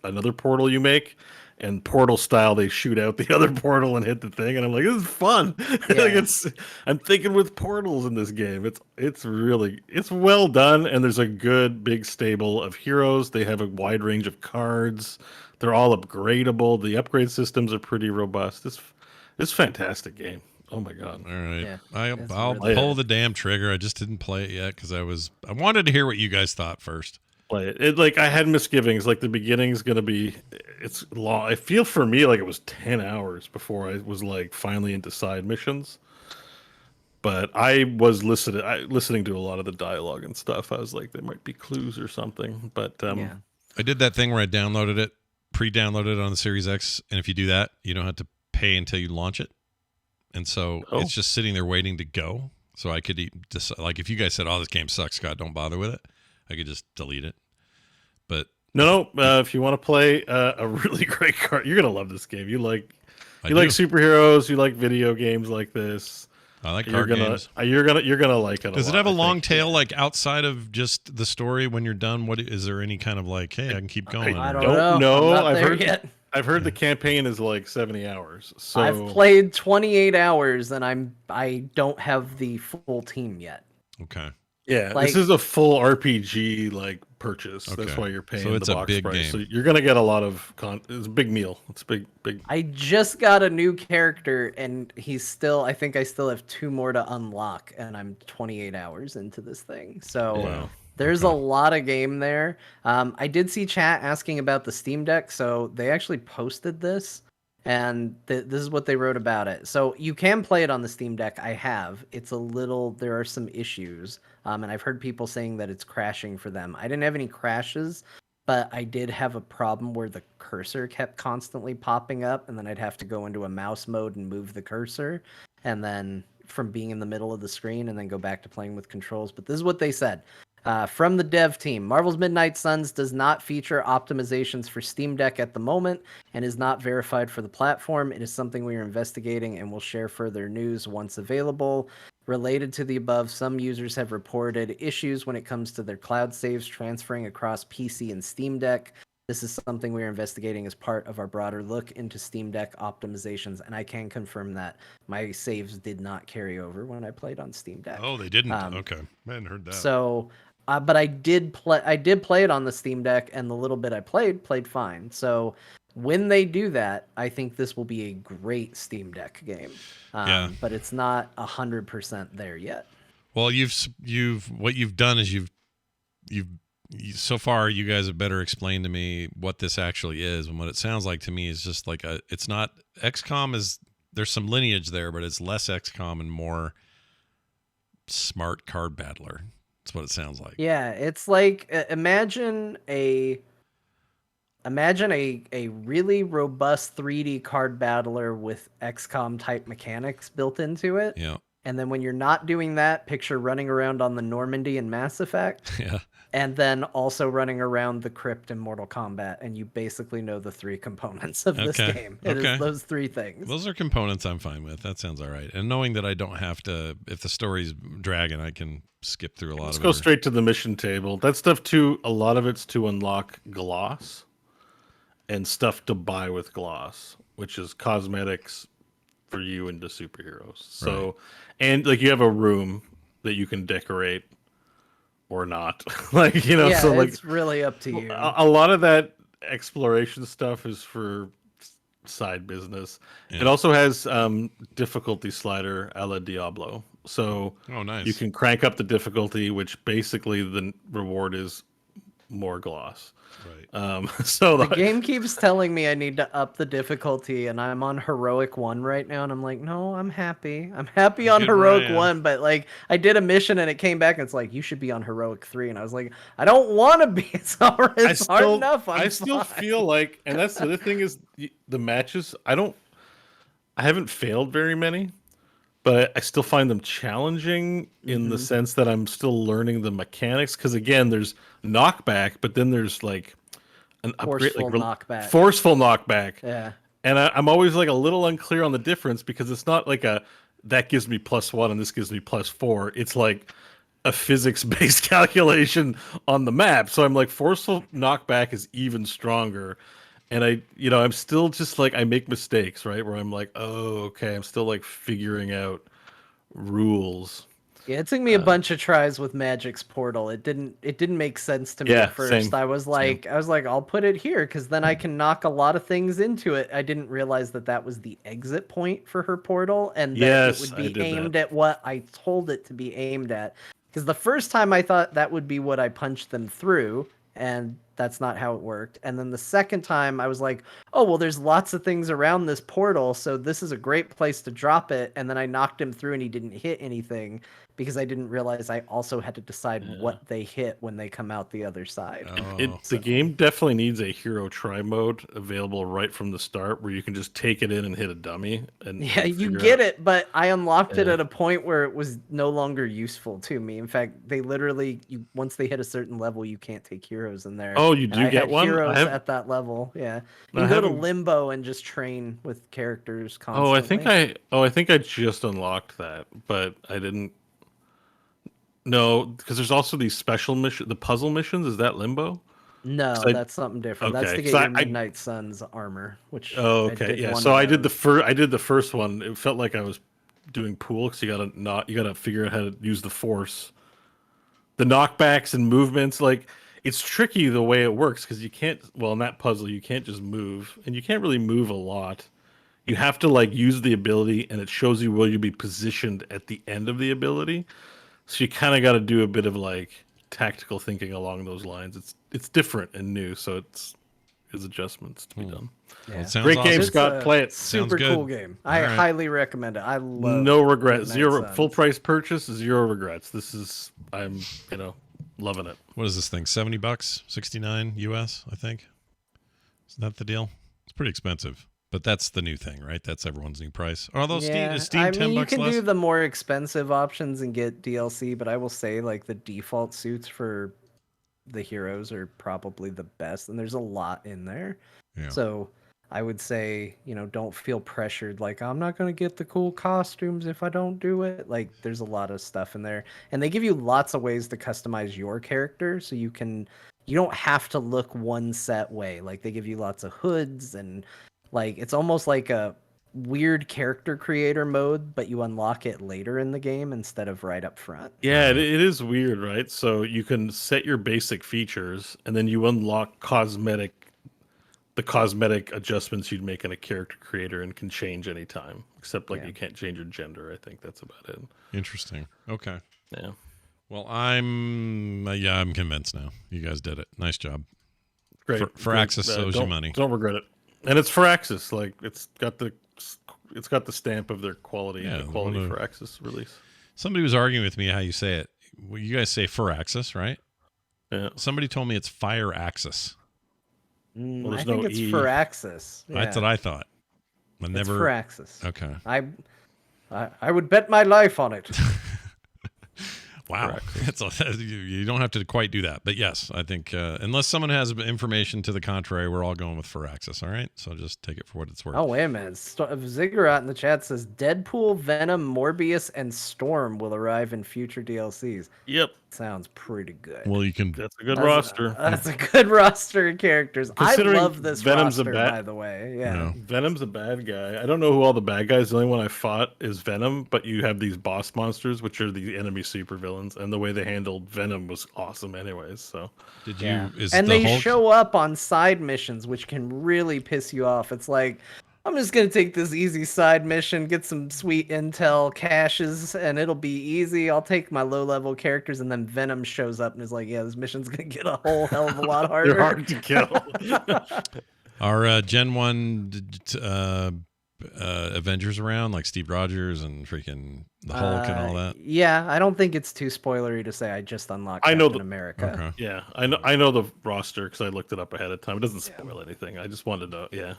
another portal you make, and portal style they shoot out the other portal and hit the thing. And I'm like, this is fun. Yeah. Like I'm thinking with portals in this game. It's well done, and there's a good big stable of heroes. They have a wide range of cards. They're all upgradable. The upgrade systems are pretty robust. It's a fantastic game. Oh my god! All right, Yeah, I'll really pull the damn trigger. I just didn't play it yet because I wanted to hear what you guys thought first. Play it. It like I had misgivings. Like the beginning's gonna be, it's long. I feel for me like it was 10 hours before I was like finally into side missions. But I was listening to a lot of the dialogue and stuff. I was like, there might be clues or something. But Yeah. I did that thing where I downloaded it, pre-downloaded it on the Series X, and if you do that, you don't have to pay until you launch it. And so it's just sitting there waiting to go. So I could decide, like if you guys said, "Oh, this game sucks, Scott, don't bother with it," I could just delete it. But no, if you want to play a really great card, you're gonna love this game. You like superheroes, you like video games like this. I like card games. You're gonna like it. Does it have a long tail, like outside of just the story? When you're done, what is there any kind of like, hey, I can keep going? I don't know. I've heard the campaign is like 70 hours. So I've played 28 hours and I don't have the full team yet. Okay. Yeah, Like, this is a full RPG like purchase. Okay. That's why you're paying So it's the a box big price. game. So you're gonna get a lot of it's a big meal. It's big. I just got a new character and I think I still have 2 more to unlock and I'm 28 hours into this thing. So Wow. there's a lot of game there. I did see chat asking about the Steam Deck, so they actually posted this, and this is what they wrote about it. So you can play it on the Steam Deck. I have. There are some issues, and I've heard people saying that it's crashing for them. I didn't have any crashes, but I did have a problem where the cursor kept constantly popping up, and then I'd have to go into a mouse mode and move the cursor, and then from being in the middle of the screen and then go back to playing with controls. But this is what they said. From the dev team, Marvel's Midnight Suns does not feature optimizations for Steam Deck at the moment and is not verified for the platform. It is something we are investigating and will share further news once available. Related to the above, some users have reported issues when it comes to their cloud saves transferring across PC and Steam Deck. This is something we are investigating as part of our broader look into Steam Deck optimizations, and I can confirm that my saves did not carry over when I played on Steam Deck. Oh, they didn't. Okay, I hadn't heard that. So, but I did play it on the Steam Deck, and the little bit I played fine. So when they do that, I think this will be a great Steam Deck game. Yeah. But it's not 100% there yet. Well, what you've done is you've so far you guys have better explained to me what this actually is, and what it sounds like to me is just like it's not XCOM is there's some lineage there, but it's less XCOM and more smart card battler. That's what it sounds like. Yeah, it's like imagine a really robust 3D card battler with XCOM type mechanics built into it. Yeah. And then when you're not doing that, picture running around on the Normandy in Mass Effect. Yeah. And then also running around the crypt in Mortal Kombat, and you basically know the 3 components of this game. It is those 3 things. Those are components I'm fine with. That sounds all right. And knowing that I don't have to, if the story's dragging, I can skip through a lot Let's of it. go straight to the mission table. That stuff too, a lot of it's to unlock gloss and stuff to buy with gloss, which is cosmetics for you into superheroes. So, Right. and like you have a room that you can decorate or not. Like, you know, Yeah, so like it's really up to you. a lot of that exploration stuff is for side business. Yeah. It also has difficulty slider a la Diablo. So Oh, nice. you can crank up the difficulty, which basically the reward is more gloss. Right. So The game keeps telling me I need to up the difficulty, and I'm on heroic 1 right now, and I'm like, no, I'm happy. I'm happy on Good where heroic I am. 1, but like I did a mission and it came back and it's like you should be on heroic 3, and I was like, I don't want to be. It's hard enough. I still fine. feel like, and that's the other thing is the matches. I haven't failed very many, but I still find them challenging in the sense that I'm still learning the mechanics. Because again, there's knockback, but then there's like an upgrade, Forceful knockback. forceful knockback. Yeah. And I'm always like a little unclear on the difference because it's not like that gives me +1 and this gives me +4. It's like a physics-based calculation on the map. So I'm like, forceful knockback is even stronger. And I'm still just like, I make mistakes, right? Where I'm like, oh, okay, I'm still like figuring out rules. Yeah, it took me a bunch of tries with Magic's portal. It didn't make sense to me Yeah, at first. same, I was like, I'll put it here because then I can knock a lot of things into it. I didn't realize that was the exit point for her portal, and that Yes, it I would did be aimed that. at what I told it to be aimed at. Because the first time I thought that would be what I punched them through, and that's not how it worked. And then the second time I was like, oh, well, there's lots of things around this portal, so this is a great place to drop it. And then I knocked him through and he didn't hit anything because I didn't realize I also had to decide what they hit when they come out the other side. Oh. The game definitely needs a hero try mode available right from the start where you can just take it in and hit a dummy. And Yeah, you figure get out- it, but I unlocked it at a point where it was no longer useful to me. In fact, they literally, once they hit a certain level, you can't take heroes in there. Oh, you And do I get had one? heroes I have- at that level. Yeah, I you can go to haven't- limbo and just train with characters constantly. I think I just unlocked that, but I didn't. No, because there's also these special mission, the puzzle missions. Is that Limbo? No, So that's something different. That's okay, to get 'cause your I- Midnight Suns armor, which Oh, I okay, did yeah. one So of I did those. I did the first one. It felt like I was doing pool because you gotta figure out how to use the force, the knockbacks and movements. Like it's tricky the way it works because you can't. Well, in that puzzle, you can't just move, and you can't really move a lot. You have to like use the ability, and it shows you where you'll be positioned at the end of the ability. So you kind of got to do a bit of like tactical thinking along those lines. It's different and new, so there's adjustments to be done. Yeah. Sounds Great awesome. game, It's Scott. a Play it. Super good. cool game. I Alright. highly recommend it. I love No regrets. Midnight Zero Suns. full price purchase. Zero regrets. I'm loving it. What is this thing? $70, 69 US, I think. Isn't that the deal? It's pretty expensive, but that's the new thing, right? That's everyone's new price. Although is Steam I 10 mean, you bucks can less? do the more expensive options and get DLC, but I will say like the default suits for the heroes are probably the best, and there's a lot in there. Yeah. So I would say, don't feel pressured. Like I'm not gonna get the cool costumes if I don't do it. Like there's a lot of stuff in there, and they give you lots of ways to customize your character, so you don't have to look one set way. Like they give you lots of hoods and like it's almost like a weird character creator mode, but you unlock it later in the game instead of right up front. Yeah, it is weird, right? So you can set your basic features, and then you unlock cosmetic the cosmetic adjustments you'd make in a character creator and can change anytime, except like Yeah. you can't change your gender. I think that's about it. Interesting. Okay. Yeah. Well, I'm convinced now. You guys did it. Nice job. Great. Firaxis owes you don't, money. Don't regret it. And it's Firaxis. Like it's got the stamp of their quality, Yeah, the quality well, Firaxis release. Somebody was arguing with me how you say it. Well, you guys say Firaxis, right? Yeah. Somebody told me it's Fire Axis. Well, I there's think no it's E. Firaxis. That's what I thought. I It's never. Firaxis. Okay. I would bet my life on it. Wow. You don't have to quite do that. But yes, I think unless someone has information to the contrary, we're all going with Firaxis. All right. So just take it for what it's worth. Oh, wait a minute. Ziggurat in the chat says Deadpool, Venom, Morbius, and Storm will arrive in future DLCs. Yep. Sounds pretty good. Well, you can. That's a good roster. That's a good roster of characters. I Considering love this Venom's a roster, bat- by the way. Yeah. No. Venom's a bad guy. I don't know who all the bad guys. The only one I fought is Venom, but you have these boss monsters, which are the enemy supervillains, and the way they handled Venom was awesome, anyways. So Did you? Yeah. Is And the they Hulk? show up on side missions, which can really piss you off. It's like, I'm just going to take this easy side mission, get some sweet intel caches, and it'll be easy. I'll take my low-level characters, and then Venom shows up and is like, yeah, this mission's going to get a whole hell of a lot harder. they're hard to kill. Are Gen 1 Avengers around, like Steve Rogers and freaking the Hulk and all that? Yeah, I don't think it's too spoilery to say I just unlocked I know Captain America. Okay. Yeah, I know the roster because I looked it up ahead of time. It doesn't spoil anything. I just wanted to. Yeah,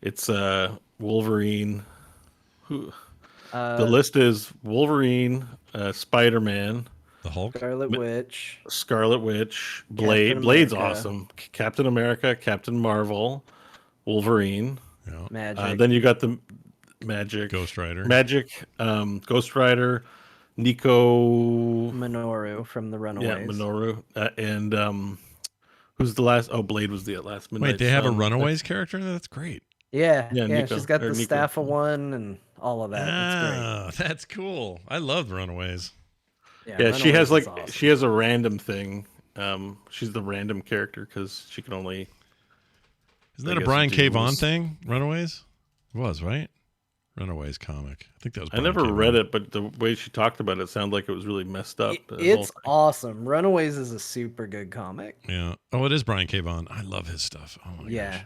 it's Wolverine. Who? The list is Wolverine, Spider-Man, The Hulk? Scarlet Witch. Scarlet Witch, Blade. Captain Blade's America. awesome. Captain America, Captain Marvel, Wolverine. Yeah. Magic. Then you got the Magic, Ghost Rider. Ghost Rider, Nico. Minoru from the Runaways. Yeah, Minoru, and who's the last? Oh, Blade was the last. Wait, Midnight they have a Sun. Runaways character? That's great. Yeah, Yeah, yeah, Nico, she's got or the Nico. staff of one and all of that. It's That's cool. I love Runaways. great. Yeah, she has Runaways like is awesome. she has a random thing. She's the random character because she can only. Isn't I that a guess Brian K. Vaughan duels. thing? Runaways? It was, right? Runaways comic. I think that was. I Brian never K. read Vaughan. it, but the way she talked about it sounded like it was really messed up. the whole It's thing. awesome. Runaways is a super good comic. Yeah. Oh, it is Brian K. Vaughan. I love his stuff. Oh my Yeah, gosh.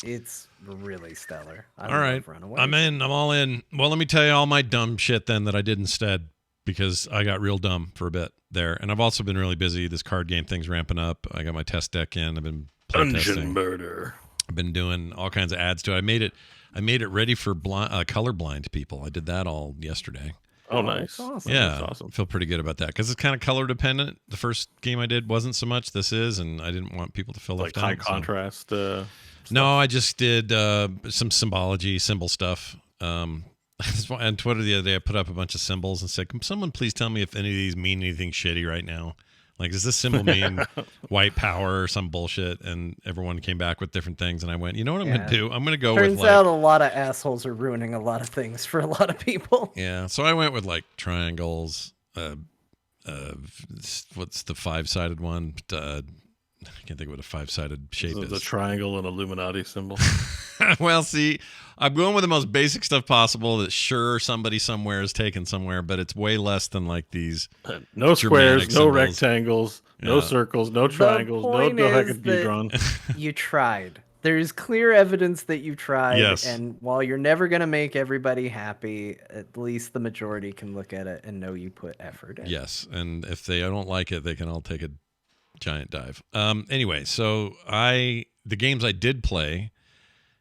it's really stellar. I All right. love Runaways. I'm in. I'm all in. Well, let me tell you all my dumb shit then that I did instead because I got real dumb for a bit there. And I've also been really busy. This card game thing's ramping up. I got my test deck in. I've been Dungeon playtesting. murder. I've been doing all kinds of ads to it. I made it ready for colorblind people. I did that all yesterday. Oh, that's nice. awesome. Yeah, That's awesome. feel pretty good about that because it's kind of color dependent. The first game I did wasn't so much. This is, and I didn't want people to feel Like left high out. so- contrast. No, I just did some symbology, symbol stuff. On Twitter the other day, I put up a bunch of symbols and said, "Can someone please tell me if any of these mean anything shitty right now? Like, does this symbol mean white power or some bullshit?" And everyone came back with different things. And I went, you know what I'm going Yeah. to do? I'm going to go Turns with like, out a lot of assholes are ruining a lot of things for a lot of people. yeah. So I went with like triangles. What's the 5-sided one? I can't think of what a 5-sided shape The is. triangle and Illuminati symbol. Well, see, I'm going with the most basic stuff possible that sure somebody somewhere is taken somewhere, but it's way less than like these. No Germanic squares, no symbols. rectangles, no Yeah. circles, no triangles, no point is dodecahedron. You tried. There's clear evidence that you tried, Yes. and while you're never going to make everybody happy, at least the majority can look at it and know you put effort in. Yes, and if they don't like it, they can all take a giant dive. Anyway, so the games I did play,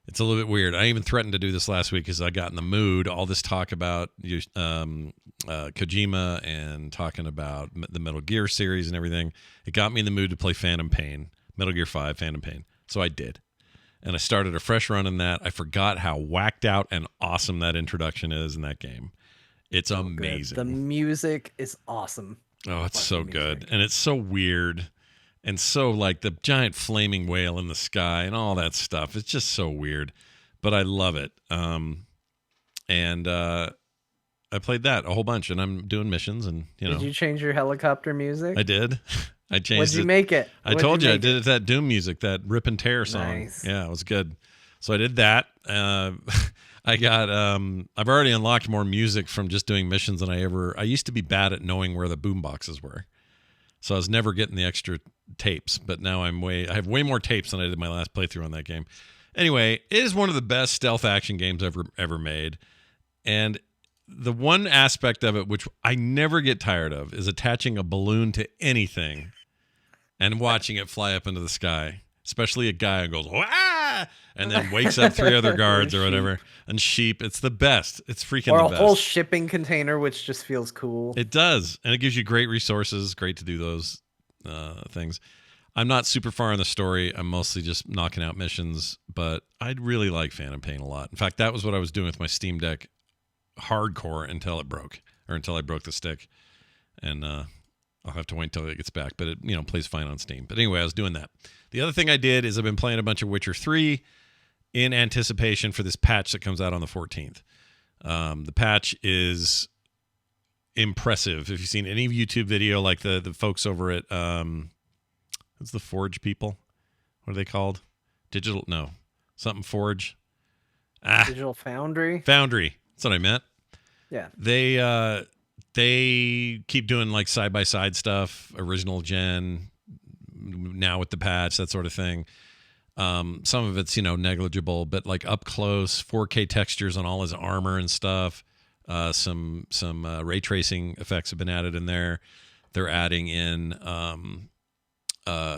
it's a little bit weird. I even threatened to do this last week because I got in the mood. All this talk about Kojima and talking about the Metal Gear series and everything, it got me in the mood to play Phantom Pain, Metal Gear 5, Phantom Pain. So I did. And I started a fresh run in that. I forgot how whacked out and awesome that introduction is in that game. It's Good. amazing. The music is awesome. Oh, it's so fucking good. music. And it's so weird. And so like the giant flaming whale in the sky and all that stuff. It's just so weird. But I love it. And I played that a whole bunch and I'm doing missions and Did you change your helicopter music? I did. I changed What'd you it. make it? I told you I did it that Doom music, that Rip and Tear song. Nice. Yeah, it was good. So I did that. I got I've already unlocked more music from just doing missions than I used to be bad at knowing where the boom boxes were. So I was never getting the extra tapes, but now I have way more tapes than I did my last playthrough on that game. Anyway, it is one of the best stealth action games ever made. And the one aspect of it which I never get tired of is attaching a balloon to anything and watching it fly up into the sky. Especially a guy who goes, "Wah!" and then wakes up 3 other guards or whatever. And sheep. It's the best. It's freaking the best. Or a whole shipping container, which just feels cool. It does. And it gives you great resources. Great to do those things. I'm not super far in the story. I'm mostly just knocking out missions. But I really like Phantom Pain a lot. In fact, that was what I was doing with my Steam Deck hardcore until it broke. Or until I broke the stick. And I'll have to wait until it gets back. But it plays fine on Steam. But anyway, I was doing that. The other thing I did is I've been playing a bunch of Witcher 3 in anticipation for this patch that comes out on the 14th. The patch is impressive. If you've seen any YouTube video, like the folks over at what's the Forge people? What are they called? Something Forge. Digital Foundry. Foundry. That's what I meant. Yeah. They keep doing like side by side stuff, original gen. Now with the patch, that sort of thing. Some of it's negligible, but like up close 4K textures on all his armor and stuff. Some ray tracing effects have been added in there. They're adding in a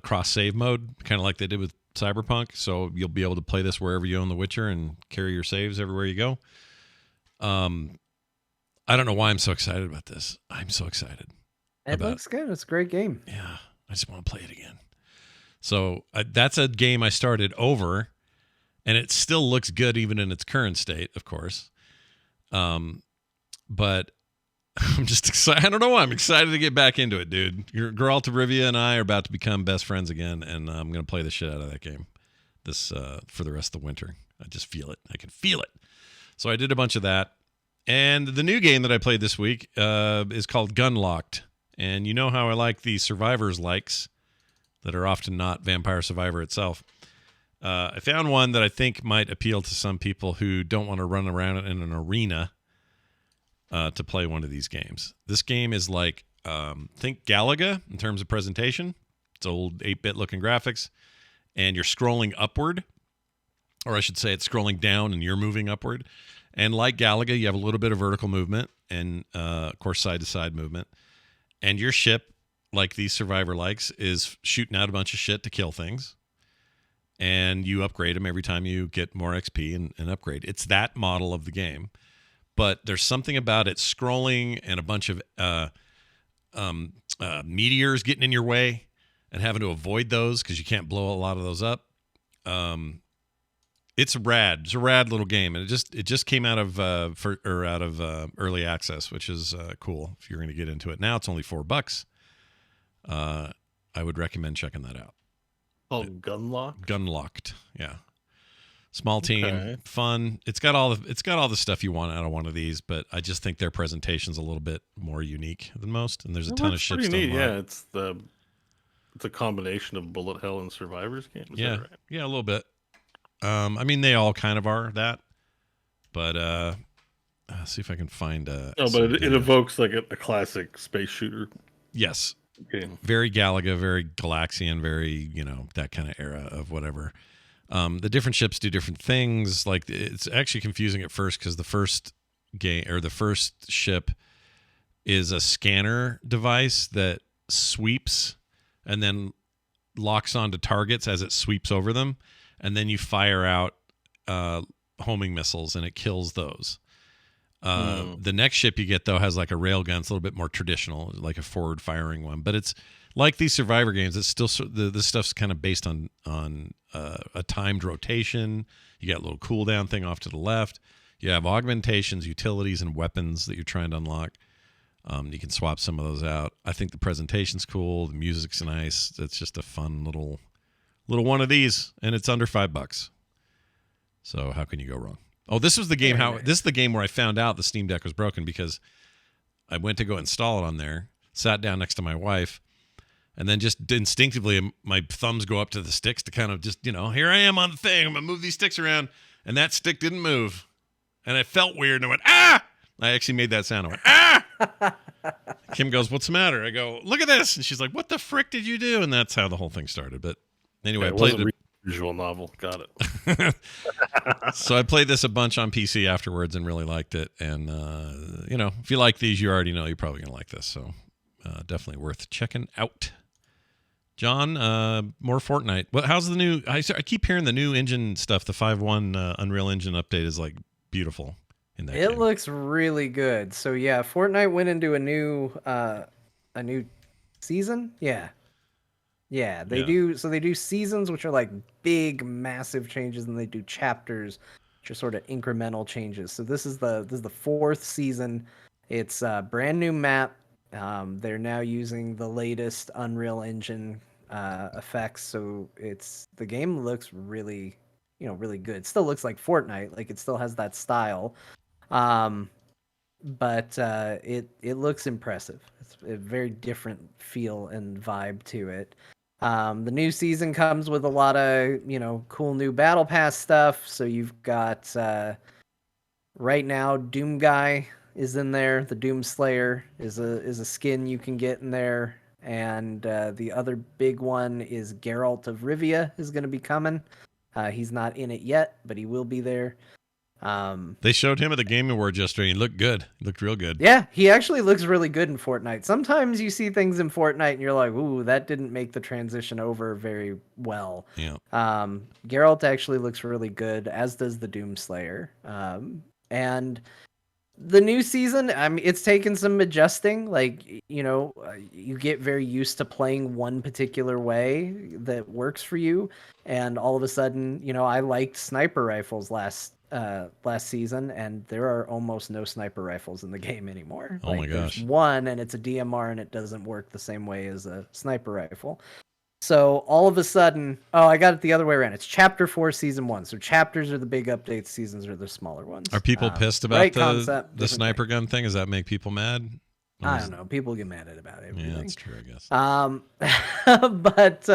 cross save mode, kind of like they did with Cyberpunk. So you'll be able to play this wherever you own The Witcher and carry your saves everywhere you go. I don't know why I'm so excited about this. I'm so excited. It looks good. It's a great game. Yeah. I just want to play it again. So that's a game I started over, and it still looks good even in its current state, of course. But I'm just excited. I don't know why. I'm excited to get back into it, dude. Geralt of Rivia and I are about to become best friends again, and I'm going to play the shit out of that game for the rest of the winter. I just feel it. I can feel it. So I did a bunch of that. And the new game that I played this week is called Gunlocked. And you know how I like the survivors likes that are often not Vampire Survivor itself. I found one that I think might appeal to some people who don't want to run around in an arena to play one of these games. This game is like, think Galaga in terms of presentation. It's old 8-bit looking graphics. And you're scrolling upward. Or I should say it's scrolling down and you're moving upward. And like Galaga, you have a little bit of vertical movement and, of course, side-to-side movement. And your ship, like these Survivor likes, is shooting out a bunch of shit to kill things. And you upgrade them every time you get more XP and upgrade. It's that model of the game. But there's something about it scrolling and a bunch of meteors getting in your way and having to avoid those because you can't blow a lot of those up. It's rad. It's a rad little game, and it just came out of early access, which is cool. If you're going to get into it now, it's only $4. I would recommend checking that out. Called Gunlocked, yeah. Small team, Okay. fun. It's got all the stuff you want out of one of these, but I just think their presentation's a little bit more unique than most, and there's a ton of ships. Pretty neat. Yeah, it's a combination of Bullet Hell and Survivors game. Is that right? Yeah, a little bit. I mean, they all kind of are that, but let's see if I can find. No, but it evokes like a classic space shooter Yes, game. very Galaga, very Galaxian, very that kind of era of whatever. The different ships do different things. Like it's actually confusing at first because the first game or the first ship is a scanner device that sweeps and then locks onto targets as it sweeps over them. And then you fire out homing missiles, and it kills those. The next ship you get, though, has like a railgun. It's a little bit more traditional, like a forward-firing one. But it's like these Survivor games. It's still this stuff's kind of based on a timed rotation. You got a little cooldown thing off to the left. You have augmentations, utilities, and weapons that you're trying to unlock. You can swap some of those out. I think the presentation's cool. The music's nice. It's just a fun little one of these, and it's under $5. So how can you go wrong? Oh, this was the game. This is the game where I found out the Steam Deck was broken because I went to go install it on there, sat down next to my wife, And then just instinctively, my thumbs go up to the sticks to kind of just, here I am on the thing. I'm going to move these sticks around. And that stick didn't move. And it felt weird. And I went, ah! I actually made that sound. I went, ah! Kim goes, what's the matter? I go, look at this. And she's like, what the frick did you do? And that's how the whole thing started. But anyway, It I played was a visual novel. Got it. So I played this a bunch on PC afterwards and really liked it. And, if you like these, you already know you're probably going to like this. So definitely worth checking out. John, more Fortnite. How's the new? I keep hearing the new engine stuff. The 5.1 Unreal Engine update is like beautiful in that. It game. looks really good. So yeah, Fortnite went into a new season. Yeah, they do. So they do seasons, which are like big, massive changes, and they do chapters, which are sort of incremental changes. So this is the fourth season. It's a brand new map. They're now using the latest Unreal Engine effects, so the game looks really, really good. It still looks like Fortnite, like it still has that style, but it looks impressive. It's a very different feel and vibe to it. The new season comes with a lot of cool new battle pass stuff. So you've got right now Doom Guy is in there. The Doom Slayer is a skin you can get in there, and the other big one is Geralt of Rivia is going to be coming. He's not in it yet, but he will be there. They showed him at the Game Awards yesterday. He looked good. He looked real good. Yeah, he actually looks really good in Fortnite. Sometimes you see things in Fortnite and you're like, ooh, that didn't make the transition over very well. Yeah. Geralt actually looks really good, as does the Doom Slayer. And the new season, I mean, it's taken some adjusting. Like, you get very used to playing one particular way that works for you. And all of a sudden, I liked sniper rifles last season, and there are almost no sniper rifles in the game anymore. Oh my gosh. There's one, and it's a DMR, and it doesn't work the same way as a sniper rifle. So all of a sudden, I got it the other way around. It's Chapter 4, Season 1. So chapters are the big updates, seasons are the smaller ones. Are people pissed about right the concept, sniper gun thing? Does that make people mad? I don't know. People get mad at about everything. Yeah, that's true, I guess. But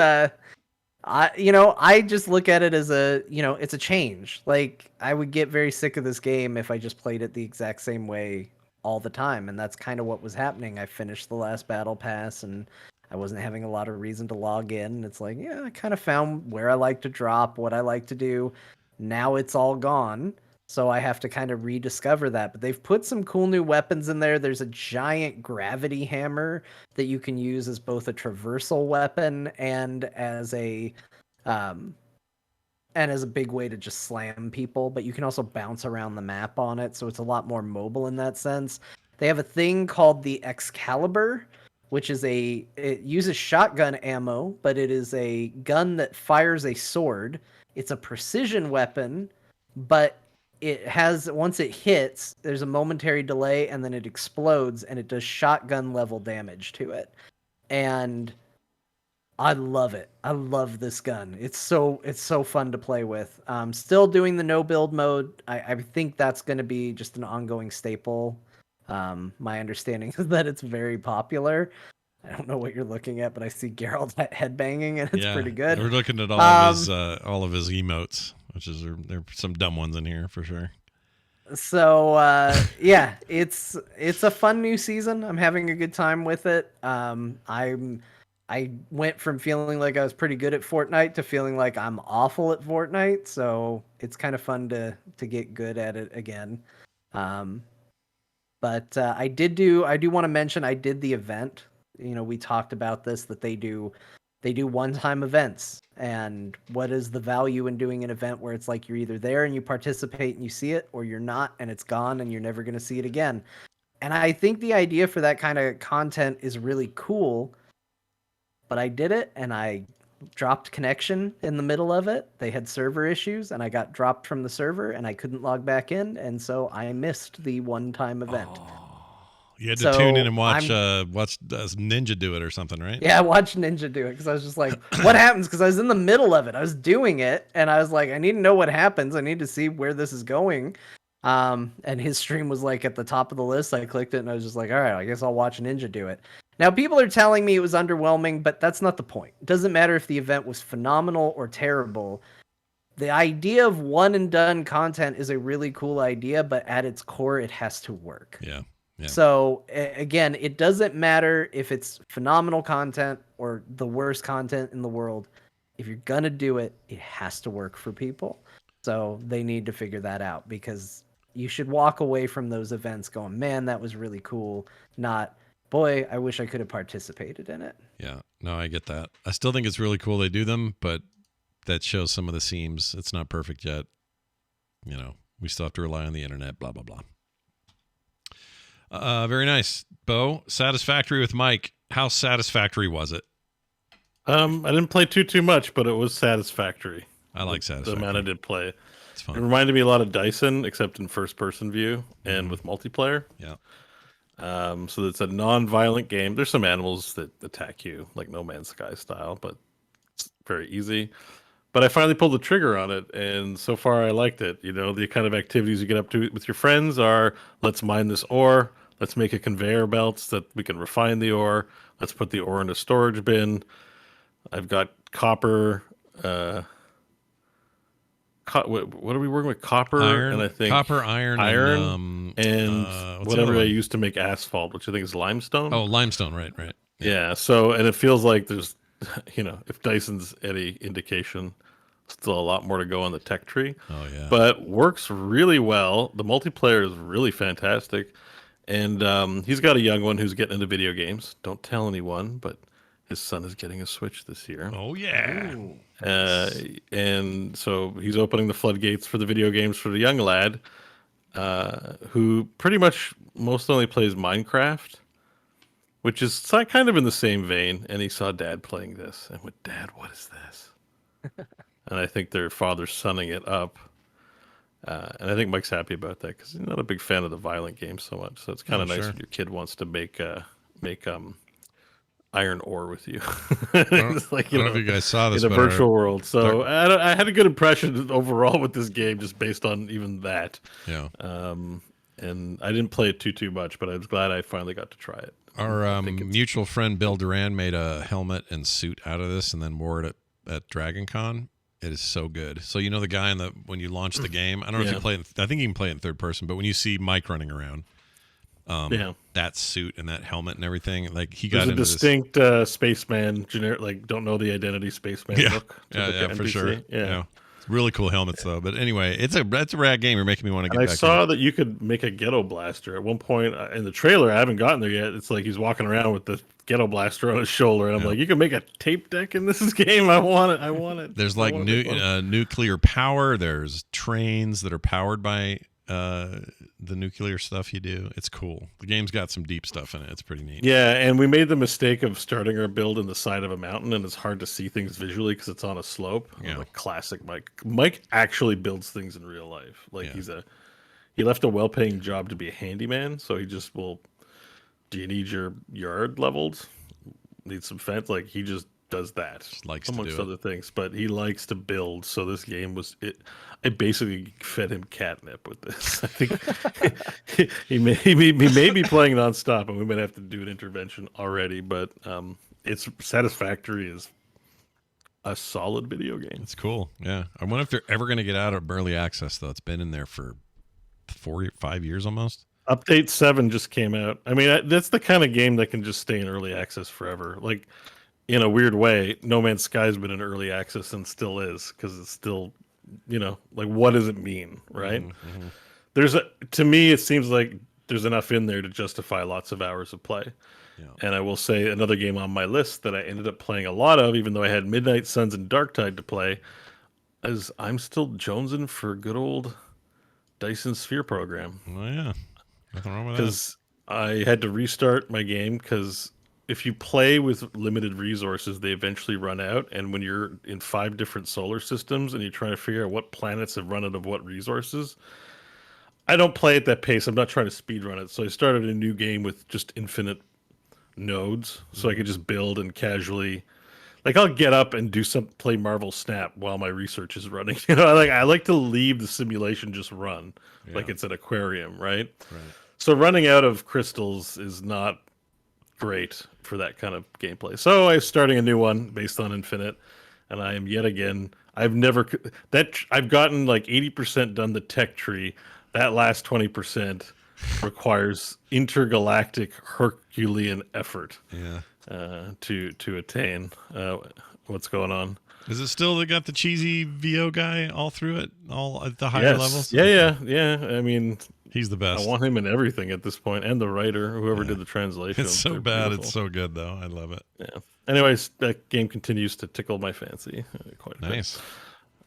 I just look at it as it's a change. Like, I would get very sick of this game if I just played it the exact same way all the time, and that's kind of what was happening. I finished the last battle pass, and I wasn't having a lot of reason to log in. It's like, I kind of found where I like to drop, what I like to do. Now it's all gone. So I have to kind of rediscover that. But they've put some cool new weapons in there. There's a giant gravity hammer that you can use as both a traversal weapon and as a big way to just slam people. But you can also bounce around the map on it. So it's a lot more mobile in that sense. They have a thing called the Excalibur, which is it uses shotgun ammo, but it is a gun that fires a sword. It's a precision weapon, but it has, once it hits, there's a momentary delay, and then it explodes, and it does shotgun level damage to it. And I love it. I love this gun. It's so fun to play with. Still doing the no build mode. I think that's going to be just an ongoing staple. My understanding is that it's very popular. I don't know what you're looking at, but I see Geralt headbanging, and it's pretty good. We're looking at all of his emotes, which is there are some dumb ones in here for sure. So yeah, it's a fun new season. I'm having a good time with it. I went from feeling like I was pretty good at Fortnite to feeling like I'm awful at Fortnite. So it's kind of fun to get good at it again. But I do want to mention I did the event. We talked about this, that they do one-time events, and what is the value in doing an event where it's like you're either there and you participate and you see it, or you're not and it's gone and you're never going to see it again. And I think the idea for that kind of content is really cool, but I did it and I dropped connection in the middle of it. They had server issues and I got dropped from the server and I couldn't log back in, and so I missed the one-time event. You had to tune in and watch Ninja do it or something, right? Yeah, I watched Ninja do it because I was just like, what happens? Because I was in the middle of it. I was doing it, and I was like, I need to know what happens. I need to see where this is going. And his stream was like at the top of the list. I clicked it, and I was just like, all right, I guess I'll watch Ninja do it. Now, people are telling me it was underwhelming, but that's not the point. It doesn't matter if the event was phenomenal or terrible. The idea of one and done content is a really cool idea, but at its core, it has to work. Yeah. Yeah. So again, it doesn't matter if it's phenomenal content or the worst content in the world. If you're going to do it, it has to work for people. So they need to figure that out, because you should walk away from those events going, man, that was really cool. Not, boy, I wish I could have participated in it. Yeah. No, I get that. I still think it's really cool they do them, but that shows some of the seams. It's not perfect yet. You know, we still have to rely on the internet, blah, blah, blah. Very nice. Bo, Satisfactory with Mike. How satisfactory was it? I didn't play too much, but it was satisfactory. I like Satisfactory. The amount I did play. It's fun. It reminded me a lot of Dyson, except in first-person view and with multiplayer. Yeah. So it's a non-violent game. There's some animals that attack you, like No Man's Sky style, but it's very easy. But I finally pulled the trigger on it, and so far I liked it. You know, the kind of activities you get up to with your friends are, let's mine this ore, let's make a conveyor belt so that we can refine the ore, let's put the ore in a storage bin. I've got copper. What are we working with? Copper, Iron, and I think copper, iron, and what's the whatever other I one? used to make asphalt, which I think is limestone. Oh, limestone, right. Yeah. So, and it feels like there's, you know, if Dyson's any indication, still a lot more to go on the tech tree. Oh, yeah. But works really well. The multiplayer is really fantastic. And he's got a young one who's getting into video games. Don't tell anyone, but his son is getting a Switch this year. Oh, yeah. And so he's opening the floodgates for the video games for the young lad, who pretty much most only plays Minecraft, which is kind of in the same vein. And he saw Dad playing this and went, "Dad, what is this?" And I think their father's sunning it up. And I think Mike's happy about that because he's not a big fan of the violent games so much. So it's kind of nice sure. when your kid wants to make iron ore with you. I It's like, don't know if you guys saw this, in a but virtual world. So I had a good impression overall with this game just based on even that. Yeah. And I didn't play it too much, but I was glad I finally got to try it. Our mutual friend Bill Duran made a helmet and suit out of this and then wore it at Dragon Con. It is so good. So you know the guy when you launch the game, I don't know if you play I think you can play it in third person, but when you see Mike running around, that suit and that helmet and everything, like he got There's a into distinct spaceman, generic, like don't know the identity spaceman look. Yeah, for sure. Yeah. It's really cool helmets though. But anyway, it's a rad game. You're making me want to get And back I saw in. that you could make a ghetto blaster at one point in the trailer. I haven't gotten there yet. It's like he's walking around with the ghetto blaster on his shoulder, and I'm like, you can make a tape deck in this game. I want it. There's like nuclear power. There's trains that are powered by the nuclear stuff you do. It's cool. The game's got some deep stuff in it. It's pretty neat. Yeah, and we made the mistake of starting our build in the side of a mountain, and it's hard to see things visually because it's on a slope. Yeah. Like classic Mike. Mike actually builds things in real life. Like he left a well-paying job to be a handyman, so he just will. Do you need your yard leveled? Need some fence? Like he just does that, Just likes to amongst do it. other things. But he likes to build. So this game was it. I basically fed him catnip with this. I think he may be playing nonstop, and we might have to do an intervention already. But it's Satisfactory is a solid video game. It's cool. Yeah. I wonder if they're ever going to get out of early access though. It's been in there for 5 years almost. Update 7 just came out. I mean, that's the kind of game that can just stay in early access forever. Like, in a weird way, No Man's Sky's been in early access and still is, because it's still, like, what does it mean, right? Mm-hmm. To me, it seems like there's enough in there to justify lots of hours of play. Yeah. And I will say another game on my list that I ended up playing a lot of, even though I had Midnight Suns and Darktide to play, is I'm still jonesing for good old Dyson Sphere program. Oh, yeah. Nothing wrong with that. Because I had to restart my game because if you play with limited resources, they eventually run out. And when you're in 5 different solar systems and you're trying to figure out what planets have run out of what resources, I don't play at that pace. I'm not trying to speed run it. So I started a new game with just infinite nodes, so I could just build and casually. Like I'll get up and play Marvel Snap while my research is running. I like to leave the simulation just run, like it's an aquarium, right? Right. So running out of crystals is not great for that kind of gameplay. So I'm starting a new one based on Infinite, and I am yet again. I've gotten like 80% done the tech tree. That last 20% requires intergalactic Herculean effort. To attain. What's going on? Is it still they got the cheesy VO guy all through it, all at the higher levels? Yeah. I mean, he's the best. I want him in everything at this point, and the writer, whoever did the translation. It's so bad, beautiful. It's so good though. I love it. Yeah. Anyways, that game continues to tickle my fancy quite a nice. bit.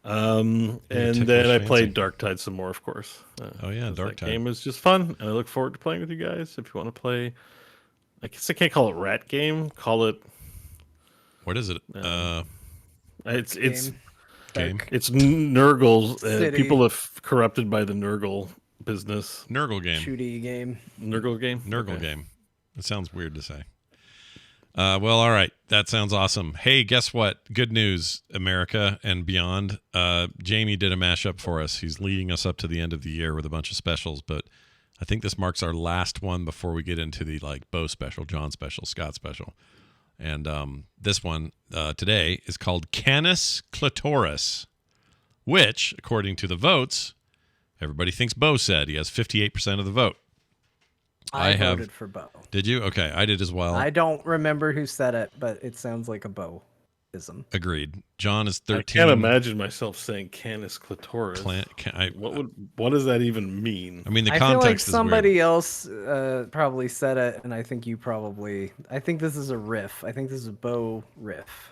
And then I played Dark Tide some more, of course. Dark Tide game is just fun, and I look forward to playing with you guys. If you want to play, I guess I can't call it Rat Game. Call it. What is it? It's game. It's Nurgles. People have corrupted by the Nurgle business. Nurgle game. Shooty game. Nurgle game. Nurgle game. It sounds weird to say. Well, all right. That sounds awesome. Hey, guess what? Good news, America and beyond. Jamie did a mashup for us. He's leading us up to the end of the year with a bunch of specials, but I think this marks our last one before we get into the Bo special, John special, Scott special. And this one today is called Canis Clitoris, which, according to the votes, everybody thinks Bo said. He has 58% of the vote. I voted for Bo. Did you? Okay, I did as well. I don't remember who said it, but it sounds like a Bo-ism. Agreed. John is 13. I can't imagine myself saying Canis Clitoris. What does that even mean? I mean, the I context feel like is somebody weird. else probably said it, and I think you probably. I think this is a riff. I think this is a Bo riff.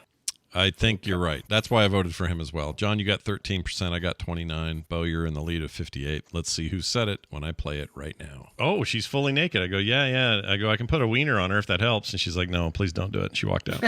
I think you're right. That's why I voted for him as well. John, you got 13%. I got 29. Bo, you're in the lead of 58. Let's see who said it when I play it right now. Oh, she's fully naked. I go, yeah. I go, I can put a wiener on her if that helps. And she's like, no, please don't do it. She walked out.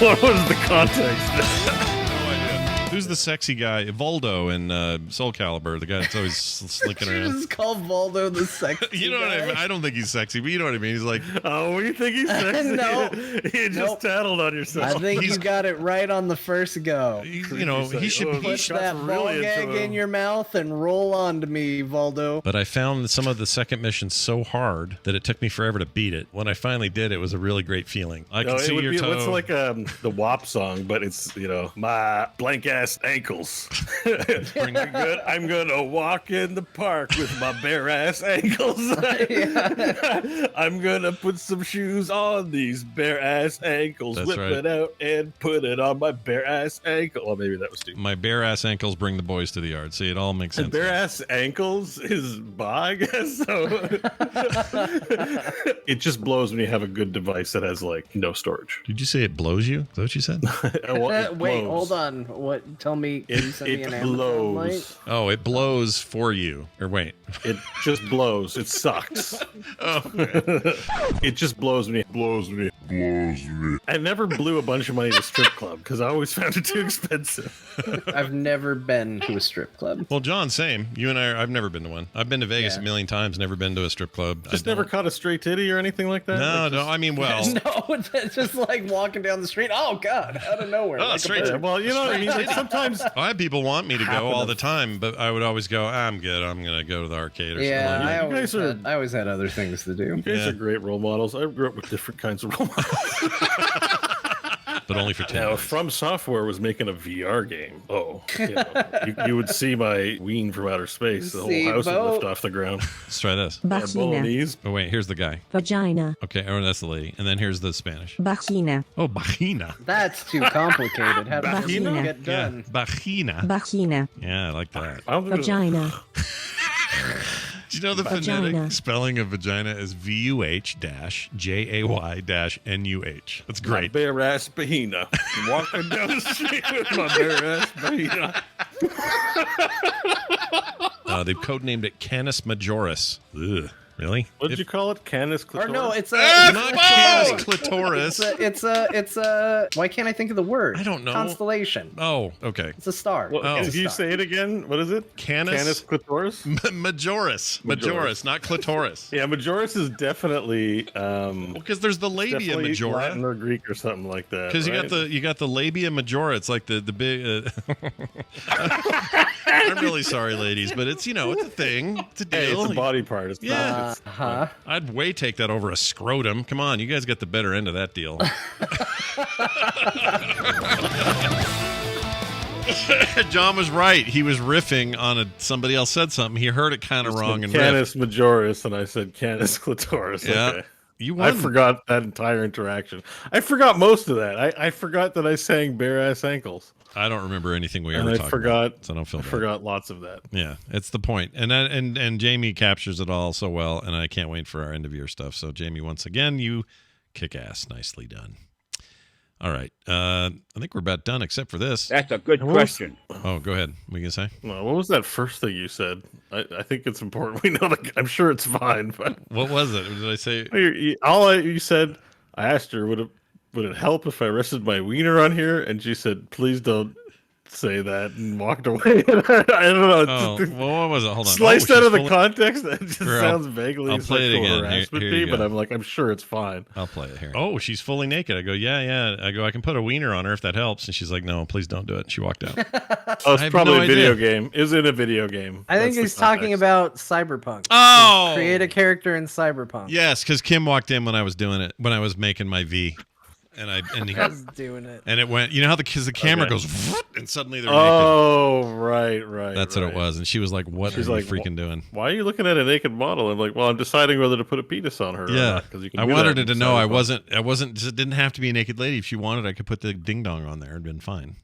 What was the context? No idea. Who's the sexy guy? Voldo in Soul Calibur, the guy that's always slinking around. Just call Voldo the sexy You know what I mean? I don't think he's sexy, but you know what I mean. He's like, oh, you think he's sexy? No. You just tattled on yourself. I think you got it right on the first go. he should Put that ball gag in your mouth and roll on to me, Voldo. But I found some of the second mission so hard that it took me forever to beat it. When I finally did, it was a really great feeling. I can see your toe. It's like the WAP song, but it's, my blank ass ankles. I'm gonna walk in the park with my bare ass ankles. I'm gonna put some shoes on these bare ass ankles. That's whip right. it out and put it on my bare ass ankle. Oh, maybe that was stupid. My bare ass ankles bring the boys to the yard. See, it all makes sense. Bare ass ankles is I guess. So it just blows when you have a good device that has no storage. Did you say it blows you? Is that what you said? Wait, hold on. What? Tell me. Can you send me an Amazon link? Oh, it blows for you. Or wait. It just blows. It sucks. It just blows me. I never blew a bunch of money at a strip club because I always found it too expensive. I've never been to a strip club. Well, John, same. You and I, I've never been to one. I've been to Vegas a million times, never been to a strip club. Just never caught a stray titty or anything like that? No, I mean, well. No, it's just like walking down the street. Oh, God, out of nowhere. Oh, straight Yeah, well, you know what I mean? Like sometimes I have people want me to go all the time, but I would always go, I'm good. I'm going to go to the arcade or Yeah, something. I always had other things to do. you guys are great role models. I grew up with different kinds of role models. But only for 10 Now, minutes. From Software was making a VR game. You would see my ween from outer space. The whole house would lift off the ground. Let's try this. Vagina. Bolognese. Oh, wait, here's the guy. Vagina. Okay, oh, that's the lady. And then here's the Spanish. Vagina. Oh, vagina. That's too complicated. How does this Vagina. get Yeah, done? vagina. Vagina. Yeah, I like that. I don't think it was- Vagina. Do you know the Vagina. phonetic spelling of vagina is VUH-JAY-NUH? That's My great. bare ass bahina. Walking down the street with my bare ass bahina. They've codenamed it Canis Majoris. Ugh, really? What did you call it? Canis clitoris? Or no, it's a. Not Canis Clitoris. It's a. Why can't I think of the word? I don't know. Constellation. Oh, okay. It's a star. What, Oh. Can you say it again? What is it? Canis clitoris? Majoris, not clitoris. Yeah, Majoris is definitely Because there's the labia definitely majora. Latin or Greek or something like that. Because right? you got the labia majora. It's like the big. I'm really sorry, ladies, but it's it's a thing. It's a deal. Hey, it's a body part. It's Yeah. not. Uh-huh. I'd way take that over a scrotum. Come on, you guys get the better end of that deal. John was right. He was riffing on somebody else said something. He heard it kind of wrong and Canis riffed. majoris, and I said Canis clitoris. Yeah. Okay. You I won. forgot that entire interaction. I forgot most of that. I forgot that I sang bare ass ankles. I don't remember anything we And ever I talked forgot. about, so I don't feel I bad. forgot lots of that. Yeah, it's the point. And Jamie captures it all so well, and I can't wait for our end of year stuff. So Jamie, once again, you kick ass. Nicely done. All right. I think we're about done except for this. That's a good question. Oh, go ahead. What are you gonna say? Well, what was that first thing you said? I think it's important. We know that. I'm sure it's fine, but What was it? Did I say? you said. I asked her, would it help if I rested my wiener on here? And she said, please don't say that, and walked away. I don't know. Oh, well, what was it? Hold on. Sliced Oh, out of she's the context, that just Here, sounds vaguely I'll play it sexual again. harassment Here to you me, but go. I'm like, I'm sure it's fine. I'll play it here. Oh, she's fully naked. I go, yeah. I go, I can put a wiener on her if that helps. And she's like, no, please don't do it. And she walked out. Oh, I it's have probably no a video idea. game. It was in a video game. I think That's the he's talking context. about Cyberpunk. Oh! Create a character in Cyberpunk. Yes, because Kim walked in when I was doing it, when I was making my V. And he I was doing it. and it went, you know how the camera Okay. goes, and suddenly they're naked. Oh, right. That's what it was. And she was like, what She's are like, you freaking doing? Why are you looking at a naked model? I'm like, well, I'm deciding whether to put a penis on her. Yeah, because you can. I do that wanted her in to know I Cyberpunk. wasn't. It didn't have to be a naked lady. If she wanted, I could put the ding dong on there. It'd been fine.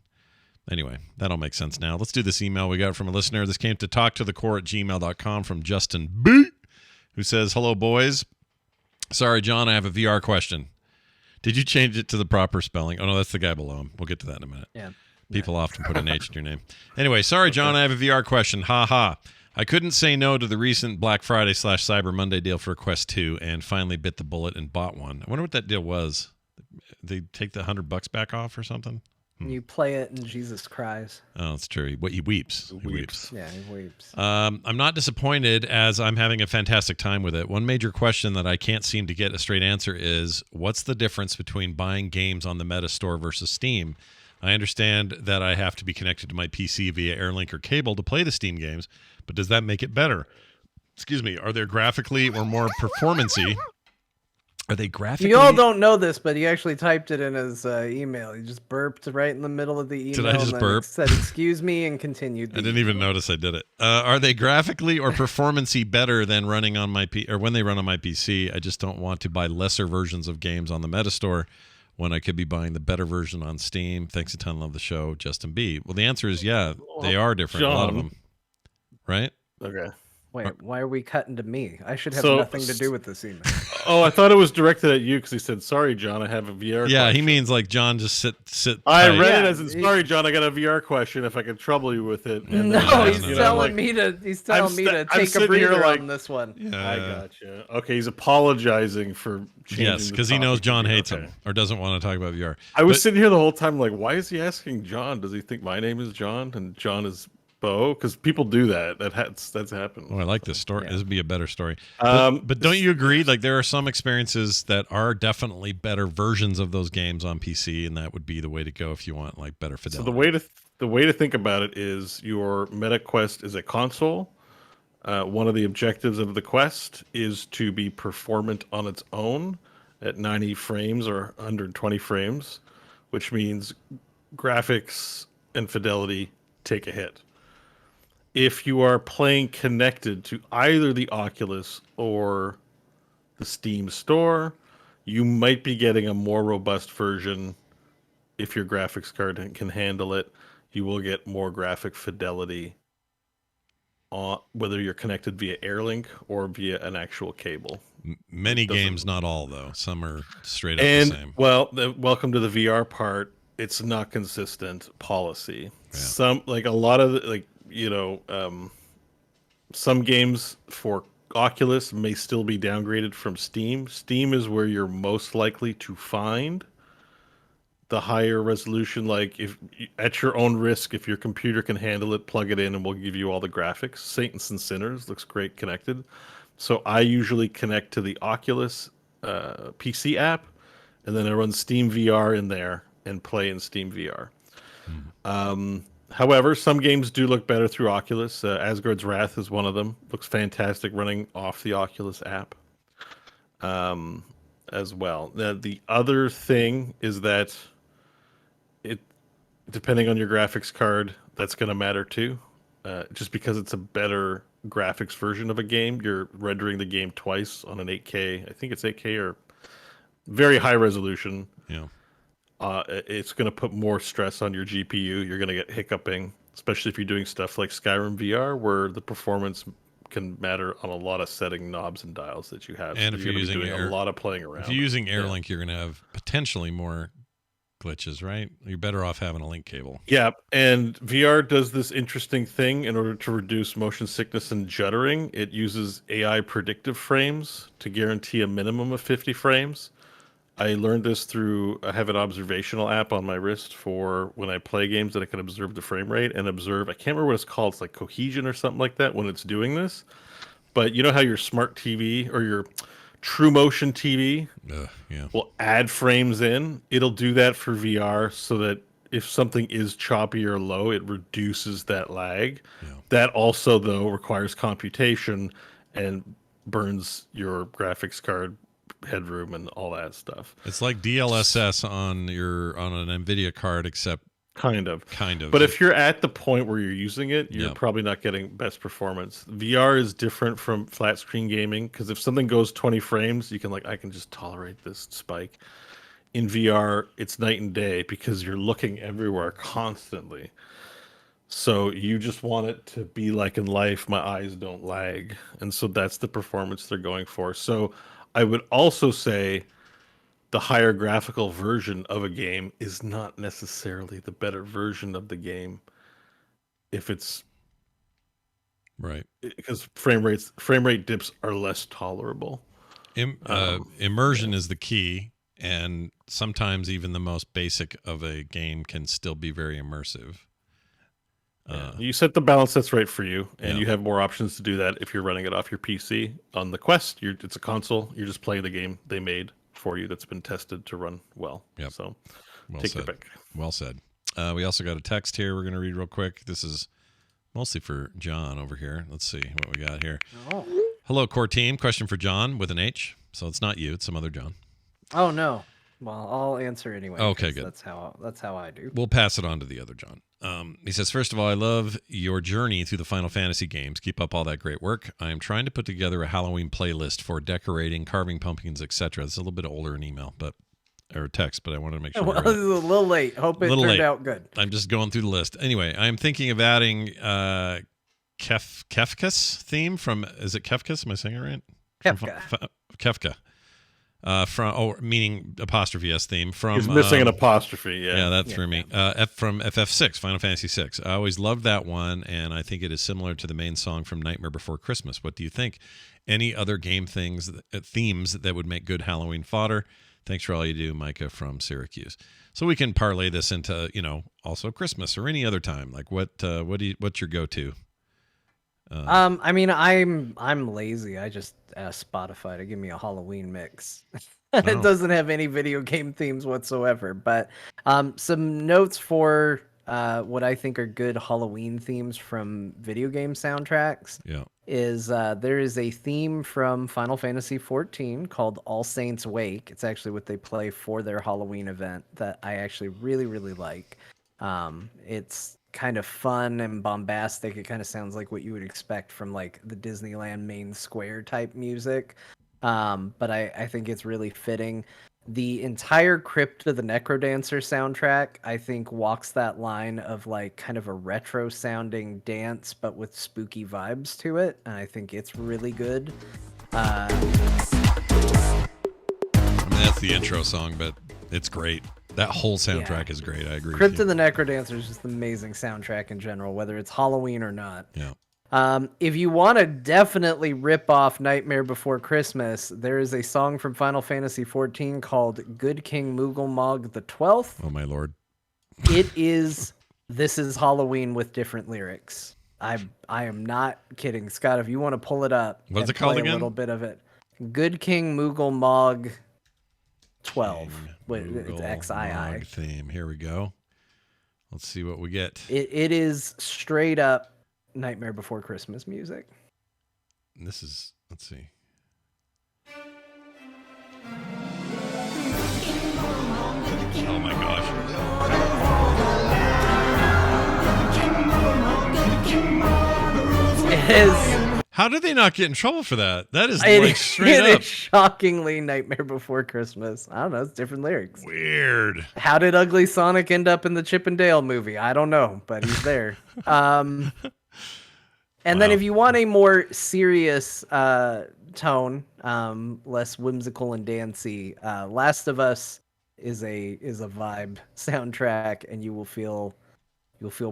Anyway, that all makes sense now. Let's do this email we got from a listener. This came to talktothecore@gmail.com from Justin B, who says, "Hello, boys. Sorry, John, I have a VR question. Did you change it to the proper spelling? Oh no, that's the guy below him. We'll get to that in a minute. Yeah. People often put an H in your name. Anyway, sorry, John, I have a VR question. Ha ha. I couldn't say no to the recent Black Friday / Cyber Monday deal for Quest 2 and finally bit the bullet and bought one. I wonder what that deal was. They take the $100 back off or something? You play it and Jesus cries. Oh, it's true. He weeps. He weeps. Yeah, he weeps. I'm not disappointed as I'm having a fantastic time with it. One major question that I can't seem to get a straight answer is, what's the difference between buying games on the Meta Store versus Steam? I understand that I have to be connected to my PC via Airlink or cable to play the Steam games, but does that make it better? Excuse me. Are they graphically or more performancy? Are they graphically? You all don't know this, but he actually typed it in his email. He just burped right in the middle of the email. Did I just and then burp? Said, excuse me, and continued. I didn't even notice I did it. Are they graphically or performancy better than running on my or when they run on my PC? I just don't want to buy lesser versions of games on the Meta Store when I could be buying the better version on Steam. Thanks a ton. Love the show, Justin B. Well, the answer is yeah, they are different. A lot of John. them, right? Okay. Wait, why are we cutting to me? I should have So- nothing to do with this email. Oh, I thought it was directed at you because he said, "Sorry, John, I have a VR." Yeah, he question." means like John just sit. I tight. read it Yeah, as, in, "Sorry, John, I got a VR question. If I could trouble you with it." And No, then, he's you know, telling like, me to. He's telling me to I'm take a sitting here breather like- on this one. Yeah, I gotcha. Okay, he's apologizing for changing. yes, the because he knows topic. John hates Okay. him or doesn't want to talk about VR. I was But- sitting here the whole time, like, why is he asking John? Does he think my name is John and John is Bo? Because people do that. That's happened. Oh, I like this story. Yeah. This would be a better story. Um, But don't you agree? Like there are some experiences that are definitely better versions of those games on PC, and that would be the way to go if you want like better So fidelity. the way to think about it is your Meta Quest is a console. One of the objectives of the Quest is to be performant on its own at 90 frames or 120 frames, which means graphics and fidelity take a hit. If you are playing connected to either the Oculus or the Steam store, you might be getting a more robust version. If your graphics card can handle it, you will get more graphic fidelity whether you're connected via Airlink or via an actual cable. Many doesn't- games, not all though. Some are straight up And the same. well, welcome to the VR part. It's not consistent policy. Some like a lot of some games for Oculus may still be downgraded from Steam. Steam is where you're most likely to find the higher resolution. Like if at your own risk, if your computer can handle it, plug it in, and we'll give you all the graphics. Saints and Sinners looks great connected. So I usually connect to the Oculus PC app, and then I run Steam VR in there and play in Steam VR. However, some games do look better through Oculus. Asgard's Wrath is one of them. Looks fantastic running off the Oculus app as well. The other thing is that it, depending on your graphics card, that's going to matter too. Just because it's a better graphics version of a game, you're rendering the game twice on an 8K. I think it's 8K or very high resolution. Yeah. It's going to put more stress on your GPU. You're going to get hiccuping, especially if you're doing stuff like Skyrim VR, where the performance can matter on a lot of setting knobs and dials that you have. And so if you're using doing a lot of playing around. If you're using AirLink, you're going to have potentially more glitches, right? You're better off having a link cable. Yeah, and VR does this interesting thing in order to reduce motion sickness and juddering. It uses AI predictive frames to guarantee a minimum of 50 frames. I learned this I have an observational app on my wrist for when I play games that I can observe the frame rate and observe, I can't remember what it's called. It's like cohesion or something like that when it's doing this. But you know how your smart TV or your True Motion TV Yeah. will add frames in? It'll do that for VR so that if something is choppy or low, it reduces that lag. Yeah. That also, though, requires computation and burns your graphics card headroom and all that stuff. It's like DLSS on an NVIDIA card, except Kind of. But if you're at the point where you're using it, you're probably not getting best performance. VR is different from flat screen gaming because if something goes 20 frames, you can I can just tolerate this spike. In VR, it's night and day because you're looking everywhere constantly. So you just want it to be like in life, my eyes don't lag. And so that's the performance they're going for. So I would also say the higher graphical version of a game is not necessarily the better version of the game if it's right, because frame rate dips are less tolerable. Immersion is the key, and sometimes even the most basic of a game can still be very immersive. You set the balance that's right for you, and you have more options to do that if you're running it off your PC. On the Quest, it's a console. You're just playing the game they made for you that's been tested to run well. Yep. So take your pick. Well said. We also got a text here we're going to read real quick. This is mostly for John over here. Let's see what we got here. Oh. Hello, core team. Question for John with an H. So it's not you. It's some other John. Oh, no. Well, I'll answer anyway. Okay, good. That's how I do. We'll pass it on to the other John. He says, first of all, I love your journey through the Final Fantasy games. Keep up all that great work. I am trying to put together a Halloween playlist for decorating, carving pumpkins, etc. It's a little bit older in email, or text, but I wanted to make sure. Well, it's a little late. Hope it turned out good. I'm just going through the list. Anyway, I'm thinking of adding Kefka's theme from. Is it Kefka's? Am I saying it right? Kefka. Meaning apostrophe S theme from. He's missing an apostrophe. Yeah, that threw me. From FF6, Final Fantasy 6. I always loved that one, and I think it is similar to the main song from Nightmare Before Christmas. What do you think? Any other game themes that would make good Halloween fodder? Thanks for all you do, Micah from Syracuse. So we can parlay this into also Christmas or any other time. Like what's your go-to? I mean, I'm lazy. I just ask Spotify to give me a Halloween mix. It doesn't have any video game themes whatsoever. But some notes for what I think are good Halloween themes from video game soundtracks. Yeah, is there is a theme from Final Fantasy XIV called All Saints Wake. It's actually what they play for their Halloween event that I actually really, really like. It's kind of fun and bombastic. It kind of sounds like what you would expect from like the Disneyland main square type music. But I think it's really fitting. The entire Crypt of the Necrodancer soundtrack, I think, walks that line of like kind of a retro sounding dance, but with spooky vibes to it. And I think it's really good. I mean, that's the intro song, but it's great. That whole soundtrack is great. I agree. Crypt of the Necrodancer is just an amazing soundtrack in general, whether it's Halloween or not. Yeah. If you want to definitely rip off Nightmare Before Christmas, there is a song from Final Fantasy XIV called Good King Moogle the 12th. Oh, my lord. It is This Is Halloween with different lyrics. I am not kidding. Scott, if you want to pull it up. What's it called again? A little bit of it. Good King Moogle 12. Wait, it's XII. Theme. Here we go. Let's see what we get. It is straight up Nightmare Before Christmas music. And this is, let's see. Oh my gosh. It is. How did they not get in trouble for that? That is It, like straight it up is shockingly Nightmare Before Christmas. I don't know. It's different lyrics. weird. How did Ugly Sonic end up in the Chip and Dale movie? I don't know, but he's there. And then Wow. if you want a more serious tone, less whimsical and dancey, Last of Us is a vibe soundtrack, and you'll feel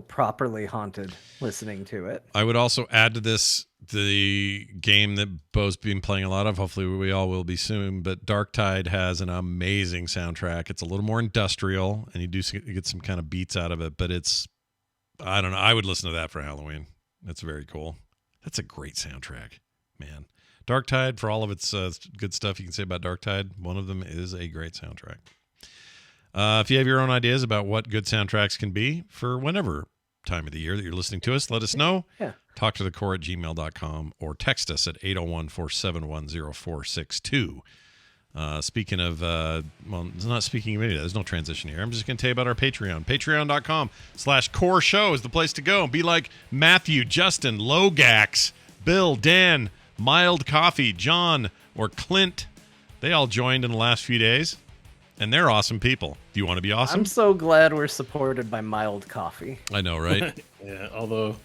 properly haunted listening to it. I would also add to this the game that Bo's been playing a lot of. Hopefully we all will be soon. But Dark Tide has an amazing soundtrack. It's a little more industrial, and you get some kind of beats out of it. But it's, I don't know. I would listen to that for Halloween. That's very cool. That's a great soundtrack, man. Dark Tide, for all of its good stuff you can say about Dark Tide, one of them is a great soundtrack. If you have your own ideas about what good soundtracks can be for whenever time of the year that you're listening to us, let us know. Yeah. Talk to thecore@gmail.com or text us at 801-471-0462. Speaking of, well, it's not speaking of any of that. There's no transition here. I'm just going to tell you about our Patreon. Patreon.com/core show is the place to go. Be like Matthew, Justin, Logax, Bill, Dan, Mild Coffee, John, or Clint. They all joined in the last few days, and they're awesome people. Do you want to be awesome? I'm so glad we're supported by Mild Coffee. I know, right? Yeah, although,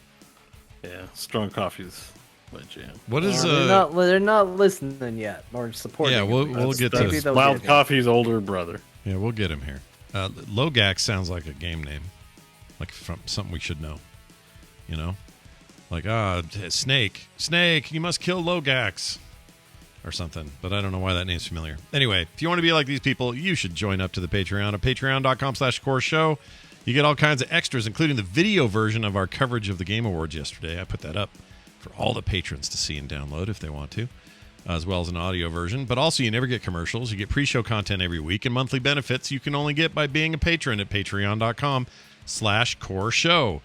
strong coffee's my jam. What is They're not listening yet or supporting. Yeah, we'll get Maybe to they'll Wild get it. Coffee's older brother. Yeah, we'll get him here. Logax sounds like a game name, like from something we should know. You know, like Snake, you must kill Logax, or something. But I don't know why that name's familiar. Anyway, if you want to be like these people, you should join up to the Patreon at patreon.com/core show. You get all kinds of extras, including the video version of our coverage of the Game Awards yesterday. I put that up for all the patrons to see and download if they want to, as well as an audio version. But also, you never get commercials. You get pre-show content every week, and monthly benefits you can only get by being a patron at patreon.com/core show.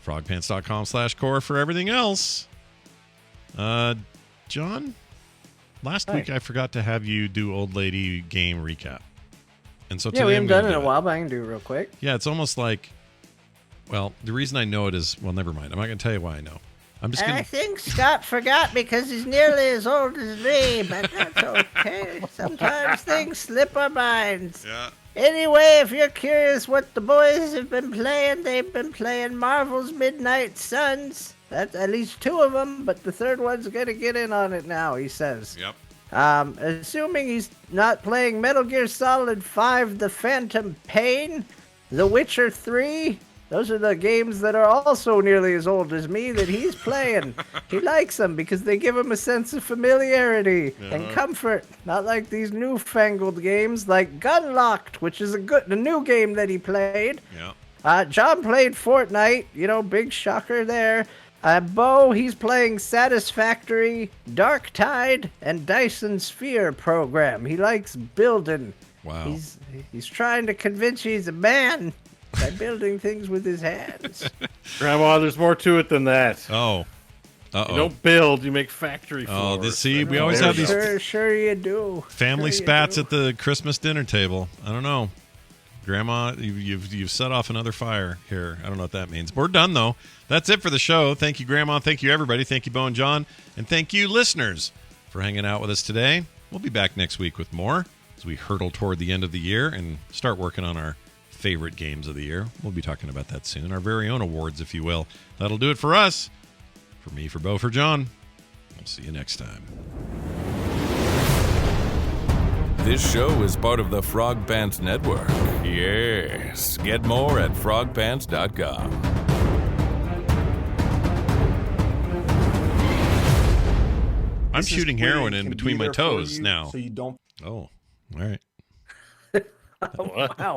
frogpants.com/core for everything else. John, last week I forgot to have you do Old Lady game recap. And so Yeah, today we I'm haven't gonna done it in do a while, but I can do it real quick. Yeah, it's almost like, well, the reason I know it is, well, never mind. I'm not going to tell you why I know. I'm just going I to... think Scott forgot because he's nearly as old as me, but that's okay. Sometimes things slip our minds. Yeah. Anyway, if you're curious what the boys have been playing, they've been playing Marvel's Midnight Suns. That's at least two of them, but the third one's gonna get in on it now, he says. Yep. Assuming he's not playing Metal Gear Solid 5, The Phantom Pain, The Witcher 3. Those are the games that are also nearly as old as me that he's playing. He likes them because they give him a sense of familiarity and comfort. Not like these newfangled games like Gunlocked, which is a new game that he played. Yeah. John played Fortnite, big shocker there. Bo, he's playing Satisfactory, Dark Tide, and Dyson Sphere program. He likes building. Wow. He's trying to convince you he's a man by building things with his hands. Grandma, there's more to it than that. Oh. Uh-oh. You don't build, you make factory floors. We always have these Sure you do. family Sure you spats do. at the Christmas dinner table. I don't know. Grandma, you've set off another fire here. I don't know what that means. We're done, though. That's it for the show. Thank you, Grandma. Thank you, everybody. Thank you, Bo and John. And thank you, listeners, for hanging out with us today. We'll be back next week with more as we hurtle toward the end of the year and start working on our favorite games of the year. We'll be talking about that soon. Our very own awards, if you will. That'll do it for us. For me, for Bo, for John. We'll see you next time. This show is part of the Frog Pants Network. Yes. Get more at frogpants.com. I'm shooting heroin in between my toes now. So you don't. Oh, all right. What? Wow.